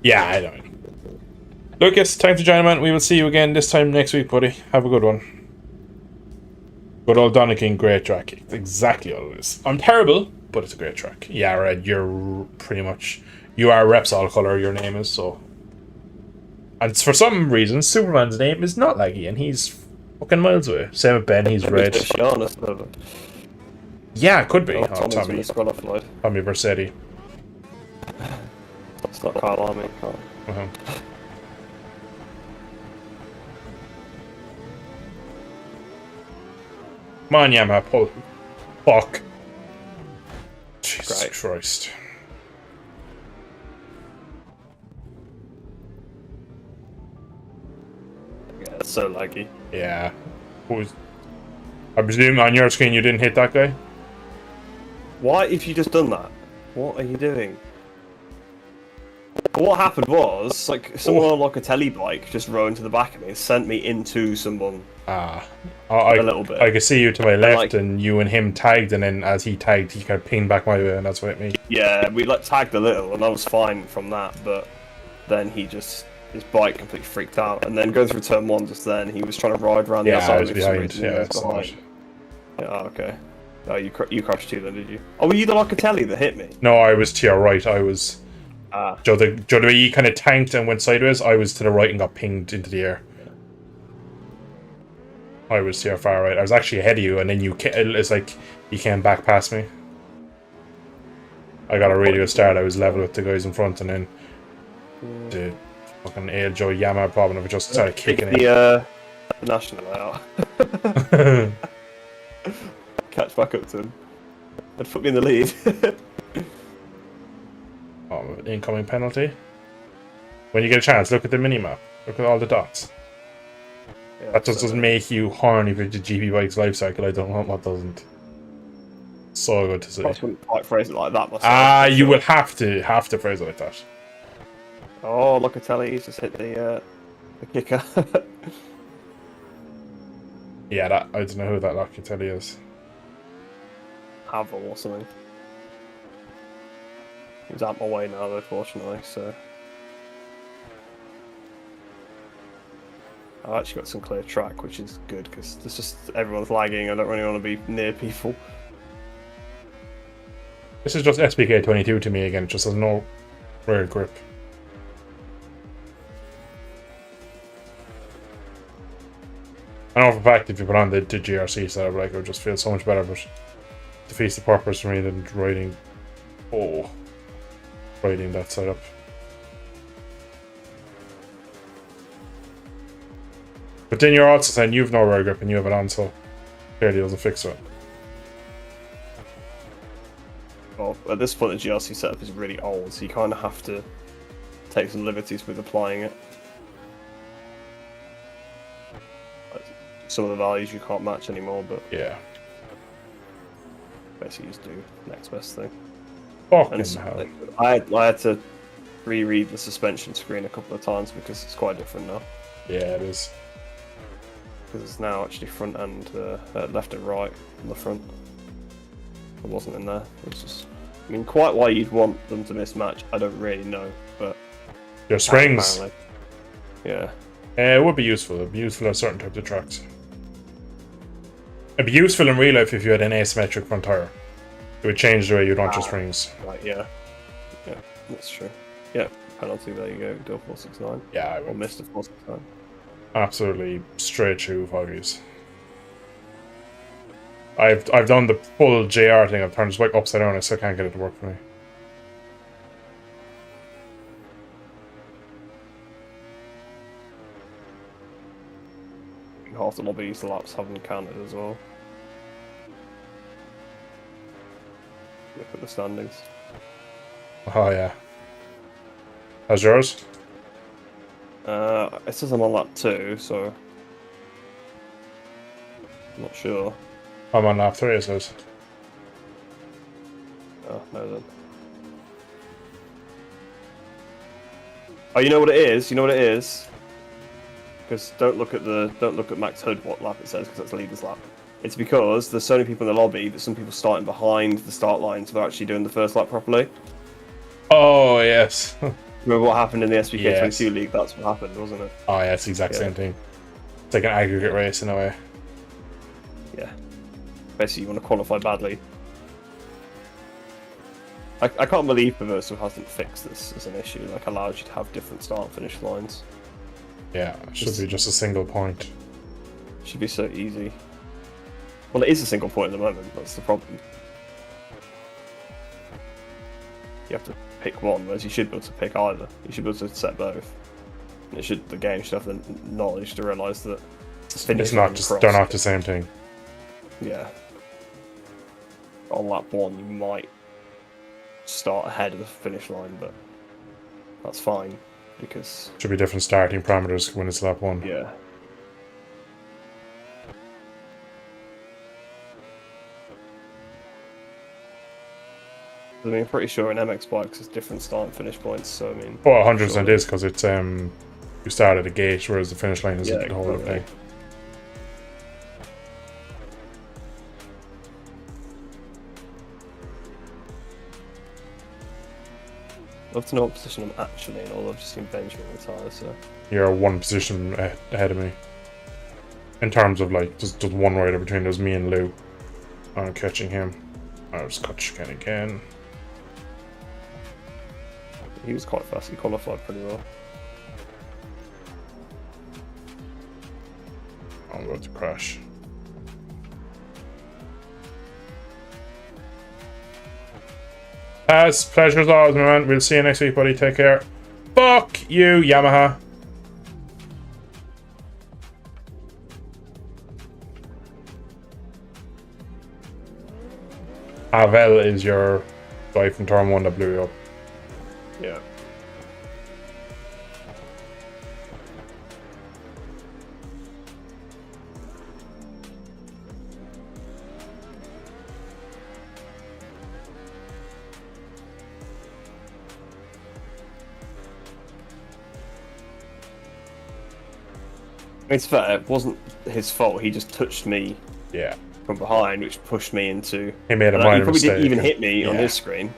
Yeah, I know. Lucas, time to join, man. We will see you again this time next week, buddy. Have a good one. Good old Donington, great track. It's exactly all it is. I'm terrible, but it's a great track. Yeah, Red, you're pretty much... You are Repsol colour, your name is, so... And for some reason, Superman's name is not laggy, and he's fucking miles away. Same with Ben, he's red. Yeah, it could be. Oh, Tommy Vercetti. That's not Kyle Army. Uh-huh. Come on, Yamaha, pull. Fuck. Jesus Christ. Yeah, it's so laggy. Yeah. I presume on your screen you didn't hit that guy? Why have you just done that? What are you doing? What happened was, like, someone on like a telly bike just rode into the back of me and sent me into someone. A little bit. I could see you to my left, and you and him tagged, and then as he tagged, he kind of pinged back my way, and that's what it made. Yeah, we tagged a little, and I was fine from that, but then his bike completely freaked out, and then going through turn 1 just then, he was trying to ride around the outside. I was behind. Yeah, okay. Oh, you crashed too then, did you? Oh, were you the Locatelli that hit me? No, I was to your right. I was... Joe, the way you kind of tanked and went sideways, I was to the right and got pinged into the air. I was to your far right. I was actually ahead of you, and then it's like you came back past me. I got a really good start. I was level with the guys in front, and then the fucking Joe Yamaha problem of just started kicking it. The national out. Catch back up to him. I'd put me in the lead. Oh, incoming penalty. When you get a chance, look at the minimap. Look at all the dots. Yeah, that just doesn't make you horny for the GP Bikes life cycle. I don't know what doesn't. So good to see. I wouldn't quite phrase it like that myself. You will have to phrase it like that. Oh, Locatelli, he's just hit the kicker. Yeah, I don't know who that Locatelli is. Havel or something. He's out my way now, though, fortunately, so... I've actually got some clear track, which is good, because there's just... everyone's lagging, I don't really want to be near people. This is just SPK 22 to me again, it just has no real grip. I know for a fact if you put on the GRC setup, like, it would just feel so much better, but... defeats the purpose for me than riding... riding that setup. But then you're also saying you've no rear grip and you have it on, so clearly doesn't fix it. Well, at this point, the GRC setup is really old, so you kind of have to take some liberties with applying it. Some of the values you can't match anymore, but yeah, basically just do next best thing. Fucking hell. I had to reread the suspension screen a couple of times because it's quite different now. Yeah, it is. Because it's now actually front and left and right on the front. It wasn't in there. It's just, I mean, quite why you'd want them to mismatch, I don't really know, but your springs. Yeah. It would be useful. It'd be useful on certain types of tracks. It'd be useful in real life if you had an asymmetric front tire. It would change the way you'd want your springs. Right, yeah. Yeah, that's true. Yeah, penalty, there you go. Do 469. Yeah, I will. Or missed a 469. Absolutely straight through foggies. I've done the full JR thing. I've turned this bike upside down. I still can't get it to work for me. Half the lobby's laps haven't counted as well. Look at the standings. Oh yeah. How's yours? It says I'm on lap 2, so I'm not sure. I'm on lap 3, it says. Oh, no then. Oh, you know what it is? You know what it is? Because don't look at Max Hood what lap it says, because that's leader's lap. It's because there's so many people in the lobby that some people starting behind the start line, so they're actually doing the first lap properly. Oh yes. Remember what happened in the SBK 22 league? That's what happened, wasn't it? Oh yeah, it's the exact same thing. It's like an aggregate race in a way. Yeah. Basically, you want to qualify badly. I can't believe Perverso hasn't fixed this as an issue. Like, allows you to have different start and finish lines. Yeah, it should be just a single point. Should be so easy. Well, it is a single point at the moment. That's the problem. You have to pick one, whereas you should be able to pick either. You should be able to set both. And the game should have the knowledge to realise that it's not just they're not the same thing. Yeah. On lap 1, you might start ahead of the finish line, but that's fine because should be different starting parameters when it's lap 1. Yeah. I mean, I'm pretty sure in MX bikes it's different start and finish points, so I mean... Oh, 100% is, because it's, you start at a gate, whereas the finish line is the whole other thing. I'd love to know what position I'm actually in, although I've just seen Benjamin retire, so... You're one position ahead of me. In terms of, like, just one rider between there's me and Lou. I'm catching him. I'll just catch again. He was quite fast, he qualified pretty well. I'm about to crash. Pleasure as always, my man. We'll see you next week, buddy. Take care. Fuck you, Yamaha. Havel is your guy from Turn 1 that blew you up. Yeah. It's fair, it wasn't his fault, he just touched me from behind, which pushed me into... He made a minor mistake. He probably didn't even hit me on his screen.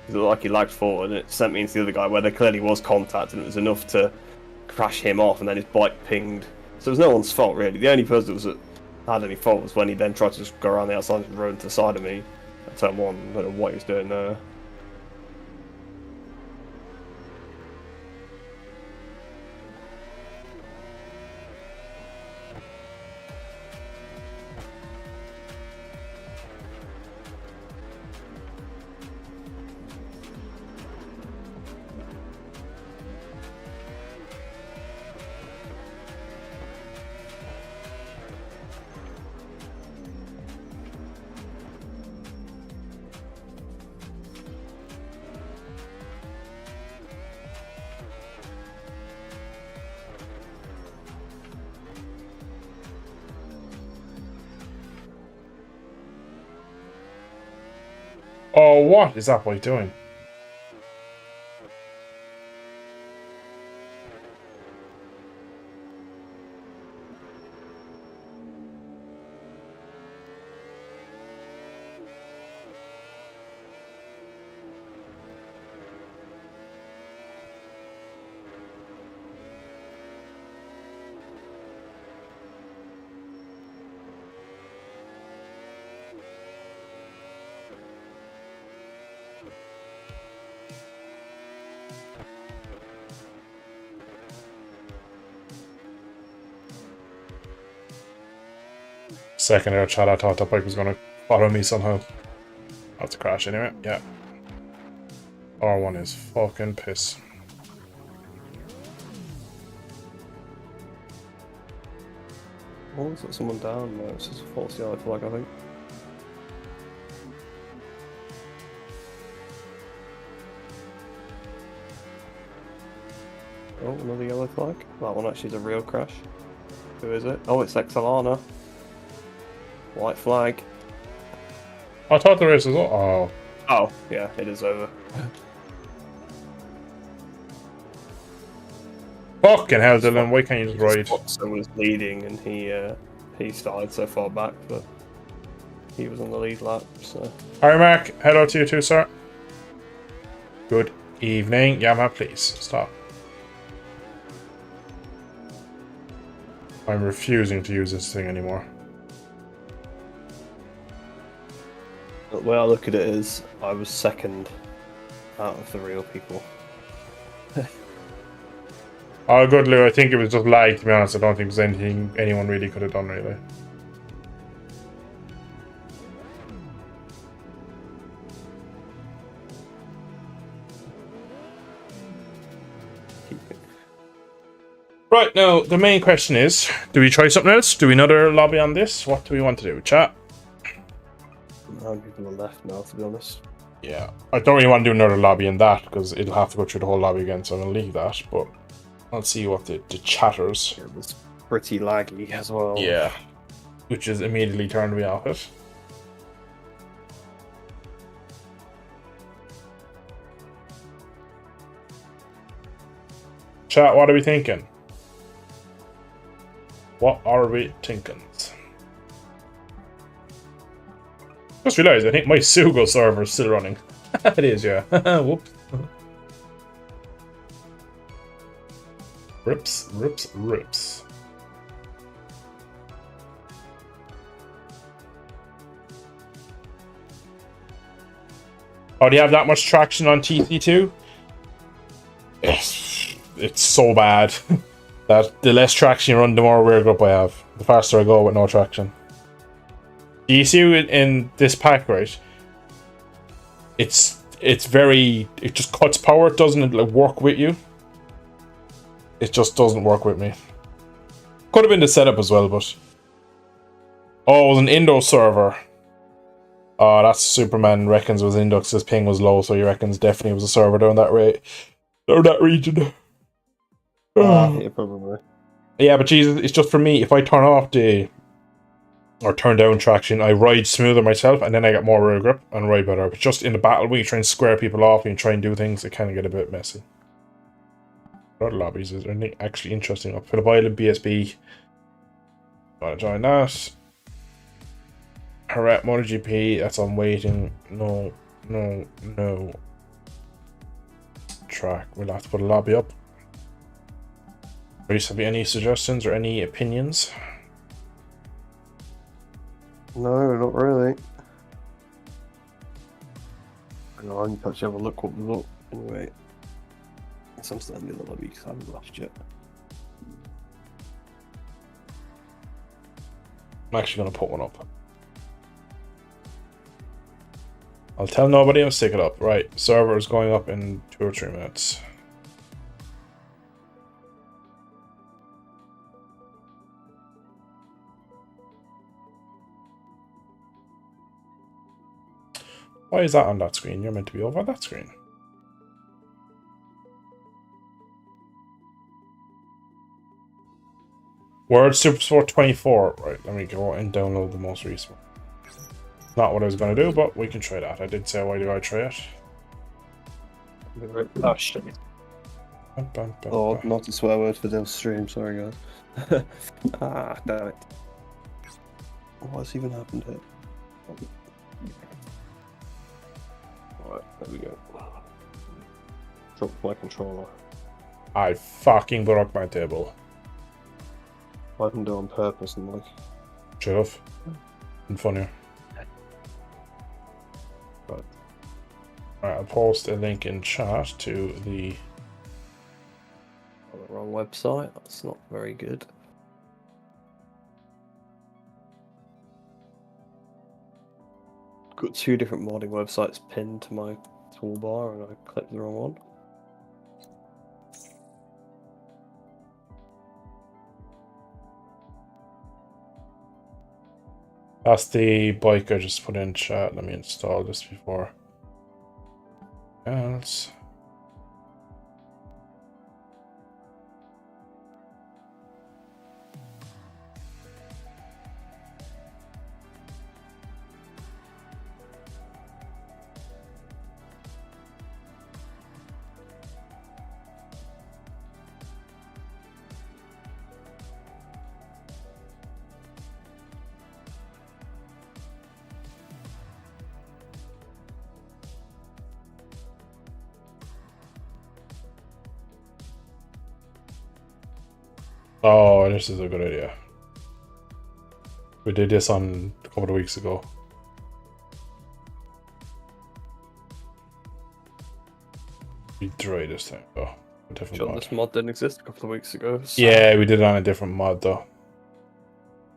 It looked like he lagged forward, and it sent me into the other guy where there clearly was contact, and it was enough to crash him off, and then his bike pinged. So it was no one's fault, really. The only person that had any fault was when he then tried to just go around the outside of the road to the side of me at turn 1. I don't know what he was doing there. Oh, what is that boy doing? Second air chat, I thought that bike was gonna follow me somehow. That's a crash anyway, yeah. R1 is fucking piss. Oh, there's got someone down there. It's just a false yellow flag, I think. Oh, another yellow flag. That one actually is a real crash. Who is it? Oh, it's Exalana. White flag. I thought the race was oh. Oh, yeah, it is over. Fucking hell, Dylan, why can't you just ride? Watson was leading and he started so far back, but he was on the lead lap, so... Hi Mark, hello to you too, sir. Good evening. Yamaha, please, stop. I'm refusing to use this thing anymore. The way I look at it is, I was second out of the real people. Oh, good, Lou. I think it was just lag, to be honest. I don't think there's anything anyone really could have done, really. Right, now, the main question is, do we try something else? Do we another lobby on this? What do we want to do? Chat? I'm people on left now, to be honest. Yeah, I don't really want to do another lobby in that, because it'll have to go through the whole lobby again, so I'm going to leave that, but I'll see what the chatters... It was pretty laggy as well. Yeah, which has immediately turned me off it. Chat, what are we thinking? What are we thinking? Just realised, I think my Sugo server is still running. It is, yeah. Whoops. Rips. Oh, do you have that much traction on TC2? Yes. It's so bad that the less traction you run, the more rear grip I have. The faster I go with no traction. Do you see it in this pack, right? It's very... It just cuts power. It doesn't like work with you. It just doesn't work with me. Could have been the setup as well, but... Oh, it was an Indo server. Oh, that's Superman reckons it was Indo because his ping was low, so he reckons definitely was a server down that rate. Or that region. Yeah, probably. Yeah, but Jesus, it's just for me, if I turn off the... or turn down traction, I ride smoother myself, and then I get more rear grip and ride better. But just in the battle, when you try and square people off and you try and do things, it kind of get a bit messy. What lobbies is there anything actually interesting up? Phillip Island, BSB. Want to join that? Harrep MotoGP, that's on waiting. No. Track, we'll have to put a lobby up. Reese, have you any suggestions or any opinions? No, not really. I need to actually have a look what was up anyway. I'm standing in the lobby because I haven't left yet. I'm actually going to put one up. I'll tell nobody, I'll stick it up. Right, server is going up in 2 or 3 minutes. Why is that on that screen? You're meant to be over that screen. Word Supersport 24. Right, let me go and download the most recent one. Not what I was going to do, but we can try that. I did say, why do I try it? Oh, shit. Oh, not a swear word for this stream, sorry guys. Ah, damn it. What's even happened here? Alright, there we go. Drop my controller. I fucking broke my table. I can do it on purpose and like... Shut up. And funnier. Right. Alright, I'll post a link in chat to the... On the wrong website, that's not very good. Got 2 different modding websites pinned to my toolbar and I clicked the wrong one. That's the bike I just put in chat. Let me install this before else. Oh, this is a good idea. We did this on a couple of weeks ago. We try this time though. A different mod. This mod didn't exist a couple of weeks ago. So yeah, we did it on a different mod though.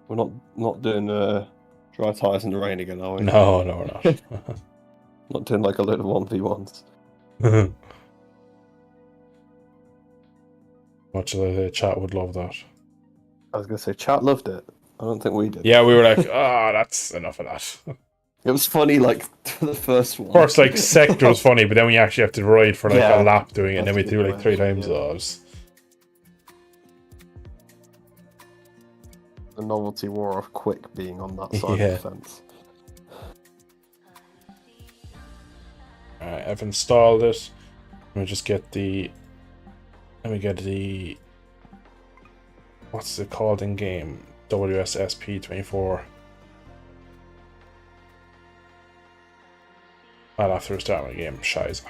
We're not doing dry tires in the rain again, are we? No, we're not. Not doing like a load of 1v1s. Much of the chat would love that. I was gonna say chat loved it. I don't think we did. Yeah, we were like, that's enough of that. It was funny, like the first one. Of course, like Sector was funny, but then when you actually have to ride for like a lap doing it, and then we do like 3 times those. The novelty wore off quick being on that side of the fence. Alright, I've installed it. Let me just get the... Let me get the... What's it called in game? WSSP24. I'll have to restart my game. Shiza.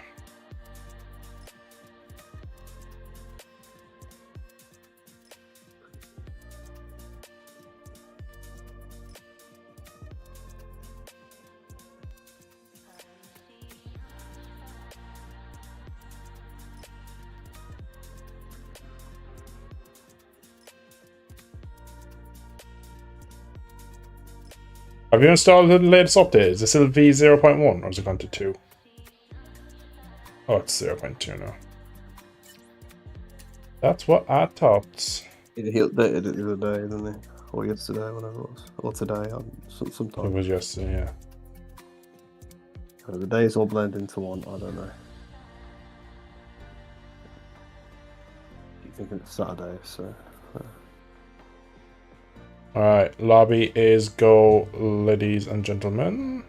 Have you installed the latest update? Is it still V0.1 or has it gone to 2? Oh, it's 0.2 now. That's what I thought. He updated it the other day, didn't he? Or yesterday, whatever it was. Or today, sometime. It was yesterday, yeah. The days all blend into one, I don't know. You think it's Saturday, so... Alright, lobby is go, ladies and gentlemen.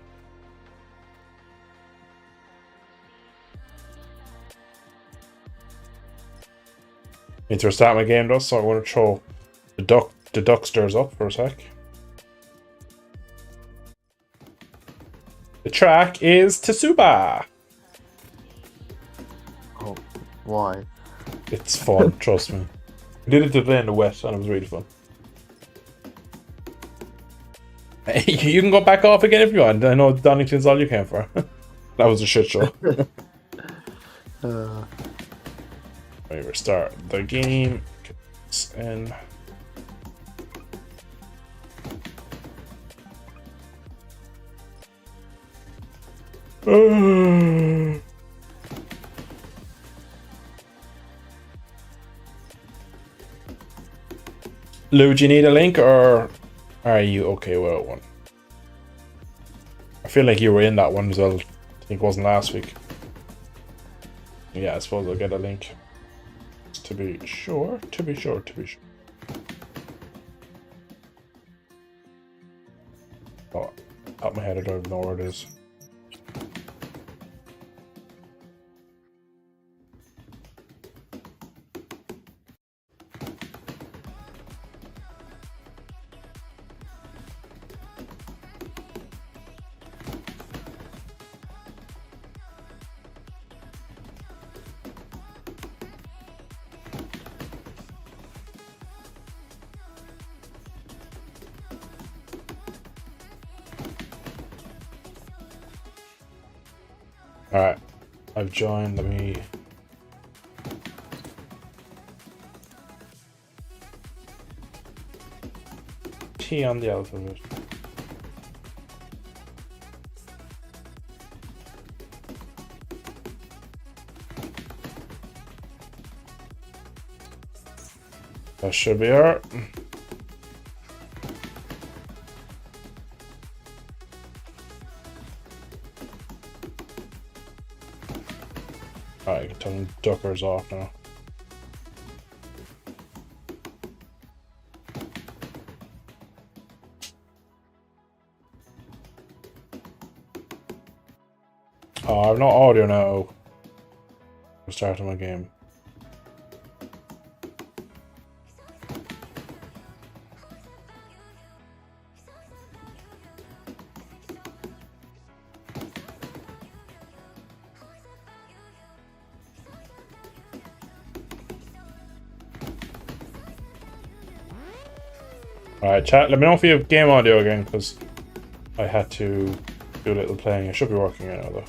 Need to restart my game though, so I want to throw the ducksters up for a sec. The track is Tsuba. Oh, why? It's fun, trust me. We did it today in the wet and it was really fun. You can go back off again if you want. I know Donington's all you came for. That was a shit show. Let me restart the game. Get this in. Lou, do you need a link or are you okay without one? I feel like you were in that one as well. I think it wasn't last week. Yeah, I suppose I'll get a link. To be sure. Oh, top of my head, I don't even know where it is. Alright, I've joined, let me... T on the alphabet. That should be alright. Alright, I can turn duckers off now. Oh, I have no audio now. I'm starting my game. Alright, chat, let me know if you have game audio again, because I had to do a little playing. It should be working right now, though.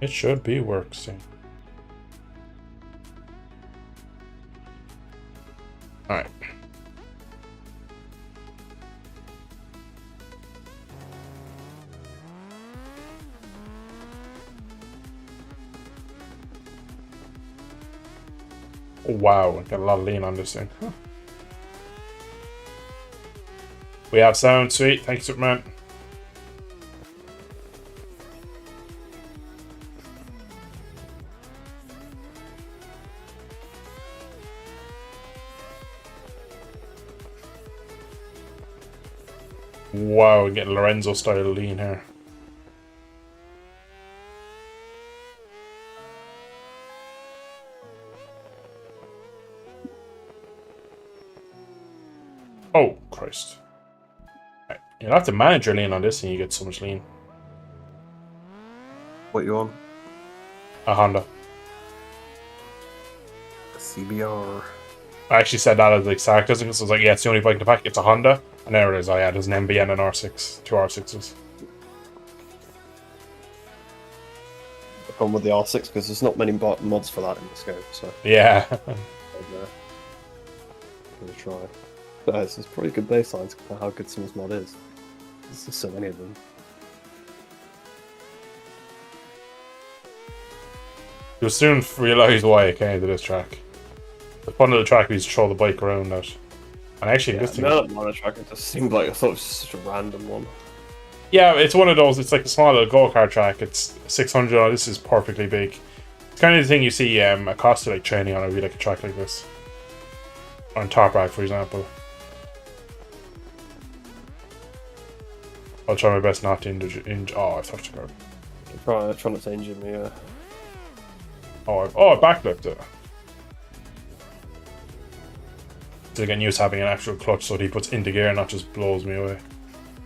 It should be working. Alright. Wow, got a lot of lean on this thing. Huh. We have sound, sweet. Thanks, Superman. Wow, we're getting Lorenzo style lean here. Oh, Christ. Right. You'll have to manage your lean on this and you get so much lean. What you on? A Honda. A CBR. I actually said that as like sarcasm, because I was like, yeah, it's the only bike in the pack. It's a Honda. And there it is. Oh yeah, there's an MB and an R6. Two R6s. The problem with the R6 because there's not many mods for that in this game, so... Yeah. I'm gonna try. But it's probably good baselines for how good someone's mod is. There's just so many of them. You'll soon realise why I came to this track. The fun of the track is to throw the bike around that. And actually, yeah, this thing. Now that I'm on a track, it just seemed like I thought it was such a random one. Yeah, it's one of those. It's like a small little go-kart track. It's 600. Oh, this is perfectly big. It's kind of the thing you see a Costa like training on. It would be like a track like this. On Top Rack, for example. I'll try my best not to injure. Oh, I touched the curb. Try not to injure me, yeah. Oh, I backflipped it. Still getting used to having an actual clutch so that he puts into gear and not just blows me away.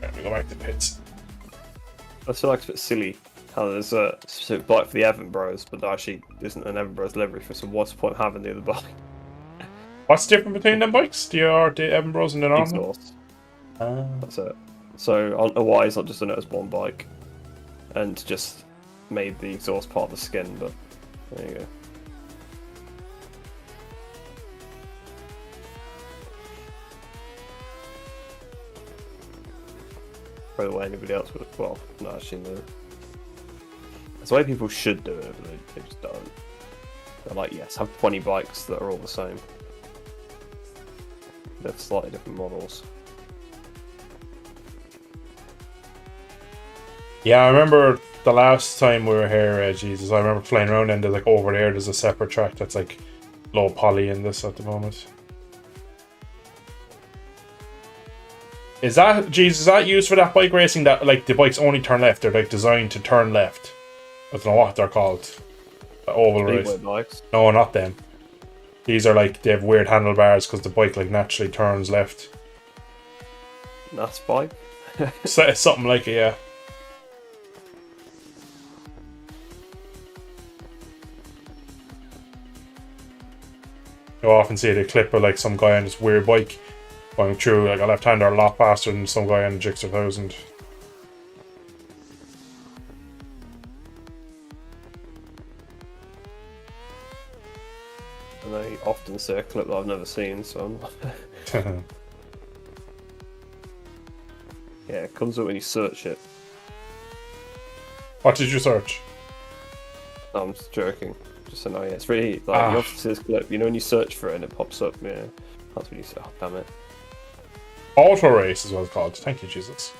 Let me go back to pits. I feel like it's a bit silly how there's a specific bike for the Evan Bros, but there actually isn't an Evan Bros livery for, so what's the point of having the other bike? What's different between them bikes? The Evan Bros and the normal? Exhaust. That's it. So I don't know why it's not just a Notice Born bike and just made the exhaust part of the skin, but there you go. By the way, anybody else would, well, no, actually no. That's the way people should do it, but they just don't. They're like, yes, have 20 bikes that are all the same. They're slightly different models. Yeah, I remember the last time we were here, Jesus, I remember playing around and there's like over there's a separate track that's like low poly in this at the moment. Is that used for that bike racing that like the bikes only turn left? They're like designed to turn left. I don't know what they're called. The oval race. Bikes? No, not them. These are like, they have weird handlebars because the bike like naturally turns left. That's bike? So, something like it, yeah. You often see the clip of like some guy on this weird bike going through like a left-hander a lot faster than some guy on the Gixxer 1000. And I often see a clip that I've never seen, so I'm yeah, it comes up when you search it. What did you search? No, I'm just joking. Just saying, oh yeah, it's really like you often see this clip. You know when you search for it and it pops up. Yeah, that's when you say, oh damn it. Auto race is what it's called. Thank you, Jesus.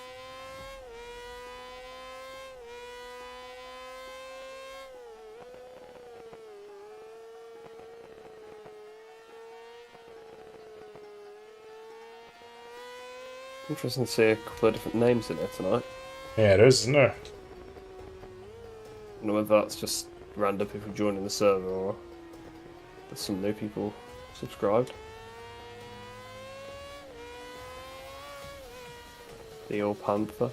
Interesting to see a couple of different names in it tonight. Yeah, there is, isn't there? I don't know whether that's just random people joining the server or there's some new people subscribed. The old Panther.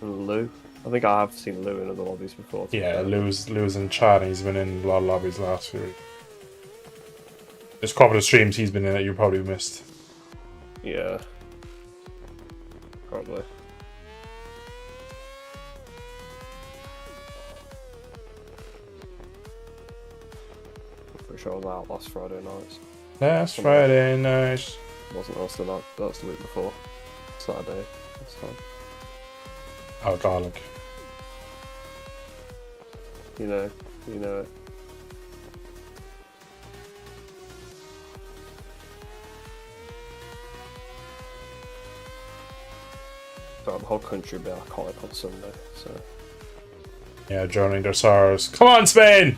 And Lou. I think I have seen Lou in other lobbies before. Yeah, Lou's in chat and he's been in a lot of lobbies last year. There's a couple of streams he's been in that you probably missed. Yeah. Probably. I'm pretty sure I was out last Friday night. Last Friday night. Wasn't last night, that was the week before. Saturday, this time. Alcoholic. You know it. So the whole country will be alcoholic on Sunday, so. Yeah, drowning their sorrows. Come on, Spain!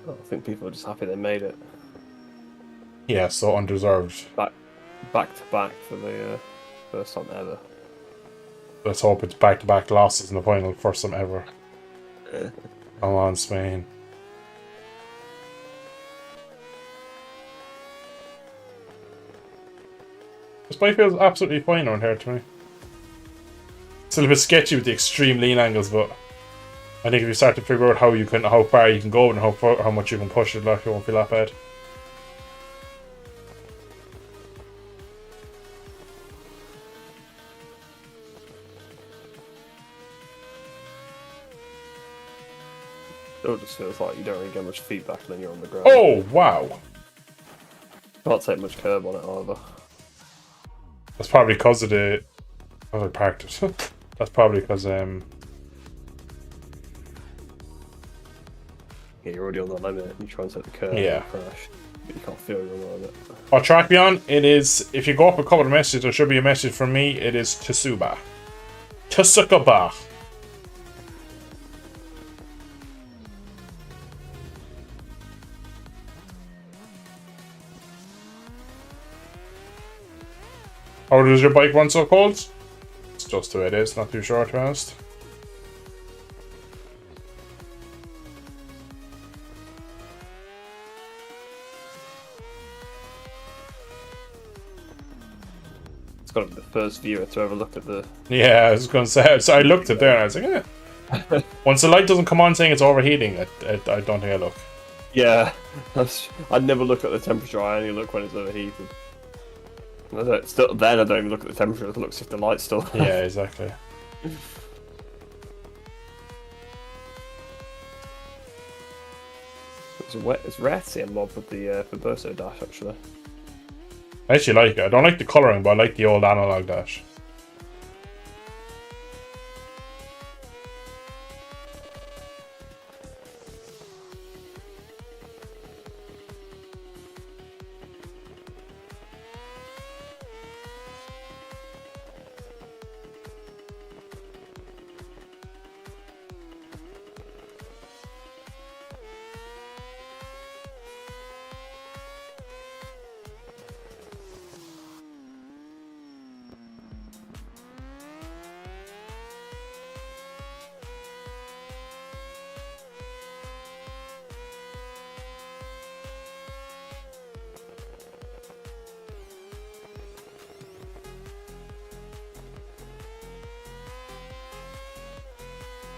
I think people are just happy they made it. Yeah, so undeserved. Back to back for the first time ever. Let's hope it's back-to-back losses in the final, first time ever. Come on, Spain. This bike feels absolutely fine around here to me. It's a little bit sketchy with the extreme lean angles, but I think if you start to figure out how far you can go and how much you can push it, like, it won't feel that bad. It just feels like you don't really get much feedback when you're on the ground. Oh, wow! Can't take much curb on it either. That's probably because of the... I parked it. That's probably because, Yeah, you're already on the limit and you try and take the curb and crash. But you can't feel you're on the limit. What track be on? It is... If you go up a couple of messages, there should be a message from me. It is Tsuba. Tsukaba. How does your bike run so cold? It's just the way it is, not too sure to be honest. It's got to be the first viewer to ever look at the... Yeah, I was going to say, so I looked at there and I was like, eh. Once the light doesn't come on saying it's overheating, I don't think I look. Yeah, I'd never look at the temperature, I only look when it's overheated. Then I don't even look at the temperature, it looks if the light's still... Yeah, exactly. It's rare to see a mob with the Burso dash, actually. I actually like it. I don't like the colouring, but I like the old analog dash.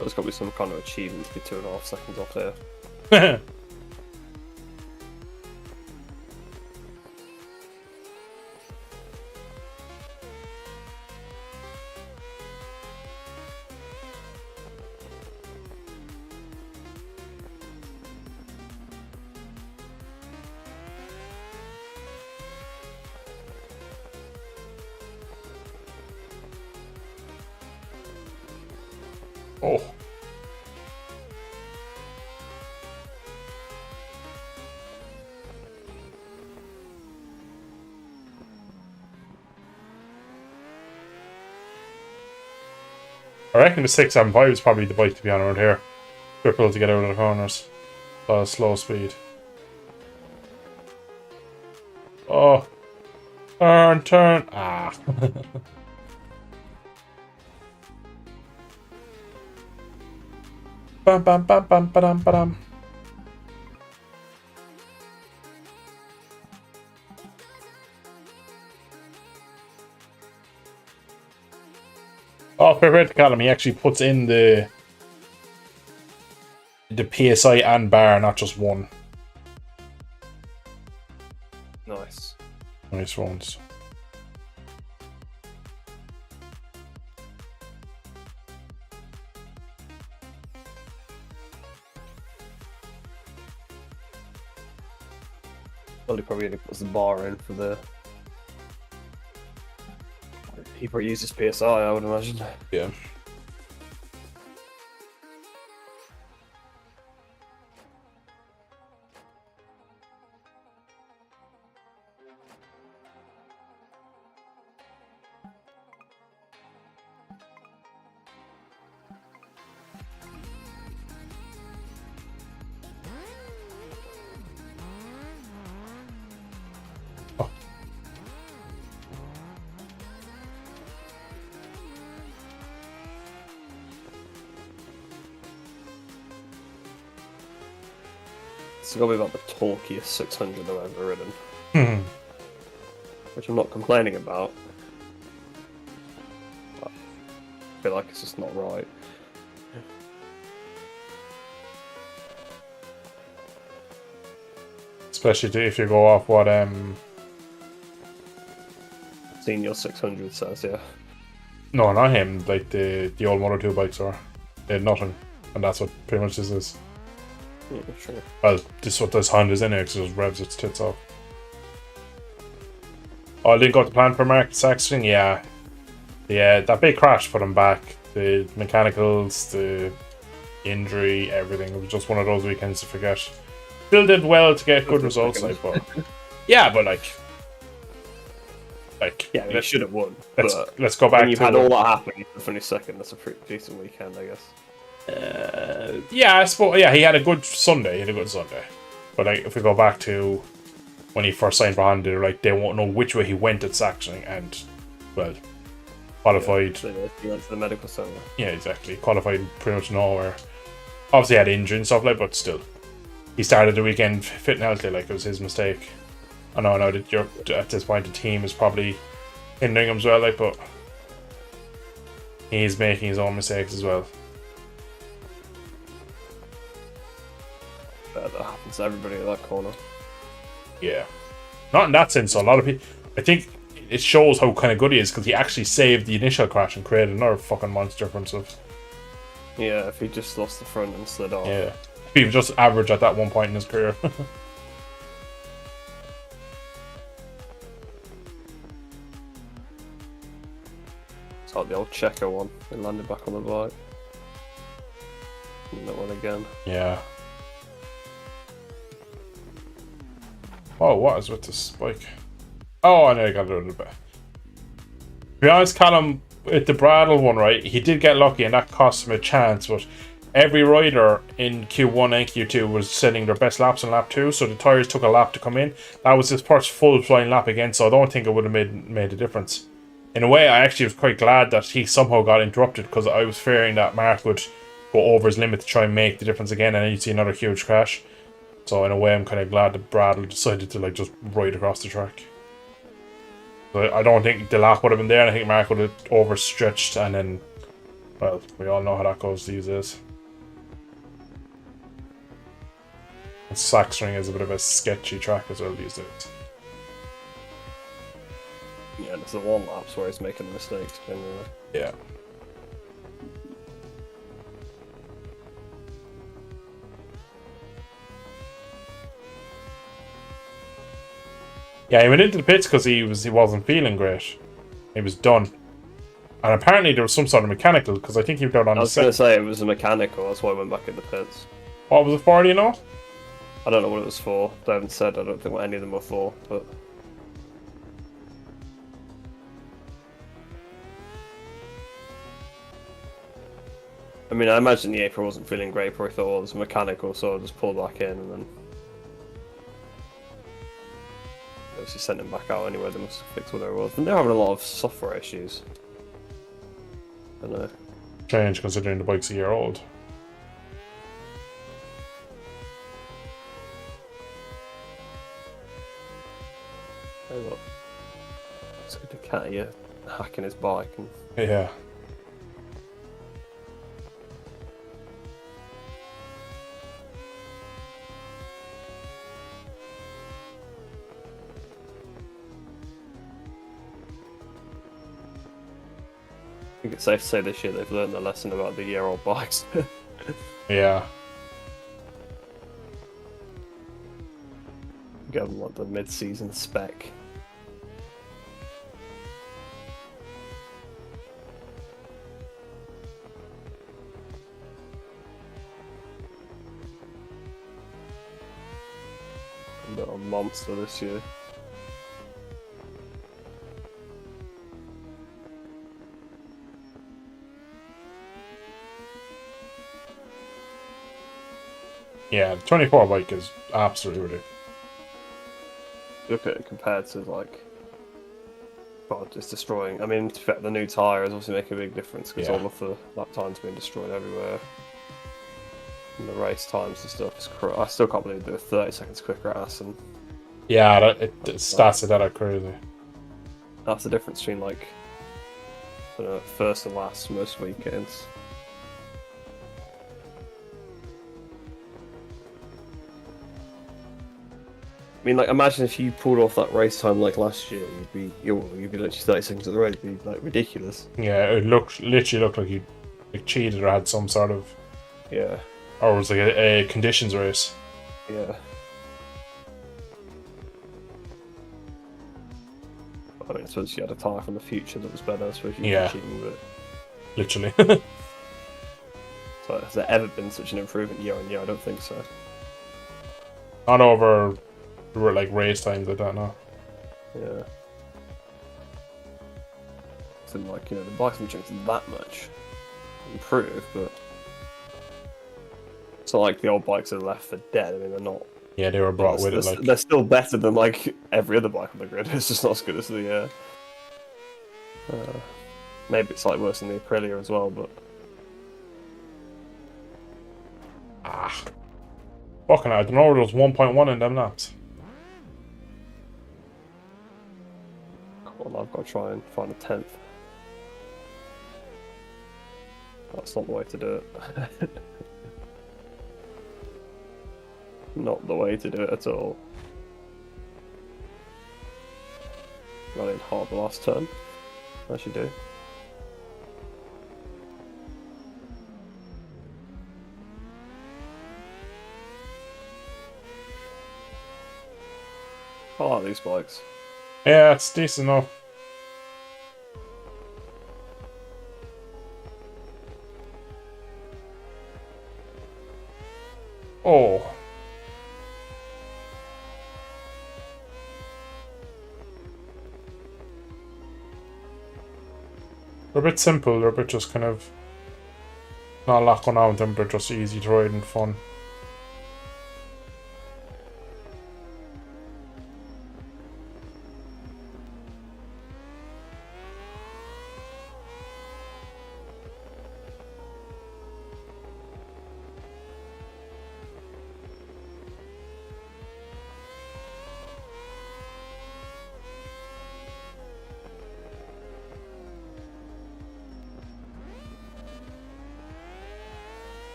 There's got to be some kind of achievement to be 2.5 seconds off here. Oh. I reckon the 675 is probably the bike to be on around here. Triple to get out of the corners. Slow speed. Oh. Turn. Ah. Bam bam bam bam badam badam. Oh, fair to Callum, he actually puts in the PSI and bar, not just one. Nice. Nice ones. Well, he probably only puts the bar in for the... He probably uses PSI, I would imagine. Yeah. It's got to be about the torquiest 600 I've ever ridden. Which I'm not complaining about. But I feel like it's just not right. Especially if you go off what Senior 600 says, yeah. No, not him, like the old Moto 2 bikes are. They had nothing. And that's what pretty much this is. Yeah, sure. Well, this is what this Honda's in here because it revs its tits off. Oh, I didn't go to plan for Mark Saxton? Yeah. Yeah, that big crash put him back. The mechanicals, the injury, everything. It was just one of those weekends to forget. Still did well to get good results, like, but yeah, but like, yeah, he should have won. Let's go back. When you've had all that happen, you finish second. That's a pretty decent weekend, I guess. Yeah, I suppose. Yeah, he had a good Sunday. But like, if we go back to when he first signed for Honda, like they won't know which way he went at Saxony, and well, qualified. Yeah, he went to the medical center. Yeah, exactly. Qualified pretty much nowhere. Obviously, had injury and stuff like, but still, he started the weekend fit and healthy. Like it was his mistake. I know that you're at this point the team is probably hindering him as well. Like, but he's making his own mistakes as well. That happens to everybody at that corner. Yeah. Not in that sense. So a lot of people, I think it shows how kind of good he is because he actually saved the initial crash and created another fucking monster for himself. Yeah, if he just lost the front and slid off. Yeah. If he was just average at that one point in his career. It's like the old Checo one. He landed back on the bike. And that one again. Yeah. Oh, what is with this bike? Oh, I know I got it a little bit. To be honest, Callum, with the Bradle one, right, he did get lucky and that cost him a chance, but every rider in Q1 and Q2 was setting their best laps in lap 2, so the tyres took a lap to come in. That was his first full flying lap again, so I don't think it would have made a difference. In a way, I actually was quite glad that he somehow got interrupted, because I was fearing that Mark would go over his limit to try and make the difference again, and then you'd see another huge crash. So in a way, I'm kind of glad that Bradle decided to like just ride across the track. So I don't think the lap would have been there, and I think Mark would have overstretched and then Well, we all know how that goes these days. And Saxring is a bit of a sketchy track as well these days. Yeah, there's the one laps where he's making mistakes generally. Yeah. Yeah, he went into the pits because he wasn't feeling great. He was done. And apparently there was some sort of mechanical, because I think he was out on the set. I was going to say it was a mechanical, that's why I went back in the pits. What was it for, do you know? I don't know what it was for. They haven't said, I don't think what any of them were for, but... I mean, I imagine the April wasn't feeling great, probably thought, oh, it was mechanical, so I'll just pull back in, and then... Obviously sent him back out anyway, they must have fixed whatever it was. And they're having a lot of software issues. I don't know. Strange, considering the bike's a year old. Oh, look. It's good to cat you hacking his bike. And... Yeah. I think it's safe to say this year they've learned the lesson about the year-old bikes. Yeah. Give them like the mid-season spec. A bit of a monster this year. Yeah, the 24 bike is absolutely ridiculous. Look at it compared to like, well, just destroying. I mean, the new tyre is obviously making a big difference because all of the lap times being destroyed everywhere, and the race times and stuff. I still can't believe they're 30 seconds quicker at Assen. Yeah, the stats of that are crazy. That's the difference between like, first and last most weekends. I mean, like, imagine if you pulled off that race time like last year, you'd be literally 30 seconds at the race. It'd be like ridiculous. Yeah, it literally looked like you cheated or had some sort of or it was like a conditions race. Yeah. I mean, I suppose you had a tyre from the future that was better. I suppose you were cheating, but literally. So has there ever been such an improvement year on year? I don't think so. Not over. Like race times, I don't know. Yeah. So like, the bikes haven't changed that much improved, but it's not like the old bikes are left for dead. I mean, they're not. Yeah, they were brought with it. Like they're still better than like every other bike on the grid. It's just not as good as the. Maybe it's like worse than the Aprilia as well, but. Fucking hell, I don't know, there was 1.1 in them laps. Well, I've got to try and find a 10th. That's not the way to do it. Not the way to do it at all. Got in hard the last turn. As you do. I like these bikes. Yeah, it's decent enough. Oh. They're a bit simple, they're a bit just kind of not a lot going on with them, but just easy to ride and fun.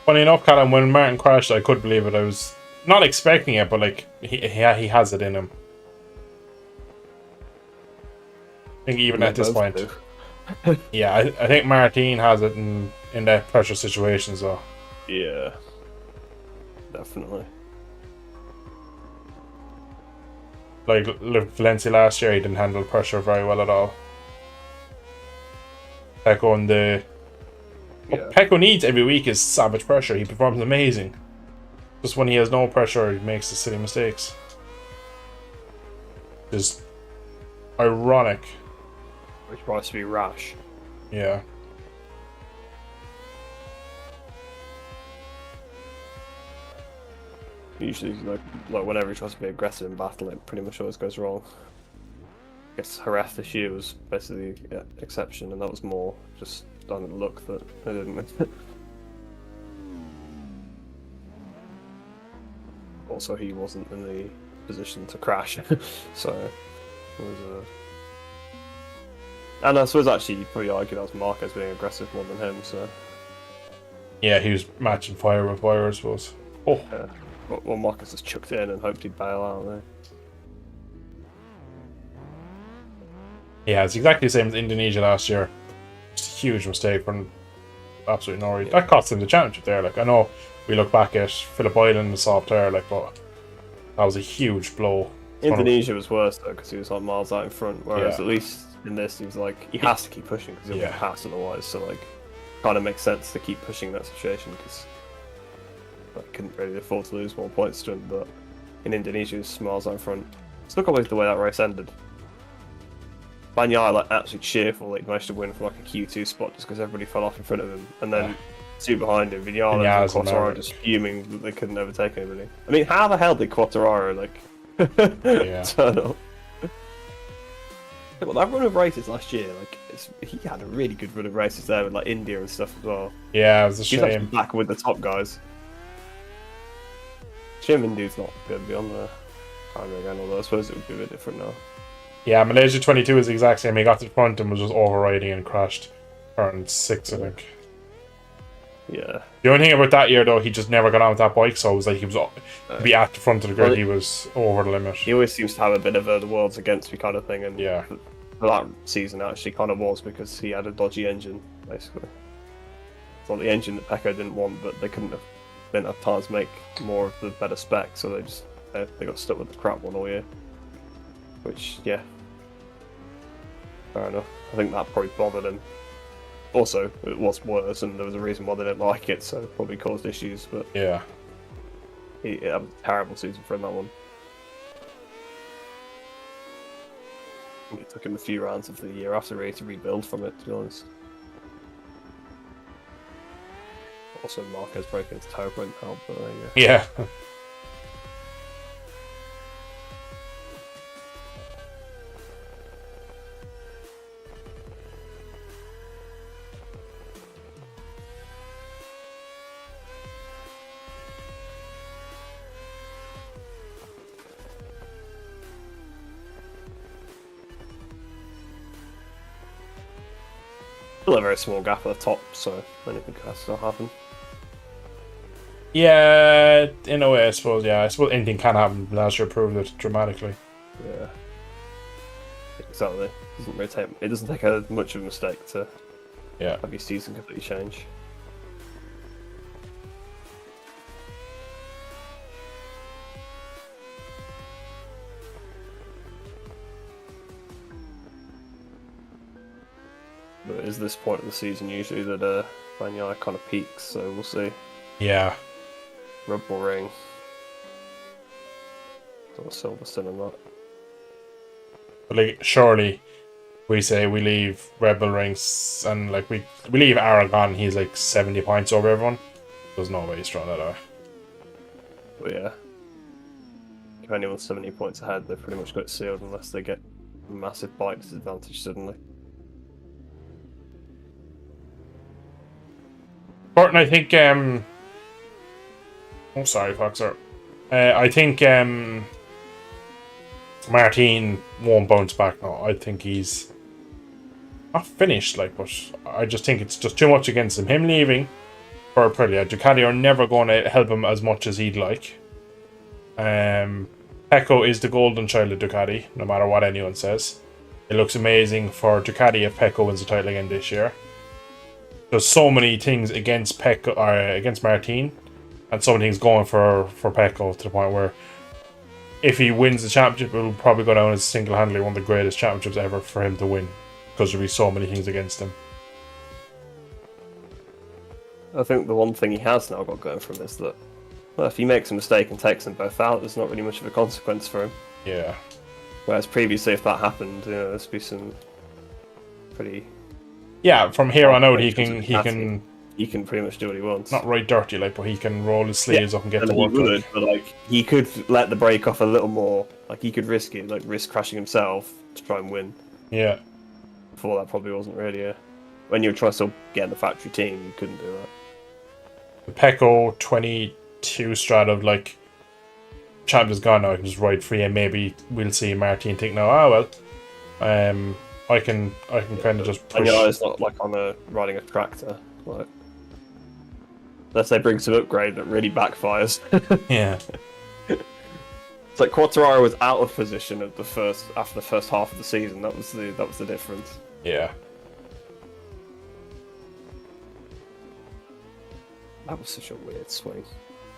Funny enough, Callum, when Martin crashed, I couldn't believe it. I was not expecting it, but like he has it in him. I think even at this point. Yeah, I think Martin has it in that pressure situation as well. Yeah, definitely. Like Valencia last year, he didn't handle pressure very well at all. Pecco and the... What Pecco needs every week is savage pressure. He performs amazing. Just when he has no pressure, he makes the silly mistakes. Just ironic. Which tries to be rash. Yeah. Usually, like whenever he tries to be aggressive in battle, it pretty much always goes wrong. I guess Jerez this year was basically the exception, and that was more just on the look that it didn't. Also, he wasn't in the position to crash, so it was and I suppose actually you probably argue that was Marquez being aggressive more than him. So yeah, he was matching fire with fire, I suppose. Oh. Yeah. Well, Marcus just chucked it in and hoped he'd bail out there. Yeah, it's exactly the same as Indonesia last year. Just a huge mistake from absolutely no reason. That cost him the championship there. Like, I know we look back at Phillip Island and soft air, like, but that was a huge blow. Indonesia was worse though because he was like miles out in front, whereas at least in this he was like he has to keep pushing because he'll get passed otherwise. So like, kind of makes sense to keep pushing that situation because. I couldn't really afford to lose more points to him, but in Indonesia, he was miles out in front. Still can't believe the way that race ended. Bagnaia, like, absolutely cheerful, like, managed to win from like a Q2 spot just because everybody fell off in front of him. And then two behind him, Vinales and Quartararo just fuming that they couldn't overtake anybody. I mean, how the hell did Quartararo, like, turn up? Well, that run of races last year, like, he had a really good run of races there with, like, India and stuff as well. Yeah, it was a shame. He's actually back with the top guys. Shame Indy's not going to be on the camera again, although I suppose it would be a bit different now. Yeah, Malaysia 22 is the exact same. He got to the front and was just overriding and crashed. Turn 6, I think. Yeah. The only thing about that year, though, he just never got on with that bike, so it was like he was be at the front of the grid, he was over the limit. He always seems to have a bit of the world's against me kind of thing, and for that season, actually kind of was because he had a dodgy engine, basically. It's not the engine that Pecco didn't want, but they didn't have time to make more of the better spec, so they got stuck with the crap one all year. Which, yeah, fair enough. I think that probably bothered him. Also, it was worse, and there was a reason why they didn't like it, so it probably caused issues. But yeah, it had a terrible season for him, that one. I think it took him a few rounds of the year after really to rebuild from it, to be honest. Also, Marquez breaking his toe wouldn't help, but there you go. Yeah. Still a very small gap at the top, so anything can still happen. Yeah, in a way, I suppose. Yeah, I suppose anything can happen. Last year proved it dramatically. Yeah, exactly. It doesn't take much of a mistake to have your season completely change. But it is this point of the season usually that Bagnaia kind of peaks, so we'll see. Yeah. Red Bull Ring. Got Silverstone and that. But like, surely we say we leave Red Bull Rings and like we leave Aragon, he's like 70 points over everyone. There's no way he's throwing that out. But yeah. If anyone's 70 points ahead, they've pretty much got it sealed unless they get a massive bike disadvantage suddenly. Burton, I think oh, sorry, Foxer. I think Martin won't bounce back now. I think he's not finished, like, but I just think it's just too much against him. Him leaving for Aprilia. Ducati are never going to help him as much as he'd like. Pecco is the golden child of Ducati, no matter what anyone says. It looks amazing for Ducati if Pecco wins the title again this year. There's so many things against Pecco or against Martin, and so many things going for Pecco to the point where if he wins the championship, it will probably go down as single-handedly one of the greatest championships ever for him to win, because there'll be so many things against him. I think the one thing he has now got going for him is that, well, if he makes a mistake and takes them both out, there's not really much of a consequence for him. Yeah. Whereas previously, if that happened, there'd be some pretty. Yeah, from here on out, he can pretty much do what he wants. Not right dirty, like, but he can roll his sleeves up and get the work done. But like, he could let the brake off a little more. Like, he could risk it, like risk crashing himself to try and win. Yeah. Before that, probably wasn't really when you were trying to get in the factory team, you couldn't do that. The Pecco 22 strata of like. Champ is gone now, I can just ride free, and maybe we'll see Martin think now, I can kind of just push. Yeah, it's not like I'm riding a tractor, like unless they bring some upgrade that really backfires. Yeah. It's like Quartararo was out of position after the first half of the season. That was the difference. Yeah. That was such a weird swing.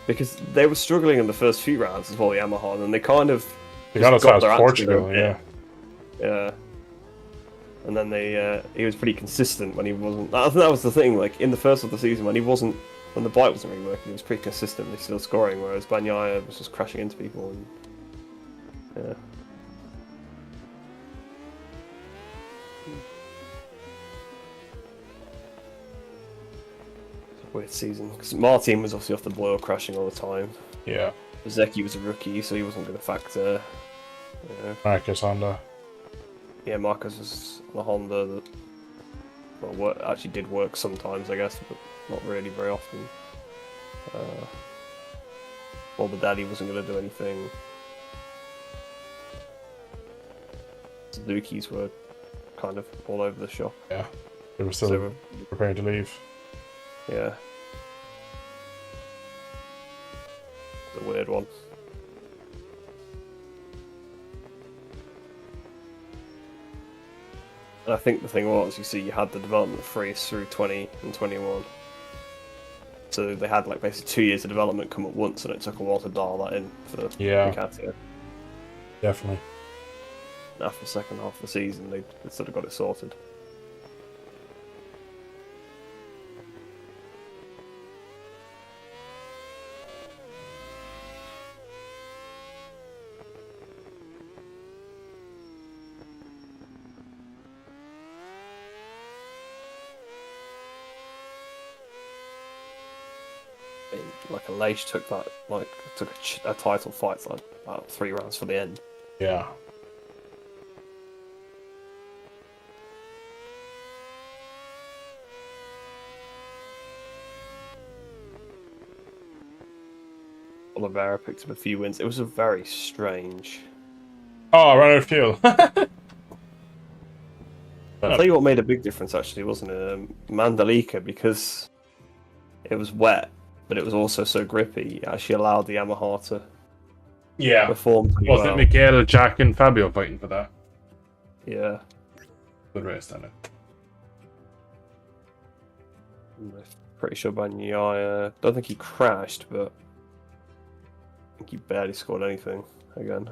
Because they were struggling in the first few rounds as well, the Yamaha, and they kind of got us out of Portugal, yeah. Yeah. And then he was pretty consistent when he wasn't. I think that was the thing. Like in the first of the season, when the bike wasn't really working, he was pretty consistently still scoring. Whereas Bagnaia was just crashing into people. And, yeah. Weird season because Martin was obviously off the boil, crashing all the time. Yeah. Zeki was a rookie, so he wasn't going to factor. Yeah. Marcus Honda. Yeah, Marcus was on a Honda that actually did work sometimes, I guess, but not really very often. Daddy wasn't going to do anything. Suzuki's were kind of all over the shop. Yeah, they were still preparing to leave. Yeah. The weird one. And I think the thing was, you had the development freeze through 20 and 21. So they had like basically 2 years of development come at once, and it took a while to dial that in for Ducati. Definitely. And after the second half of the season, they sort of got it sorted. Like Aleix took a title fight like about 3 rounds for the end. Yeah. Oliveira picked up a few wins. It was a very strange. Oh, I ran out of fuel. I'll tell you what made a big difference actually, wasn't it? Mandalika, because it was wet, but it was also so grippy. It actually allowed the Yamaha to perform pretty well. Was it Miguel, Jack, and Fabio fighting for that? Yeah. Good race, then. I'm pretty sure Bagnaia. Don't think he crashed, but I think he barely scored anything again.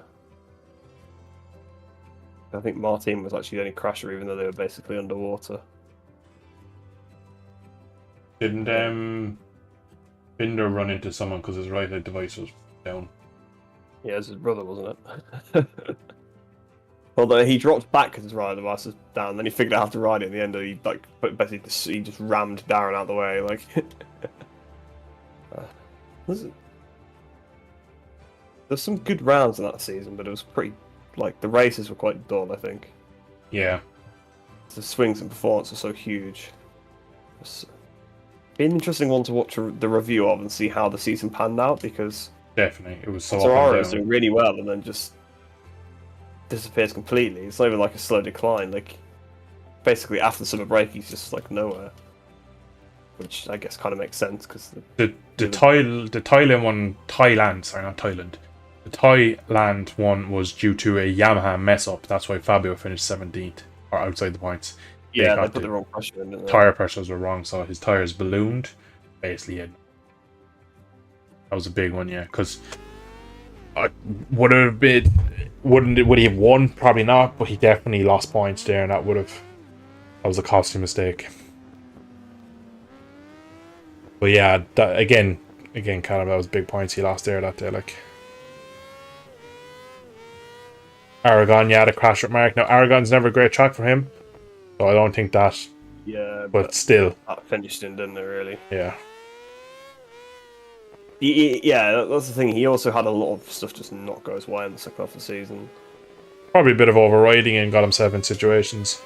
I think Martin was actually the only crasher, even though they were basically underwater. Didn't Binder run into someone because his right head device was down? Yeah, it was his brother, wasn't it? Although he dropped back because his right device was down, then he figured out how to ride it in the end, and he just rammed Darren out of the way. Like, there's some good rounds in that season, but it was pretty. Like, the races were quite dull, I think. Yeah. The swings and performance were so huge. It's been an interesting one to watch the review of and see how the season panned out, because definitely it was so Ferrari was doing really well and then just disappears completely. It's not even like a slow decline. Like, basically after the summer break, he's just like nowhere. which I guess kind of makes sense because the Thailand one, Thailand, sorry, not Thailand. The Thailand one was due to a Yamaha mess up. That's why Fabio finished 17th or outside the points. Yeah, they put the wrong pressure in. Tire pressures were wrong, so his tires ballooned. Basically, that was a big one, yeah. Because would he have won? Probably not, but he definitely lost points there, and that was a costly mistake. But yeah, again, kind of that was big points he lost there that day. Like Aragon, yeah, the crash with Mark. Now Aragon's never a great track for him, so I don't think that. Yeah, but still, that finished in, didn't it? Really? Yeah. Yeah, that's the thing. He also had a lot of stuff just not go his way in the second half of the season. Probably a bit of overriding and got himself in situations.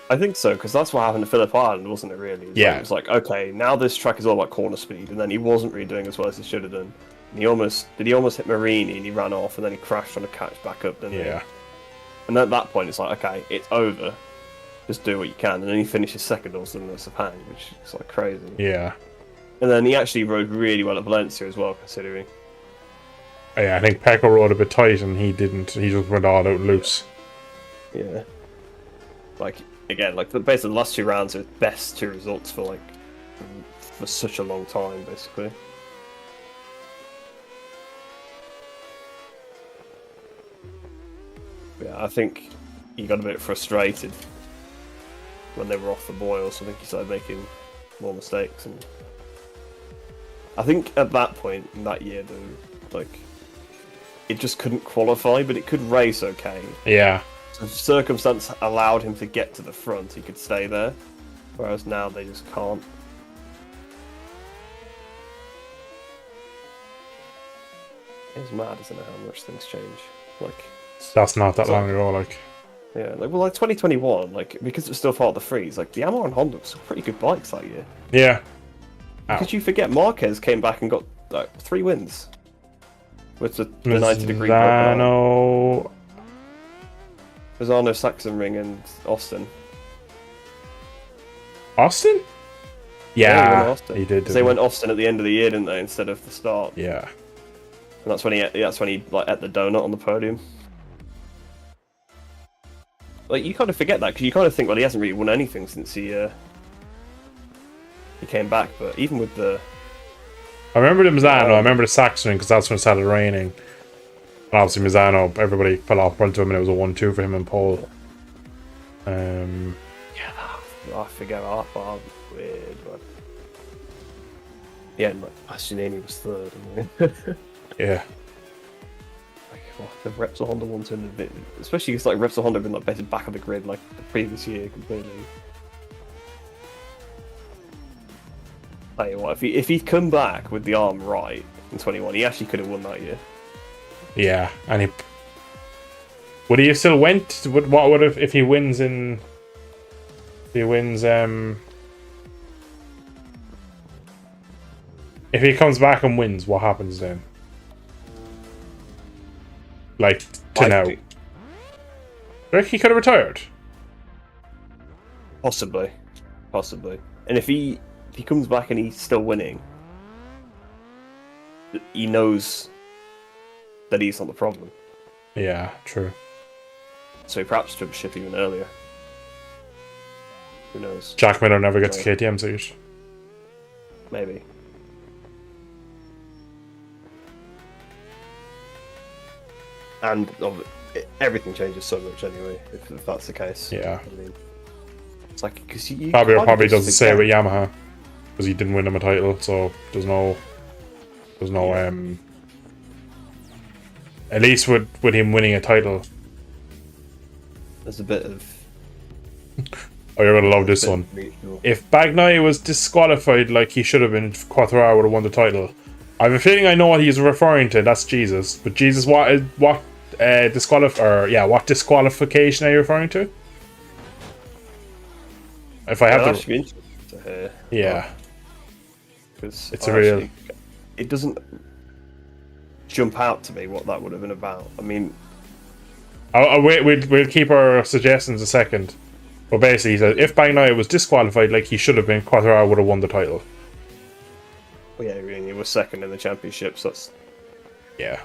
I think so, because that's what happened to Phillip Island, wasn't it, really? It was like, okay, now this track is all about corner speed, and then he wasn't really doing as well as he should have done. And he almost hit Marini, and he ran off, and then he crashed on a catch back up, didn't he? And at that point, it's like, okay, it's over. Just do what you can. And then he finishes second all of a sudden at Sepang, which is like crazy. Yeah. And then he actually rode really well at Valencia as well, considering. Yeah, I think Pecco rode a bit tight, and he didn't. He just went all out loose. Yeah. Like, again, like basically the last 2 rounds are the best 2 results for such a long time, basically. Yeah, I think he got a bit frustrated when they were off the boils. I think he started making more mistakes, and I think at that point in that year, though, like it just couldn't qualify, but it could race okay. Yeah. So if circumstance allowed him to get to the front, he could stay there. Whereas now they just can't. It's mad, isn't it, how much things change? Like that's not that long ago, like. Yeah, like 2021, like because it was still part of the freeze, like the Yamaha and Honda were still pretty good bikes that year. Yeah. Because you forget Marquez came back and got like 3 wins. With the 90-degree Misano, Sachsenring, and Austin. Austin? Yeah, he, Austin. He did. They went Austin at the end of the year, didn't they, instead of the start? Yeah. And that's when he like ate the donut on the podium. Like you kind of forget that because you kind of think, well, he hasn't really won anything since he came back. But even with the, I remember the Misano. I remember the Sachsenring because that's when it started raining. And obviously Misano, everybody fell off front to him, and it was a 1-2 for him and Paul. Yeah, I forget that part. Weird, but yeah, like Bastianini was third. Yeah. The Repsol Honda ones in a bit, especially because like Repsol Honda have been like better back of the grid like the previous year completely. Tell you what, if he'd come back with the arm right in 21, he actually could have won that year. Yeah, and he would he have still went? What would have if he wins in? If he wins, if he comes back and wins, what happens then? Like to now, do you reckon he could have retired? Possibly. And if he comes back and he's still winning, he knows that he's not the problem. Yeah, true. So he perhaps jumped ship even earlier. Who knows? Jack Miller never gets a KTM seat. Maybe. And everything changes so much anyway, if that's the case. Yeah. I mean, it's like, because you probably doesn't say with Yamaha, because he didn't win him a title, so there's no, at least with him winning a title. There's a bit of... Oh, you're going to love this one. If Bagnaia was disqualified like he should have been, Quartararo would have won the title. I have a feeling I know what he's referring to. That's Jesus. But Jesus, what disqualification are you referring to? If I have to, be interesting to hear. Yeah, because it's real. It doesn't jump out to me what that would have been about. I mean, we'll keep our suggestions a second. But basically, he said if Bagnaia was disqualified, like he should have been, Quartararo would have won the title. Well, yeah, he was second in the championship, so that's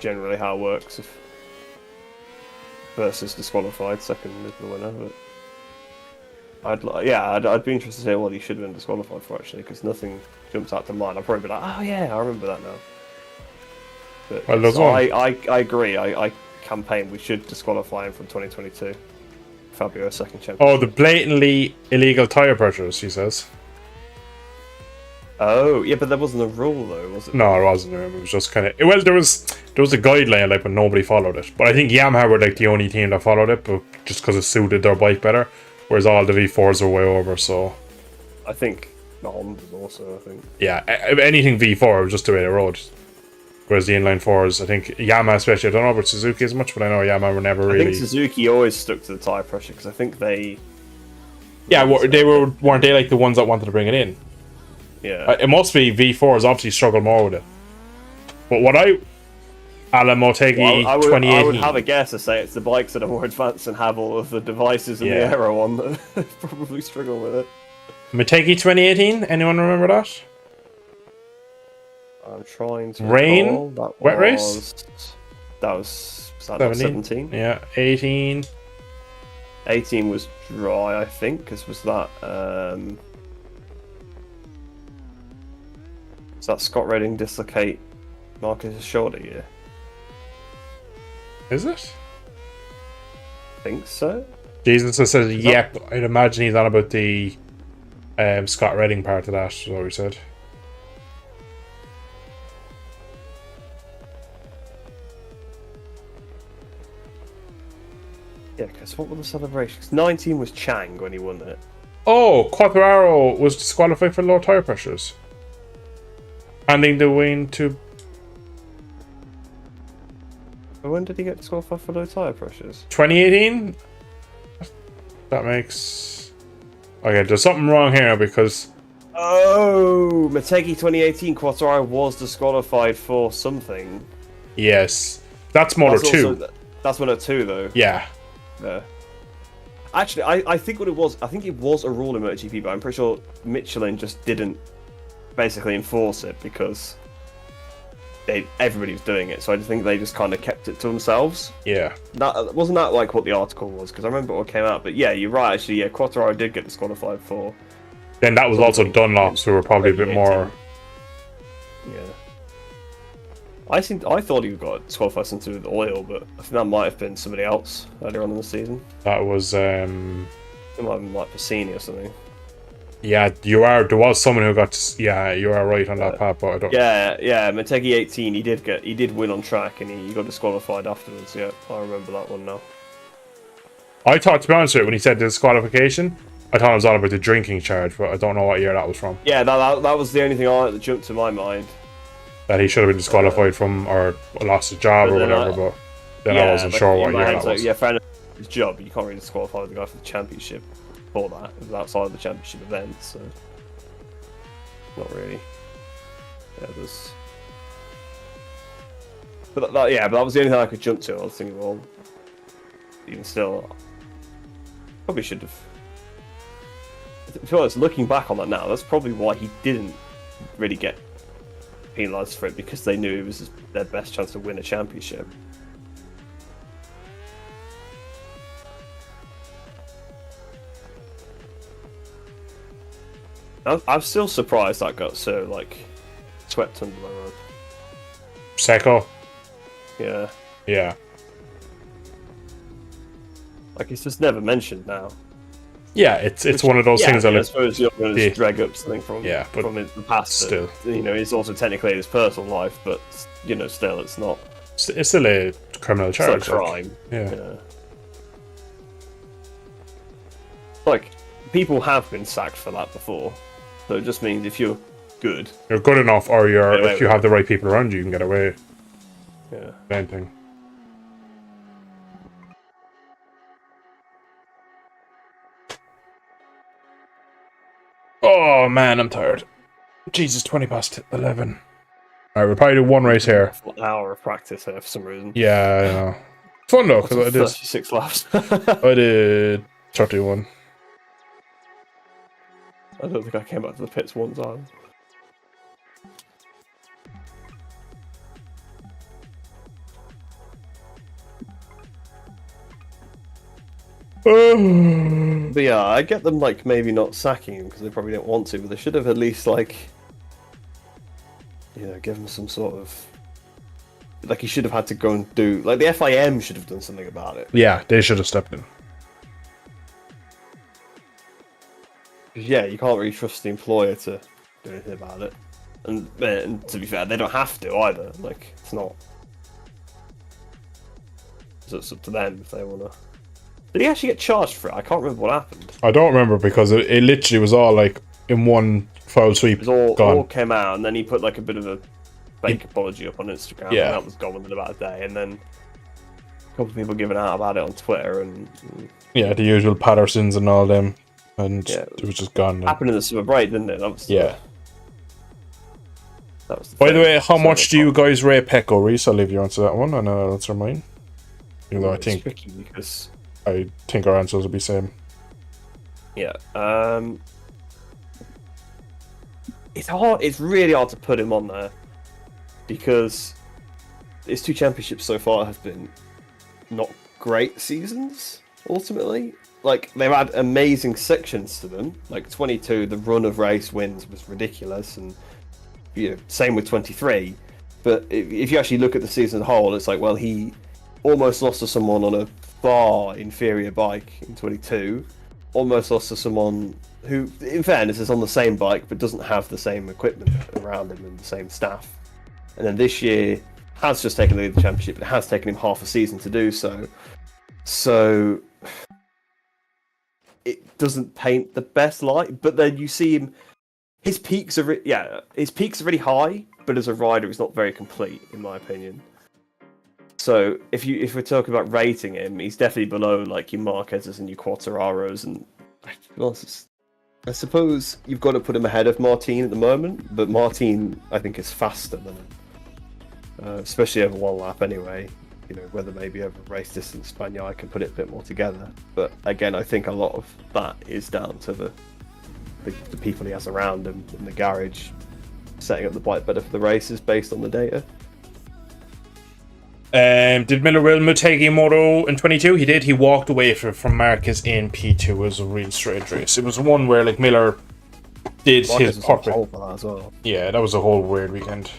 generally how it works. If first is disqualified, second is the winner. But I'd be interested to hear what he should have been disqualified for, actually, because nothing jumps out to mind. I'll probably be like, oh yeah, I remember that now. But, well, so I agree. I campaign we should disqualify him from 2022. Fabio second championship. Oh, the blatantly illegal tyre pressures, he says. Oh, yeah, but there wasn't a rule though, was it? No, it wasn't. It was just kind of... Well, there was a guideline, like, but nobody followed it. But I think Yamaha were, like, the only team that followed it, but just because it suited their bike better. Whereas all the V4s are way over, so... I think Honda was also, I think. Yeah, anything V4 was just the way they rode. Whereas the inline 4s, I think Yamaha especially, I don't know about Suzuki as much, but I know Yamaha were never really... I think Suzuki always stuck to the tyre pressure, because I think they... Yeah, weren't they like the ones that wanted to bring it in? Yeah. It must be V4s obviously struggle more with it. But what Ala Motegi 2018... I would have a guess to say it's the bikes that are more advanced and have all of the devices and the aero on that probably struggle with it. Motegi 2018, anyone remember that? I'm trying to Rain? Wet race? That was 17? Yeah, 18. 18 was dry, I think, because was that Scott Redding dislocate Marcus' shoulder year? Is it? I think so. Jesus says, yep. I'd imagine he's on about the Scott Redding part of that, is what we said. Yeah, because what were the celebrations? 19 was Chang when he won it. Oh, Quartararo was disqualified for low tyre pressures. Handing the win to... When did he get disqualified for low tyre pressures? 2018? That makes... Okay, there's something wrong here because... Oh, Motegi 2018, Quartararo was disqualified for something. Yes. That's Moto 2. That's Moto 2, though. Yeah. Actually, I think what it was, I think it was a rule in MotoGP, but I'm pretty sure Michelin just didn't basically enforce it because everybody was doing it. So I think they just kind of kept it to themselves. Yeah. Wasn't that like what the article was? Because I remember what came out. But yeah, you're right. Actually, yeah, Quartararo did get disqualified for. Then that was also Dunlops, who were probably a bit more. Yeah. I thought he got disqualified something with oil, but I think that might have been somebody else earlier on in the season. That was it might have been like Pacini or something. Yeah, there was someone who got. Yeah, you are right on that part, but I don't. Yeah. Motegi 18, he did win on track, and he got disqualified afterwards. Yeah, I remember that one now. I thought, to be honest with you, when he said disqualification, I thought it was all about the drinking charge, but I don't know what year that was from. Yeah, that was the only thing that jumped to my mind. That he should have been disqualified from, or lost his job, or whatever, but then I wasn't sure what year that was. Yeah, fair enough. His job, but you can't really disqualify the guy for the championship for that. It was outside of the championship event, so not really. Yeah, there's. But that was the only thing I could jump to. I was thinking, well, even still, probably should have. To be honest, looking back on that now, that's probably why he didn't really get penalised for it, because they knew it was their best chance to win a championship. I'm still surprised that got so swept under the rug. Secco. Yeah. Yeah. Like, it's just never mentioned now. Yeah, it's one of those things that I suppose you're going to drag up something from the past. Still, it's also technically his personal life, but still, it's not. It's still a criminal charge. It's a crime. Yeah. Like, people have been sacked for that before, so it just means if you're good enough, or if you have the right people around you, you can get away. Yeah. Anything. Oh man, I'm tired. Jesus, 20 past 11. Alright, we'll probably do one race here. An hour of practice here for some reason. Yeah, I know. Fun though, because I did 36 laps. I did 31. I don't think I came back to the pits one time. But yeah, I get them like maybe not sacking him because they probably don't want to, but they should have at least like, give him some sort of he should have had to go and do like the FIM should have done something about it. Yeah, they should have stepped in. Yeah, you can't really trust the employer to do anything about it, and to be fair, they don't have to either. Like it's not. So it's up to them if they wanna. Did he actually get charged for it? I can't remember what happened. I don't remember because it literally was all like in one foul sweep. It was all came out, and then he put like a bit of a fake apology up on Instagram. Yeah, and that was gone within about a day, and then a couple of people giving out about it on Twitter, and yeah, the usual Pattersons and all them, and it was just gone. Happened in the summer break, didn't it? That was that was. By the way, how much do you guys rate Pecco, Reese? I'll leave you answer that one, and I'll answer mine. Even though I think tricky because I think our answers will be same. Yeah. It's hard. It's really hard to put him on there because his 2 championships so far have been not great seasons. Ultimately, like they've had amazing sections to them. Like 22, the run of race wins was ridiculous, and same with 23. But if you actually look at the season as a whole, it's like, well, he almost lost to someone on a far inferior bike in 22. Almost lost to someone who, in fairness, is on the same bike but doesn't have the same equipment around him and the same staff. And then this year has just taken the lead of the championship. It has taken him half a season to do so. So it doesn't paint the best light. But then you see him. His peaks are really high, but as a rider, he's not very complete, in my opinion. So if we're talking about rating him, he's definitely below like your Marquez's and your Quartararos, and I suppose you've got to put him ahead of Martin at the moment. But Martin, I think, is faster than him, especially over one lap anyway. Whether maybe over race distance, Bagnaia can put it a bit more together. But again, I think a lot of that is down to the people he has around him in the garage, setting up the bike better for the races based on the data. Did Miller win Motegi Moto in 22? He did. He walked away from Marquez in P2. It was a real strange race. It was one where Miller did his perfect. Well. Yeah, that was a whole weird weekend.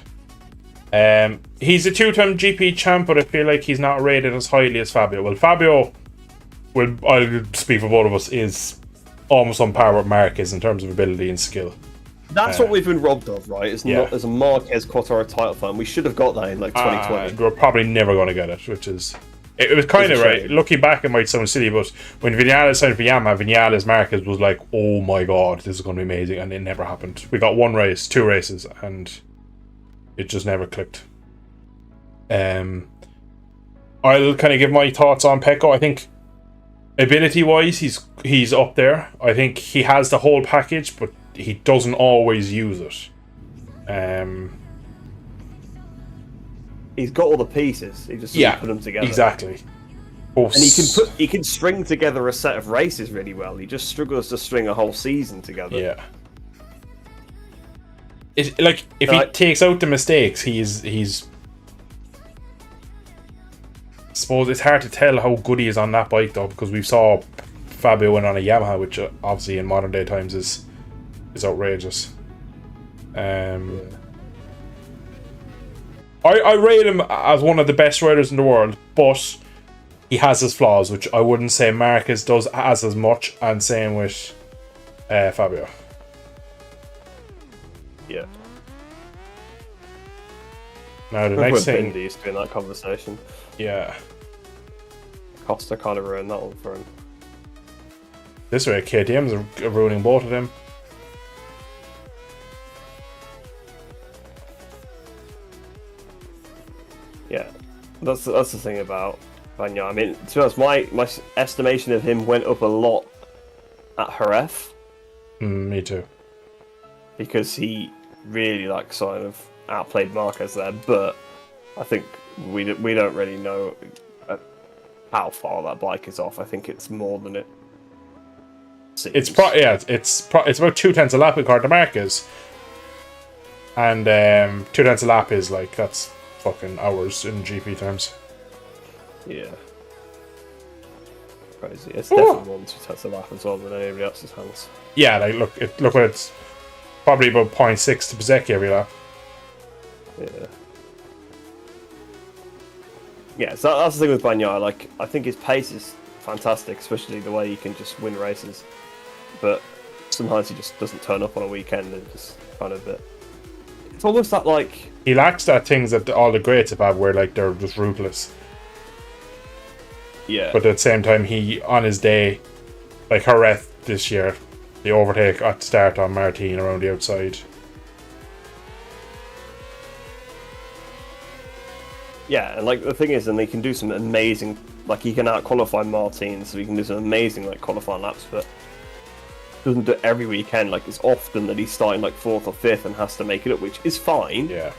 He's a 2-time GP champ, but I feel like he's not rated as highly as Fabio. Well, Fabio, I'll speak for both of us, is almost on par with Marquez in terms of ability and skill. That's what we've been robbed of, right? It's not as a Marquez Quartaro title fan. We should have got that in 2020. We're probably never going to get it, which is... It was kind of right. Looking back, it might sound silly, but when Vinales signed for Yamaha, Vinales Marquez was like, oh my god, this is going to be amazing, and it never happened. We got 1 race, 2 races, and it just never clicked. I'll kind of give my thoughts on Pecco. I think ability-wise, he's up there. I think he has the whole package, but he doesn't always use it. He's got all the pieces. He just put them together. Exactly. And he can string together a set of races really well. He just struggles to string a whole season together. Yeah. It's like if he takes out the mistakes, he's. I suppose it's hard to tell how good he is on that bike though, because we saw Fabio went on a Yamaha, which obviously in modern day times is outrageous. I rate him as one of the best riders in the world, but he has his flaws, which I wouldn't say Marquez does as much, and same with Fabio. Yeah. Now the next thing... Bindi used to be in that conversation. Yeah. Costa kind of ruined that one for him. This way, KTM's are ruining both of them. Yeah, that's the thing about Bagnaia. I mean, to be honest, my estimation of him went up a lot at Jerez. Me too. Because he really sort of outplayed Marquez there, but I think we don't really know how far that bike is off. I think it's more than it It's about 2/10 a lap according to Marquez, and 2/10 a lap is like that's fucking hours in GP terms. Yeah. Crazy. It's definitely more than 2/10 a lap as well than anybody else's hands. Yeah, like look what it's probably about 0.6 to Bezzecchi every lap. Yeah. Yeah, so that's the thing with Bagnaia. Like, I think his pace is fantastic, especially the way he can just win races. But sometimes he just doesn't turn up on a weekend and just kind of it's almost that like he lacks that things that all the greats have, where like they're just ruthless. Yeah. But at the same time, he on his day, like Jerez this year, the overtake at the start on Martin around the outside. Yeah, and like the thing is, and they can do some amazing, like he can out qualify Martin, so he can do some amazing like qualifying laps, but doesn't do it every weekend. Like it's often that he's starting like 4th or 5th and has to make it up, which is fine. Yeah.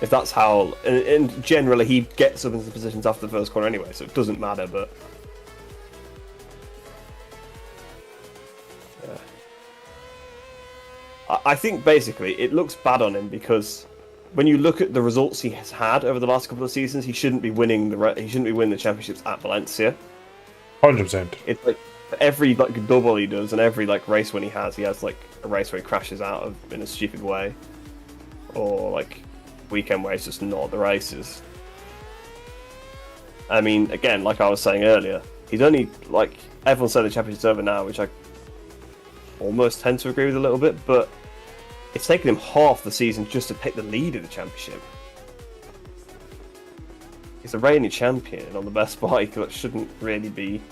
If that's how, and generally he gets up into the positions after the first corner anyway, so it doesn't matter. But yeah, I think basically it looks bad on him because when you look at the results he has had over the last couple of seasons, he shouldn't be winning the championships at Valencia. 100%. It's like every like double he does and every like race when he has like a race where he crashes out of in a stupid way, or like weekend where it's just not the races. I mean, again, like I was saying earlier, he's only like everyone said the championship's over now, which I almost tend to agree with a little bit, but it's taken him half the season just to pick the lead of the championship. He's a reigning champion on the best bike. That shouldn't really be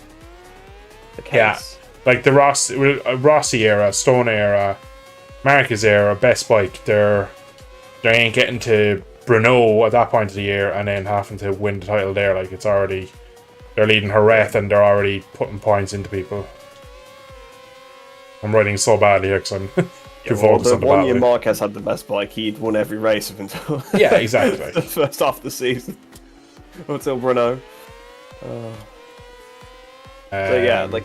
the case. Yeah, like the Rossi era, Stone era, Marquez era, best bike. They ain't getting to Brno at that point of the year and then having to win the title there. Like it's already, they're leading Jerez and they're already putting points into people. I'm writing so badly here because I'm too focused on the one year Marquez had the best bike, he'd won every race up until yeah, exactly. the first half of the season until Brno. So yeah, like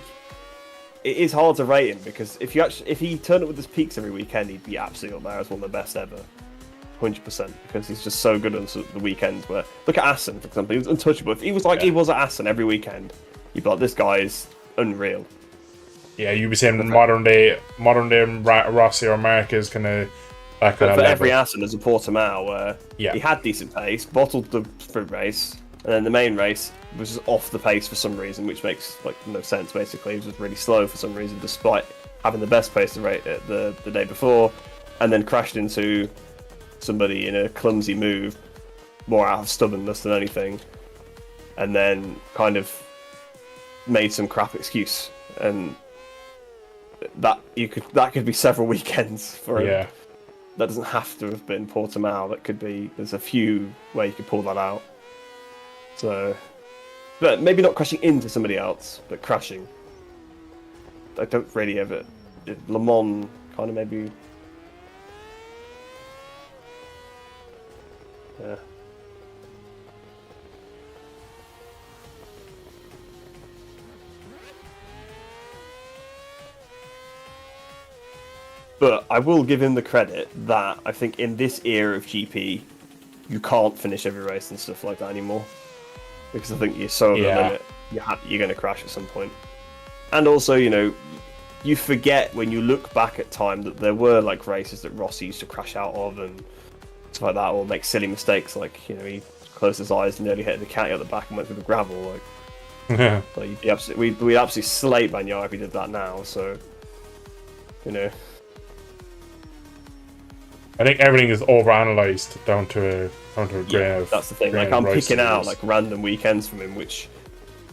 it is hard to rate him because if he turned up with his peaks every weekend, he'd be absolutely up there as one of the best ever. 100%, because he's just so good on the weekends. Where look at Assen, for example, he was untouchable. If he was like he was at Assen every weekend, you'd be like, this guy is unreal. Yeah, you'd be saying modern day Rossi or Marquez kind of that kind of level. Every Assen there's a Portimao where he had decent pace, bottled the sprint race, and then the main race was just off the pace for some reason, which makes like no sense. Basically, he was just really slow for some reason, despite having the best pace the day before, and then crashed into somebody in a clumsy move, more out of stubbornness than anything, and then kind of made some crap excuse, and that could be several weekends for him. Yeah. That doesn't have to have been Portimao. That could be. There's a few where you could pull that out. So, but maybe not crashing into somebody else, but crashing. I don't really ever. Le Mans kind of maybe. Yeah. But I will give him the credit that I think in this era of GP, you can't finish every race and stuff like that anymore. Because I think you're so over the limit, you're going to crash at some point. And also, you forget when you look back at time that there were like races that Rossi used to crash out of and stuff like that, or make silly mistakes, like he closed his eyes and nearly hit the caddy at the back and went through the gravel. Like, we'd absolutely slate Bagnaia if he did that now. So, I think everything is overanalyzed down to a grain of. That's the thing. Like I'm picking out like random weekends from him, which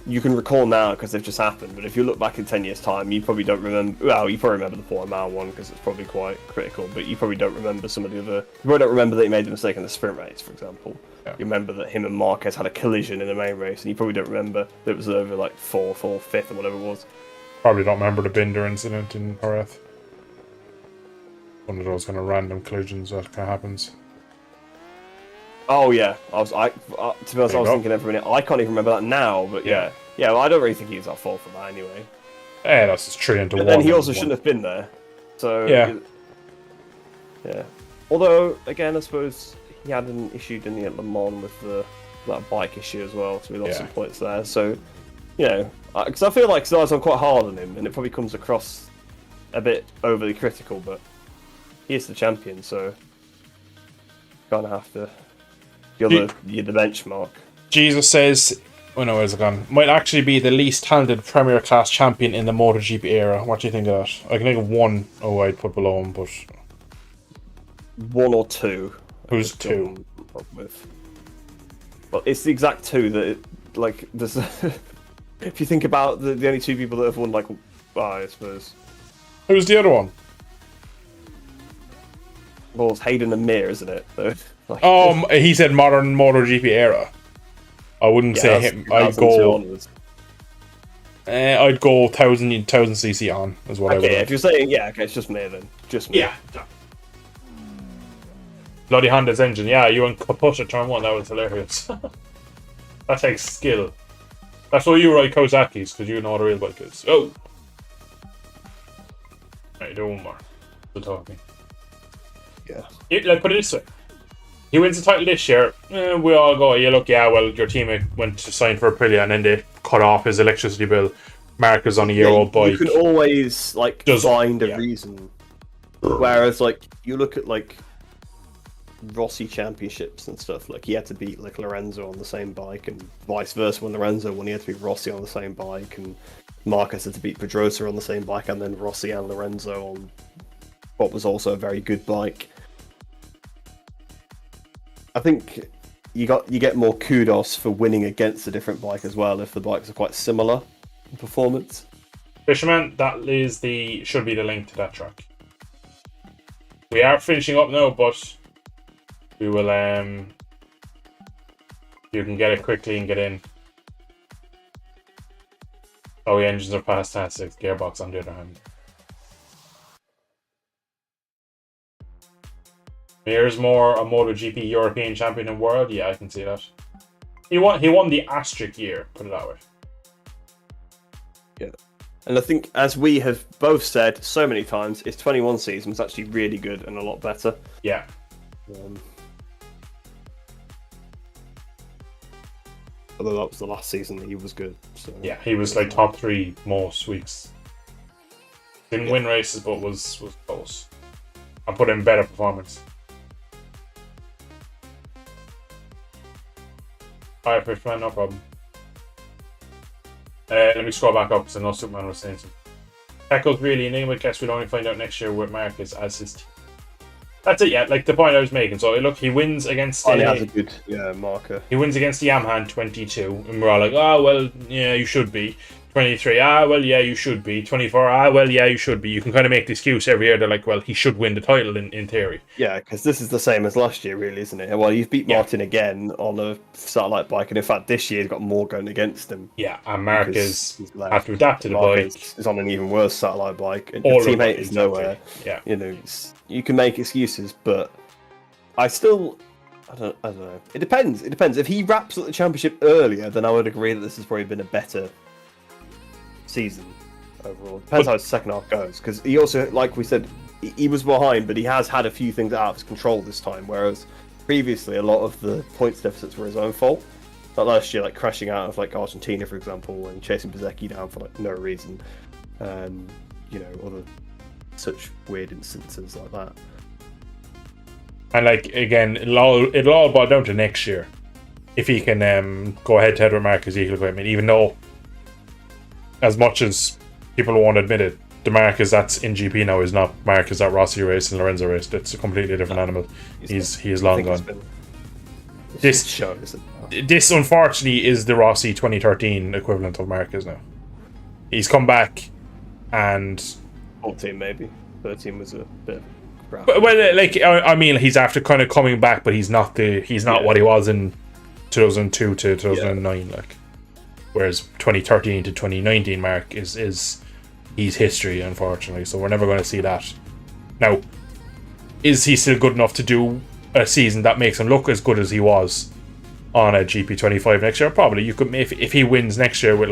you can recall now because they've just happened. But if you look back in 10 years' time, you probably don't remember. Well, you probably remember the Portimao one because it's probably quite critical. But you probably don't remember some of the other. You probably don't remember that he made the mistake in the sprint race, for example. Yeah. You remember that him and Marquez had a collision in the main race, and you probably don't remember that it was over like 4th or 5th or whatever it was. Probably don't remember the Binder incident in Jerez. One of those kind of random collisions that kind of happens. Oh yeah, to be honest, I was thinking every minute. I can't even remember that now, but yeah. Well, I don't really think he was at fault for that anyway. That's just 3-1. But then he also shouldn't have been there. So yeah. Although again, I suppose he had an issue, didn't he, at Le Mans with that bike issue as well, so he lost some points there. So, because I feel like I'm quite hard on him, and it probably comes across a bit overly critical, but he is the champion, so kind of have to. You're the benchmark. Jesus says, oh no, where's it gone? Might actually be the least talented Premier Class champion in the MotoGP era. What do you think of that? I can think of one. I'd put below him, but one or two. Who's two? With. Well, it's the exact two that, there's. If you think about the only two people that have won, I suppose. Who's the other one? Well, it's Hayden and Mir, isn't it? He said modern MotoGP era. I wouldn't say him. I'd go 1000cc on as what I would. If you're saying it's just Mir then. Just Mir. Yeah. Bloody Honda's engine. Yeah, you and Kapusha turn 1. That was hilarious. That takes skill. That's why you ride Kawasaki's, because you know what a real bike is. Oh! Right, do one more. Still talking. Yeah. Put it this way. He wins the title this year. We all go, your teammate went to sign for Aprilia and then they cut off his electricity bill. Marcus on a year-old bike. You can always find a reason. Whereas you look at Rossi championships and stuff, he had to beat Lorenzo on the same bike, and vice versa. When Lorenzo won, he had to beat Rossi on the same bike, and Marcus had to beat Pedrosa on the same bike, and then Rossi and Lorenzo on what was also a very good bike. I think you get more kudos for winning against a different bike as well if the bikes are quite similar in performance. Fisherman, that should be the link to that track. We are finishing up now, but we will you can get it quickly and get in. Oh, the engines are fantastic. Gearbox on the other hand. Mir's more a MotoGP European champion in world. Yeah, I can see that. He won the asterisk year, put it that way. Yeah. And I think, as we have both said so many times, his 21 season was actually really good and a lot better. Yeah. Although that was the last season that he was good. So. Yeah, he was top 3 most weeks. Didn't win races, but was close. I put in better performance. Alright, Fishman, no problem. Let me scroll back up because I know Superman was saying something. Pecco's really enigma. Guess we'll only find out next year with Marcus as his team. That's it, yeah. The point I was making. So look, he wins against. He has a good marker. He wins against the Yamaha in 22, and we're all like, "Oh well, yeah, you should be." 23, well, yeah, you should be. 24, well, yeah, you should be. You can kind of make the excuse every year. They're like, well, he should win the title in theory. Yeah, because this is the same as last year, really, isn't it? Well, you've beat Martin again on a satellite bike, and in fact, this year he's got more going against him. Yeah, and Marcus has to adapt to the bike. He's on an even worse satellite bike, and your teammate is nowhere. Yeah, you can make excuses, but I don't know. It depends. If he wraps up the championship earlier, then I would agree that this has probably been a better season overall. Depends how his second half goes, because he also, like we said, he was behind, but he has had a few things out of his control this time, whereas previously a lot of the points deficits were his own fault. Like last year, crashing out of Argentina, for example, and chasing Bezzecchi down for no reason, and other such weird instances like that. And again, it'll all boil down to next year if he can go head to head with Marcus equal equipment, even though, as much as people won't admit it, the Marcus that's in GP now is not Marcus that Rossi raced and Lorenzo raced. It's a completely different animal. He is long gone. This unfortunately is the Rossi 2013 equivalent of Marcus now. He's come back, and 14 maybe 13 was a bit. Well, he's after kind of coming back, but he's not what he was in 2002 to 2009. Whereas 2013 to 2019 Mark is he's history, unfortunately. So we're never going to see that. Now, is he still good enough to do a season that makes him look as good as he was on a GP25 next year? Probably. You could, if he wins next year with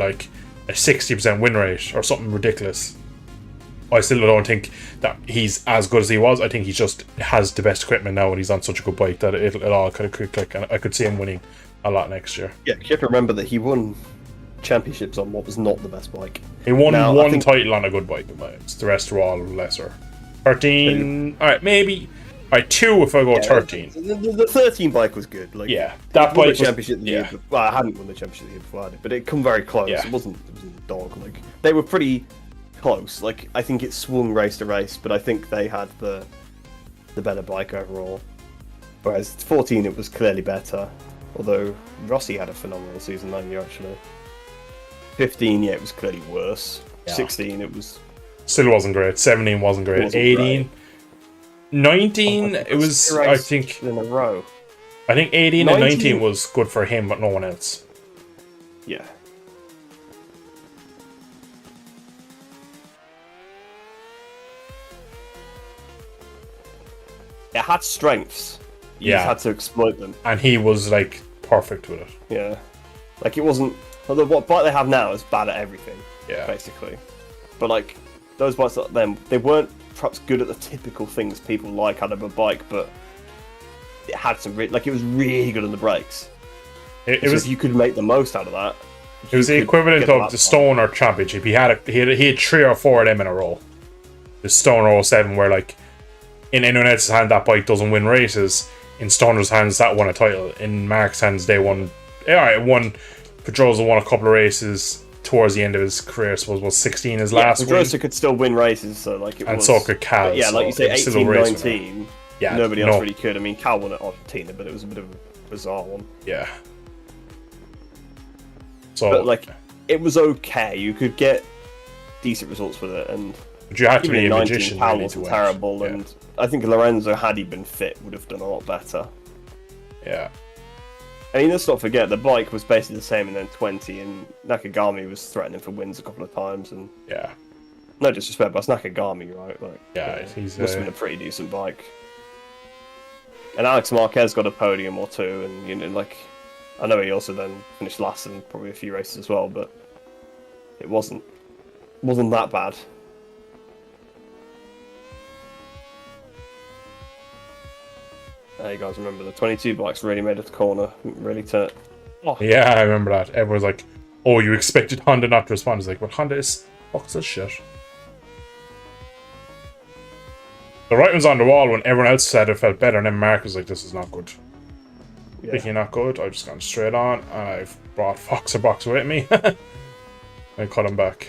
a a 60% win rate or something ridiculous. I still don't think that he's as good as he was. I think he just has the best equipment now, and he's on such a good bike that it all kind of click. And I could see him winning a lot next year. Yeah, you have to remember that he won championships on what was not the best bike. He won one title on a good bike. The rest were all lesser. 13. All right, maybe. All right, 2 if I go 13. The 13 bike was good. Like, yeah, that bike was championship the year. Well, I hadn't won the championship the year before, but it come very close. Yeah. It wasn't a dog. Like, they were pretty close. Like, I think it swung race to race, but I think they had the better bike overall. Whereas 14, it was clearly better. Although Rossi had a phenomenal season that year, actually. 15, yeah, it was clearly worse. Yeah. 16, it was still wasn't great. 17 wasn't great. 18, great. 19, it was, I think, in a row. I think 18 and 19 was good for him, but no one else. Yeah. It had strengths. You just had to exploit them. And he was, like, perfect with it. Yeah. Like, it wasn't... Although what bike they have now is bad at everything. Yeah. Basically. But, like, those bikes at them, they weren't perhaps good at the typical things people like out of a bike, but it had some... Like, it was really good on the brakes. It was... If you could make the most out of that... It was the equivalent of the Stoner Championship. He had 3 or 4 of them in a row. The Stoner 07, where, like, in anyone else's hand, that bike doesn't win races. In Stoner's hands, that won a title. In Mark's hands, they won... Yeah, it won... Pedrosa won a couple of races towards the end of his career. I suppose was 16 his last one. Pedrosa could still win races, so like it and was. And so could Cal. Yeah, like you say, 18, 19. Yeah, nobody else really could. I mean, Cal won at Argentina, but it was a bit of a bizarre one. Yeah. So, but like, it was okay. You could get decent results with it, and but you had to be a magician. Cal wasn't terrible, and I think Lorenzo, had he been fit, would have done a lot better. Yeah. I mean, let's not forget, the bike was basically the same in then 20, and Nakagami was threatening for wins a couple of times, and... Yeah. No disrespect, but it's Nakagami, right? Like, yeah, he's... Must have been a pretty decent bike. And Alex Marquez got a podium or two, and, you know, like... I know he also then finished last in probably a few races as well, but... It wasn't that bad. You guys remember the 22 bikes really made it to corner, really turned. Oh. Yeah, I remember that. Everyone's like, "Oh, you expected Honda not to respond?" It's like, "But Honda is fucks this shit." The right one's on the wall when everyone else said it felt better, and then Mark was like, "This is not good." Yeah. Speaking of not good, I've just gone straight on, and I've brought Foxer Box with me. I cut him back.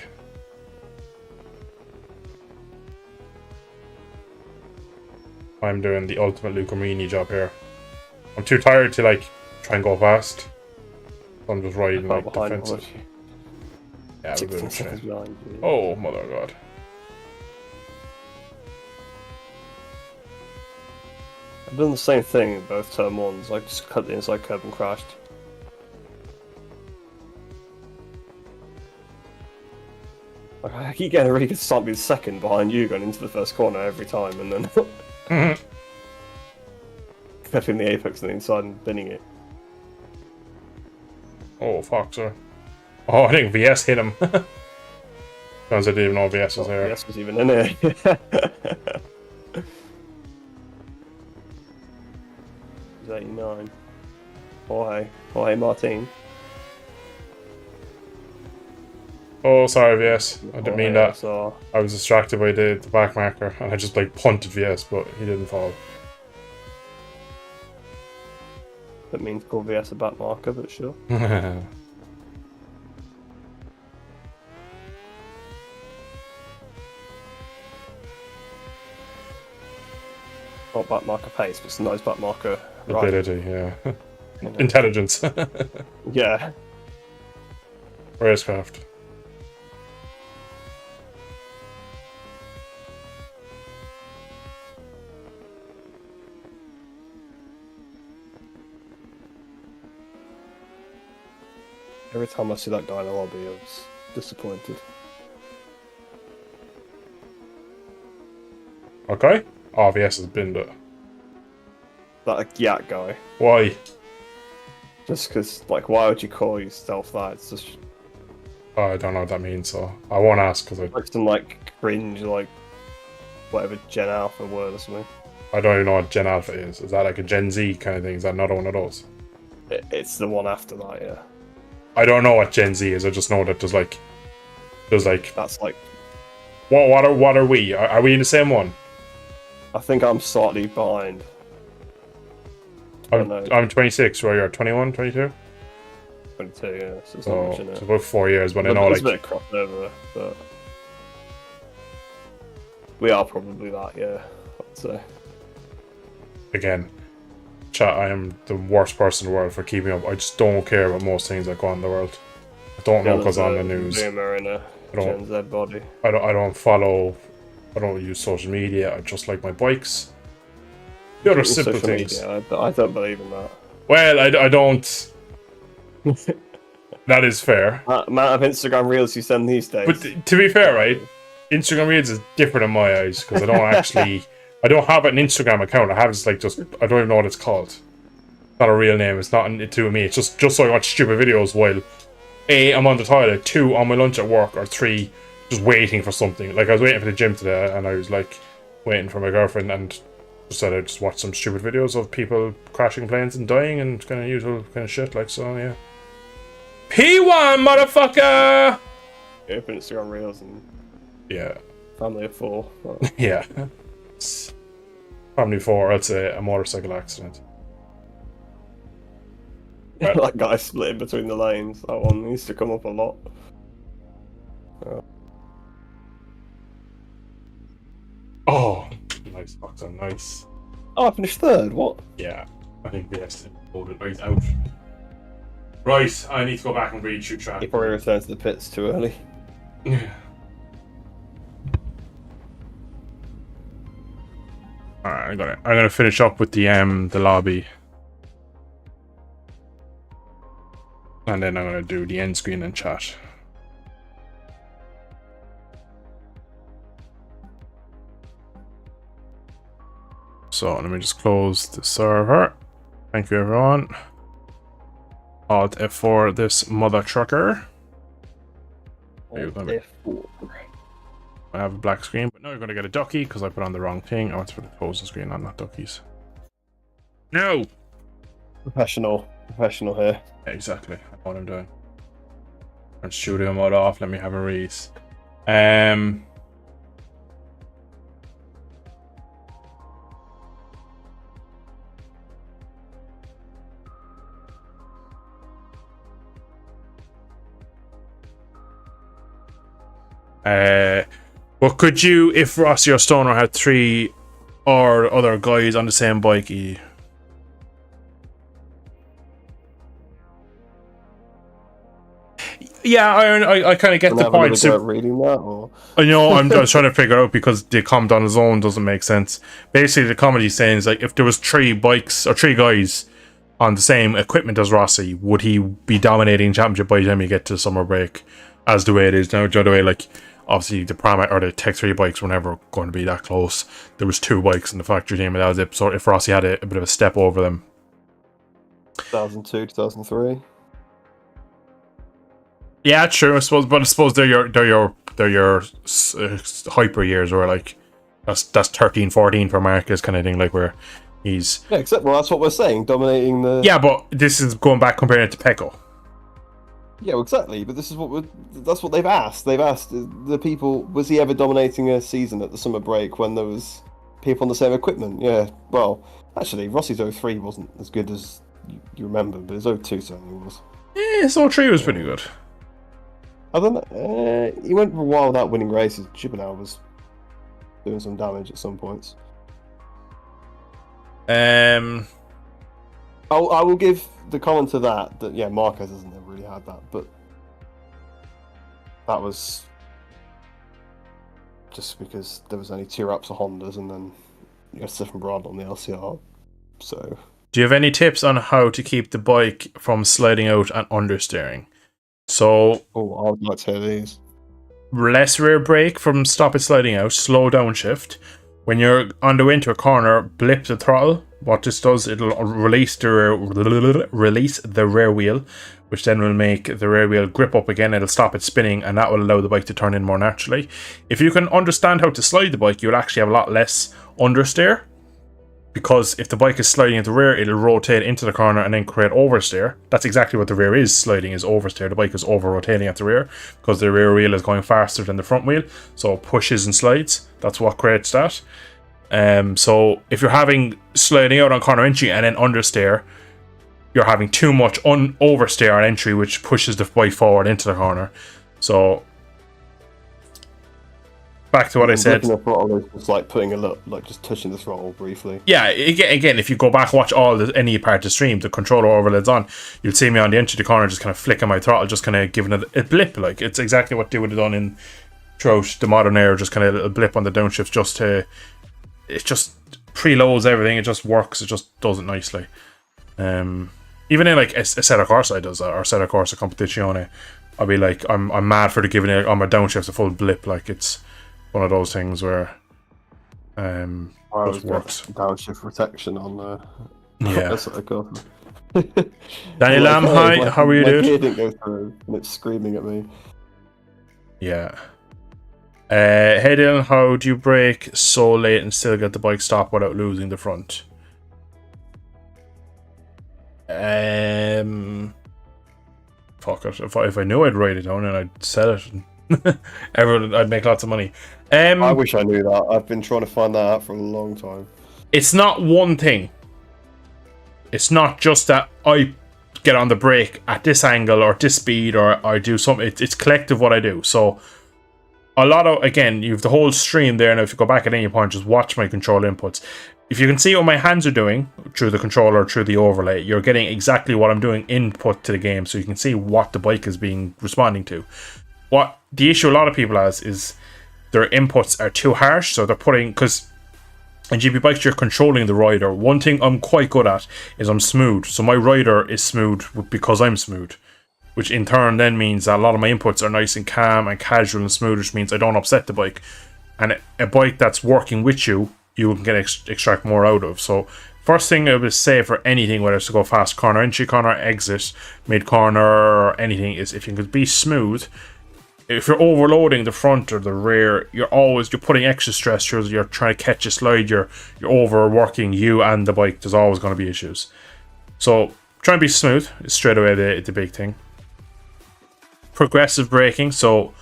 I'm doing the ultimate Luca Marini job here. I'm too tired to like try and go fast. So I'm just riding like defensive. Yeah, we're good. Oh, mother of God. I've done the same thing in both turn ones. I just cut the inside curb and crashed. I keep getting a really good start being second behind you going into the first corner every time, and then pepping the apex on the inside and binning it. Oh, Foxer. Oh, I think VS hit him. Because I didn't even know VS was there. VS was even in there. He's 89. Jorge Martin. Oh, sorry, VS. I didn't mean that. So... I was distracted by the back marker, and I just like punted VS, but he didn't fall. That means call VS a back marker, but sure. Not back marker pace, but it's a nice back marker. Ability, yeah. Intelligence. Yeah. Racecraft. Every time I see that guy in the lobby, I was disappointed. Okay. RVS has binned it. That Yak guy. Why? Just because, like, why would you call yourself that? It's just... I don't know what that means, so I won't ask because like some like cringe, like whatever Gen Alpha word or something. I don't even know what Gen Alpha is. Is that like a Gen Z kind of thing? Is that another one of those? It's the one after that, yeah. I don't know what Gen Z is. I just know that there's like that's like. What are we? Are we in the same one? I think I'm slightly behind. I'm 26. Where you're 21, 22? 22, yeah. So so it's about 4 years, but I know like. There's a bit of crossover, but we are probably that, yeah. I'd say. Again, chat. I am the worst person in the world for keeping up. I just don't care about most things that go on in the world. I don't know because on the news. Boomer in a Gen Z body. I don't follow. I don't use social media. I just like my bikes. The other simple things. Media, I don't believe in that. Well, I don't. That is fair. Amount of Instagram reels you send these days. But to be fair, right? Instagram reels is different in my eyes because I don't actually. I don't have an Instagram account. I have just I don't even know what it's called. It's not a real name. It's not to me. It's just so I watch stupid videos while A, I'm on the toilet, 2, on my lunch at work, or 3, just waiting for something. Like I was waiting for the gym today, and I was like waiting for my girlfriend, and said I just watched some stupid videos of people crashing planes and dying and kind of usual kind of shit. Like so, yeah. P1, motherfucker. Yeah, open Instagram reels and yeah, family of 4. Yeah. Family 4, I'd say a motorcycle accident. That guy split in between the lanes. That one used to come up a lot. Oh, nice, Foxon, nice. Oh, I finished 3rd. What? Yeah, I think the estimate voted right out. Right, I need to go back and read shoot track. He probably returned to the pits too early. Yeah. Alright, I'm gonna finish up with the lobby. And then I'm gonna do the end screen and chat. So let me just close the server. Thank you everyone. Alt F4 this mother trucker. F4. I have a black screen, but now you're going to get a ducky because I put on the wrong thing. I want to put a closing screen on, not duckies. No! Professional here. Yeah, exactly. I know what I'm doing. And studio mode off. Let me have a read. But could you, if Rossi or Stoner had 3 or other guys on the same bike, yeah, I kind of get the point. So, reading that, or? I know I'm trying to figure out because the comment on his own doesn't make sense. Basically, the comment he's saying is like if there was 3 bikes or 3 guys on the same equipment as Rossi, would he be dominating championship by the time you get to summer break, as the way it is now? The other way, like. Obviously, the Prime or the Tech 3 bikes were never going to be that close. There was 2 bikes in the factory team, and that was it. So if Rossi had a bit of a step over them. 2002, 2003. Yeah, true. I suppose they're your hyper years, where like that's 13, 14 for Marcus kind of thing, like where he's except that's what we're saying, dominating the. Yeah, but this is going back comparing it to Pecco. Yeah, well, exactly. But this is that's what they've asked. They've asked the people, was he ever dominating a season at the summer break when there was people on the same equipment? Yeah. Well, actually, Rossi's 03 wasn't as good as you remember, but his 02 certainly was. Yeah, his 03 was pretty good. I don't know. He went for a while without winning races. Gibernau was doing some damage at some points. I will give the comment to that yeah, Marquez hasn't ever really had that, but that was just because there was only 2 wraps of Hondas and then you got Stefan Bradl on the LCR. So, do you have any tips on how to keep the bike from sliding out and understeering? So, I would like to hear these. Less rear brake from stop it sliding out, slow downshift. When you're on the way into a corner, blip the throttle. What this does, it'll release the rear wheel. which then will make the rear wheel grip up again. It'll stop it spinning, and that will allow the bike to turn in more naturally. If you can understand how to slide the bike, you'll actually have a lot less understeer, because if the bike is sliding at the rear, it'll rotate into the corner and then create oversteer. That's exactly what the rear is sliding, is oversteer. The bike is over-rotating at the rear because the rear wheel is going faster than the front wheel, so it pushes and slides. That's what creates that. So if you're having sliding out on corner entry and then understeer, you're having too much oversteer on entry, which pushes the bike forward into the corner. So back to what I said. The throttle is just like putting a look, like just touching the throttle briefly. Yeah, again, if you go back, watch any part of the stream, the controller overlays on, you'll see me on the entry of the corner just kind of flicking my throttle, just kind of giving it a blip. Like, it's exactly what they would have done throughout the modern era, just kind of a little blip on the downshift, it just preloads everything. It just works. It just does it nicely. Even in like a Assetto Corsa does that, or Assetto Corsa Competizione, I'll be like, I'm mad for giving it on my downshift a full blip. Like, it's one of those things where just works. Downshift protection on yeah. That's what I call Danny Lamb, hi, how are you, dude? My didn't go through, and it's screaming at me. Yeah. Hey Dylan, how do you brake so late and still get the bike stopped without losing the front? Fuck it. If I knew, I'd write it down and I'd sell it. And I'd make lots of money. I wish I knew that. I've been trying to find that out for a long time. It's not one thing. It's not just that I get on the brake at this angle or this speed or I do something. It's collective what I do. So a lot of, again, you have the whole stream there. Now if you go back at any point, just watch my control inputs. If you can see what my hands are doing through the controller, through the overlay, you're getting exactly what I'm doing input to the game, so you can see what the bike is being responding to. What the issue a lot of people has is their inputs are too harsh, so they're putting, because in GP bikes you're controlling the rider. One thing I'm quite good at is I'm smooth, so my rider is smooth because I'm smooth, which in turn then means that a lot of my inputs are nice and calm and casual and smooth, which means I don't upset the bike. And a bike that's working with you, you can get extract more out of. So first thing I would say for anything, whether it's to go fast corner entry, corner exit, mid corner, or anything, is if you can be smooth. If you're overloading the front or the rear, you're putting extra stress. You're trying to catch a slide. You're overworking you and the bike. There's always going to be issues. So try and be smooth is straight away the big thing. Progressive braking. So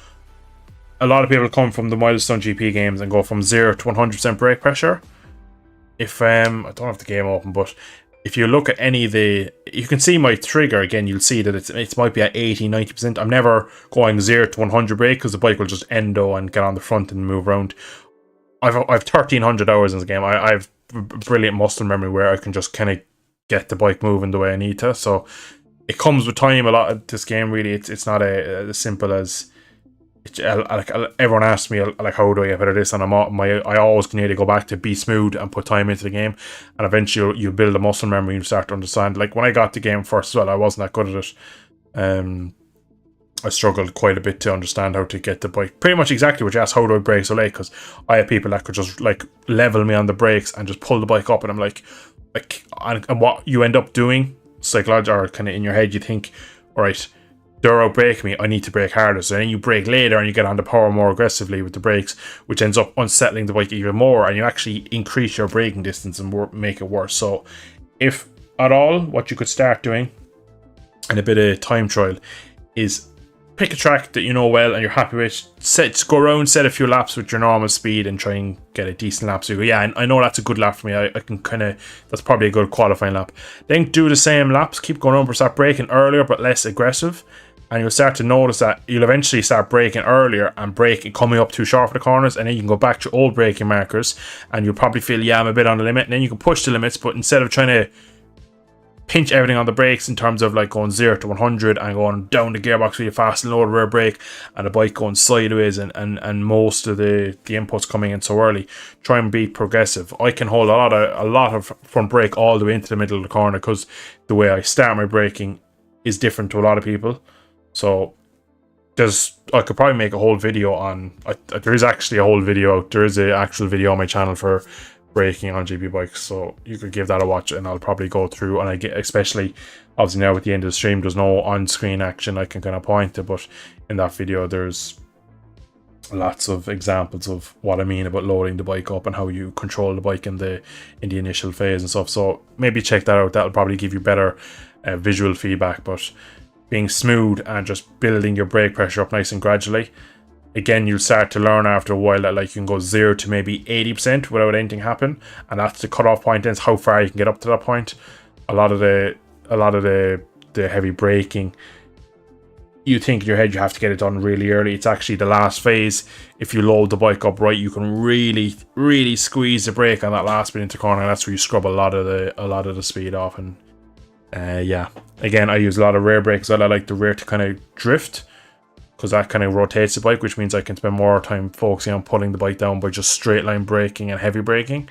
a lot of people come from the Milestone GP games and go from 0 to 100% brake pressure. If I don't have the game open, but if you look at any of you can see my trigger again. You'll see that it might be at 80-90%. I'm never going 0 to 100 brake because the bike will just endo and get on the front and move around. I've 1,300 hours in the game. I've brilliant muscle memory where I can just kind of get the bike moving the way I need to. So it comes with time. A lot of this game really, it's not as simple as. Like everyone asks me, like, how do I get better at this? And I always need to go back to be smooth and put time into the game, and eventually you build a muscle memory and you start to understand. Like when I got the game first, well, I wasn't that good at it. I struggled quite a bit to understand how to get the bike. Pretty much exactly what you asked, how do I brake so late? Because I had people that could just like level me on the brakes and just pull the bike up, and I'm like, and what you end up doing, psychologically or kind of in your head, you think, all right, they're outbraking me, I need to brake harder. So then you brake later and you get on the power more aggressively with the brakes, which ends up unsettling the bike even more, and you actually increase your braking distance and make it worse. So if at all, what you could start doing, and a bit of time trial, is pick a track that you know well and you're happy with, go around, set a few laps with your normal speed and try and get a decent lap. So you go, yeah, I know that's a good lap for me, I can kind of, that's probably a good qualifying lap. Then do the same laps, keep going over, start braking earlier but less aggressive, and you'll start to notice that you'll eventually start braking earlier and braking coming up too short for the corners, and then you can go back to your old braking markers and you'll probably feel, yeah, I'm a bit on the limit, and then you can push the limits, but instead of trying to pinch everything on the brakes in terms of like going 0 to 100 and going down the gearbox really fast and low rear brake and the bike going sideways and most of the inputs coming in so early, try and be progressive. I can hold a lot of front brake all the way into the middle of the corner because the way I start my braking is different to a lot of people. So I could probably make a whole video on, there is actually a whole video out, there is an actual video on my channel for braking on GP bikes, so you could give that a watch, and I'll probably go through, and I get, especially obviously now at the end of the stream there's no on-screen action I can kind of point to, but in that video there's lots of examples of what I mean about loading the bike up and how you control the bike in the initial phase and stuff. So maybe check that out. That'll probably give you better visual feedback. But being smooth and just building your brake pressure up nice and gradually, again, you'll start to learn after a while that like you can go 0 to maybe 80% without anything happen, and that's the cutoff point. Is how far you can get up to that point. A lot of the heavy braking, you think in your head you have to get it done really early. It's actually the last phase. If you load the bike up right, you can really squeeze the brake on that last bit into the corner, and that's where you scrub a lot of the speed off. And yeah, again, I use a lot of rear brakes. I like the rear to kind of drift, because that kind of rotates the bike, which means I can spend more time focusing on pulling the bike down by just straight line braking and heavy braking,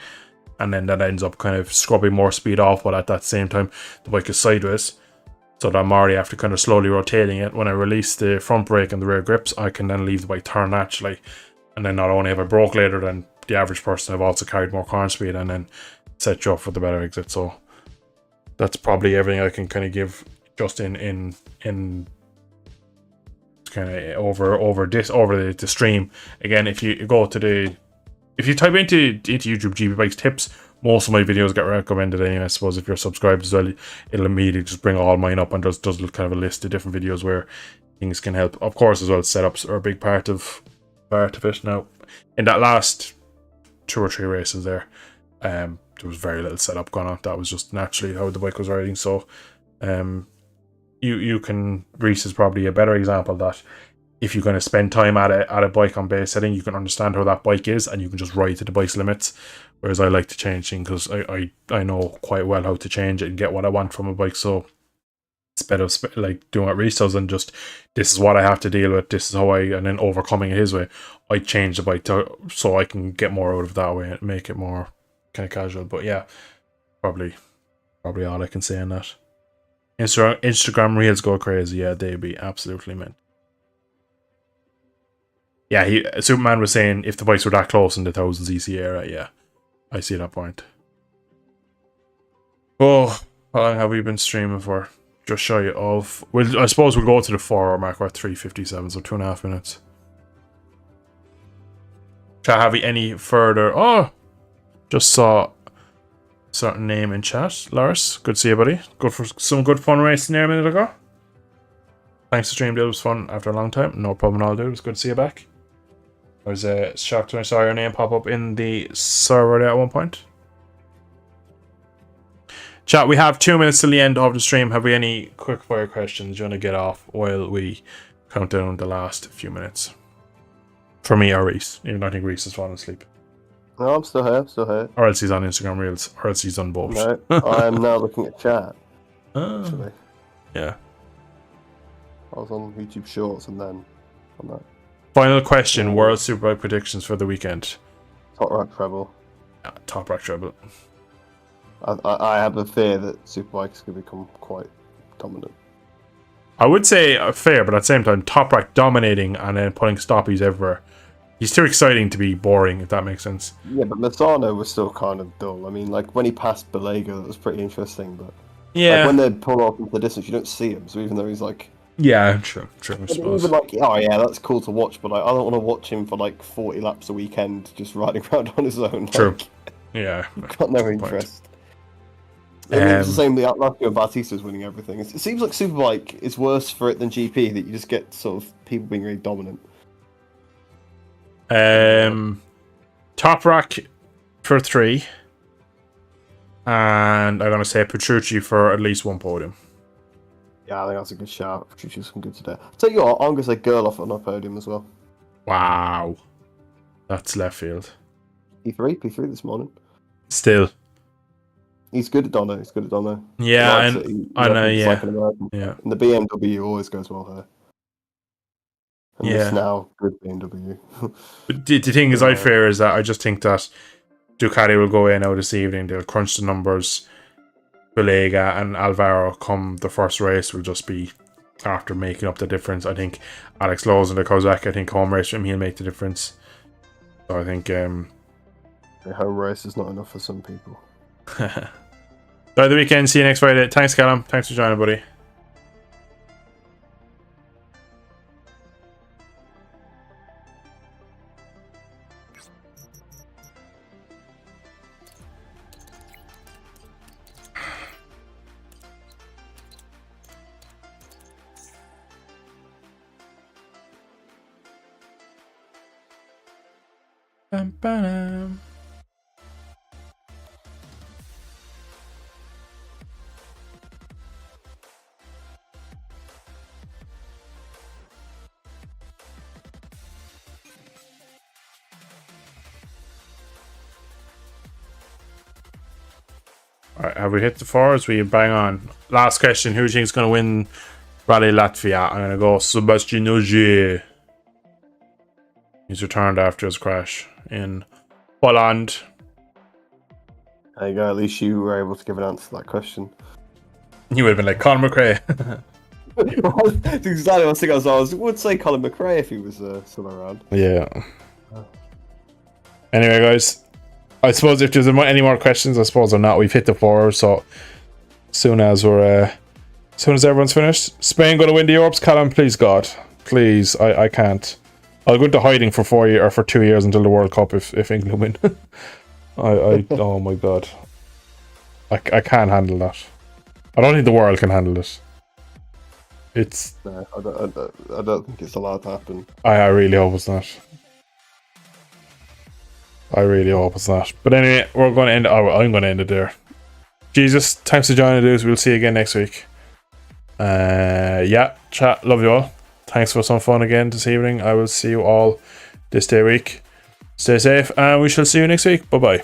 and then that ends up kind of scrubbing more speed off, while at that same time the bike is sideways, so that I'm already after kind of slowly rotating it. When I release the front brake and the rear grips, I can then leave the bike turn naturally, and then not only have I broke later than the average person, I've also carried more corner speed and then set you up for the better exit. So that's probably everything I can kind of give just in kind of over the stream. Again, if you type into YouTube GP Bikes tips, most of my videos get recommended anyway. I suppose if you're subscribed as well, it'll immediately just bring all mine up and does kind of a list of different videos where things can help. Of course, as well, setups are a big part of it. Now, in that last 2 or 3 races there was very little setup going on. That was just naturally how the bike was riding. So you can, Reese is probably a better example that if you're going to spend time at a bike on base setting, you can understand how that bike is and you can just ride to the bike's limits. Whereas I like to change things because I know quite well how to change it and get what I want from a bike. So it's better like doing what Reese does and just, this is what I have to deal with, this is how and then overcoming it his way. I change the bike so I can get more out of that way and make it more kind of casual. But yeah, probably all I can say on that. Instagram reels go crazy. Yeah, they'd be absolutely mint. Yeah, Superman was saying if the bikes were that close in the 1000cc era, yeah, I see that point. Oh, how long have we been streaming for? Just shy of... I suppose we'll go to the 4 hour mark. We're at 3:57, so 2.5 minutes. Chat, have we any further... Oh! Just saw a certain name in chat. Lars, good to see you, buddy. Good for some good fun racing there a minute ago. Thanks to stream, dude. It was fun after a long time. No problem at all, dude. It was good to see you back. I was shocked when I saw your name pop up in the server there at one point. Chat, we have 2 minutes till the end of the stream. Have we any quick fire questions you want to get off while we count down the last few minutes? For me or Reese. Even though I think Reese has fallen asleep. No, I'm still here. Or else he's on Instagram Reels. Or else he's on both. No, I am now looking at chat. Actually. Yeah. I was on YouTube Shorts and then on that. Final question. World Superbike predictions for the weekend. Toprak Treble. Yeah, Toprak Treble. I have a fear that Superbikes could become quite dominant. I would say fair, but at the same time, Toprak dominating and then putting stoppies everywhere. He's too exciting to be boring, if that makes sense. Yeah, but Lozano was still kind of dull. I mean, like when he passed Belega, that was pretty interesting. But yeah, like, when they pull off into the distance, you don't see him. So even though he's like, yeah, true. I suppose. Even like, oh yeah, that's cool to watch, but like, I don't want to watch him for like 40 laps a weekend just riding around on his own. Like, true. Yeah. Got no interest. It's the same. Last year, Bautista was winning everything. It seems like Superbike is worse for it than GP. That you just get sort of people being really dominant. Toprak for 3, and I'm gonna say Petrucci for at least 1 podium. Yeah, I think that's a good shout. Petrucci's been good today. I'll tell you what, I'm gonna say Gerloff on a podium as well. Wow, that's left field. P3 this morning. Still. He's good at Dono. Yeah, I know. Yeah. Like and the BMW always goes well here. And yeah. This now good BMW. The thing is, I fear is that I just think that Ducati will go in now this evening. They'll crunch the numbers. Belega and Alvaro come the first race will just be after making up the difference. I think Alex Lowe's and the Kozak, I think home race from he'll make the difference. So I think. home race is not enough for some people. By the weekend, see you next Friday. Thanks, Callum. Thanks for joining, buddy. Bam-ba-dam. Alright, have we hit the fours? We bang on. Last question. Who do you think is going to win Rally Latvia? I'm going to go Sebastian Ogier. He's returned after his crash in Poland. There you go. At least you were able to give an answer to that question. You would have been like Colin McRae. That's exactly what I was thinking. I would say Colin McRae if he was still around. Yeah. Anyway, guys, I suppose if there's any more questions, I suppose or not, we've hit the four. So soon as everyone's finished, Spain going to win the Europes? Callum, please God, please. I can't. I'll go into hiding for 4 years or for 2 years until the World Cup if England win. Oh my God, I can't handle that. I don't think the world can handle it. It's. No, I don't think it's allowed to happen. I really hope it's not. I really hope it's not. But anyway, we're going to end. Oh, I'm going to end it there. Jesus, thanks for joining, dudes. We'll see you again next week. Yeah, chat. Love you all. Thanks for some fun again this evening. I will see you all this day week. Stay safe, and we shall see you next week. Bye bye.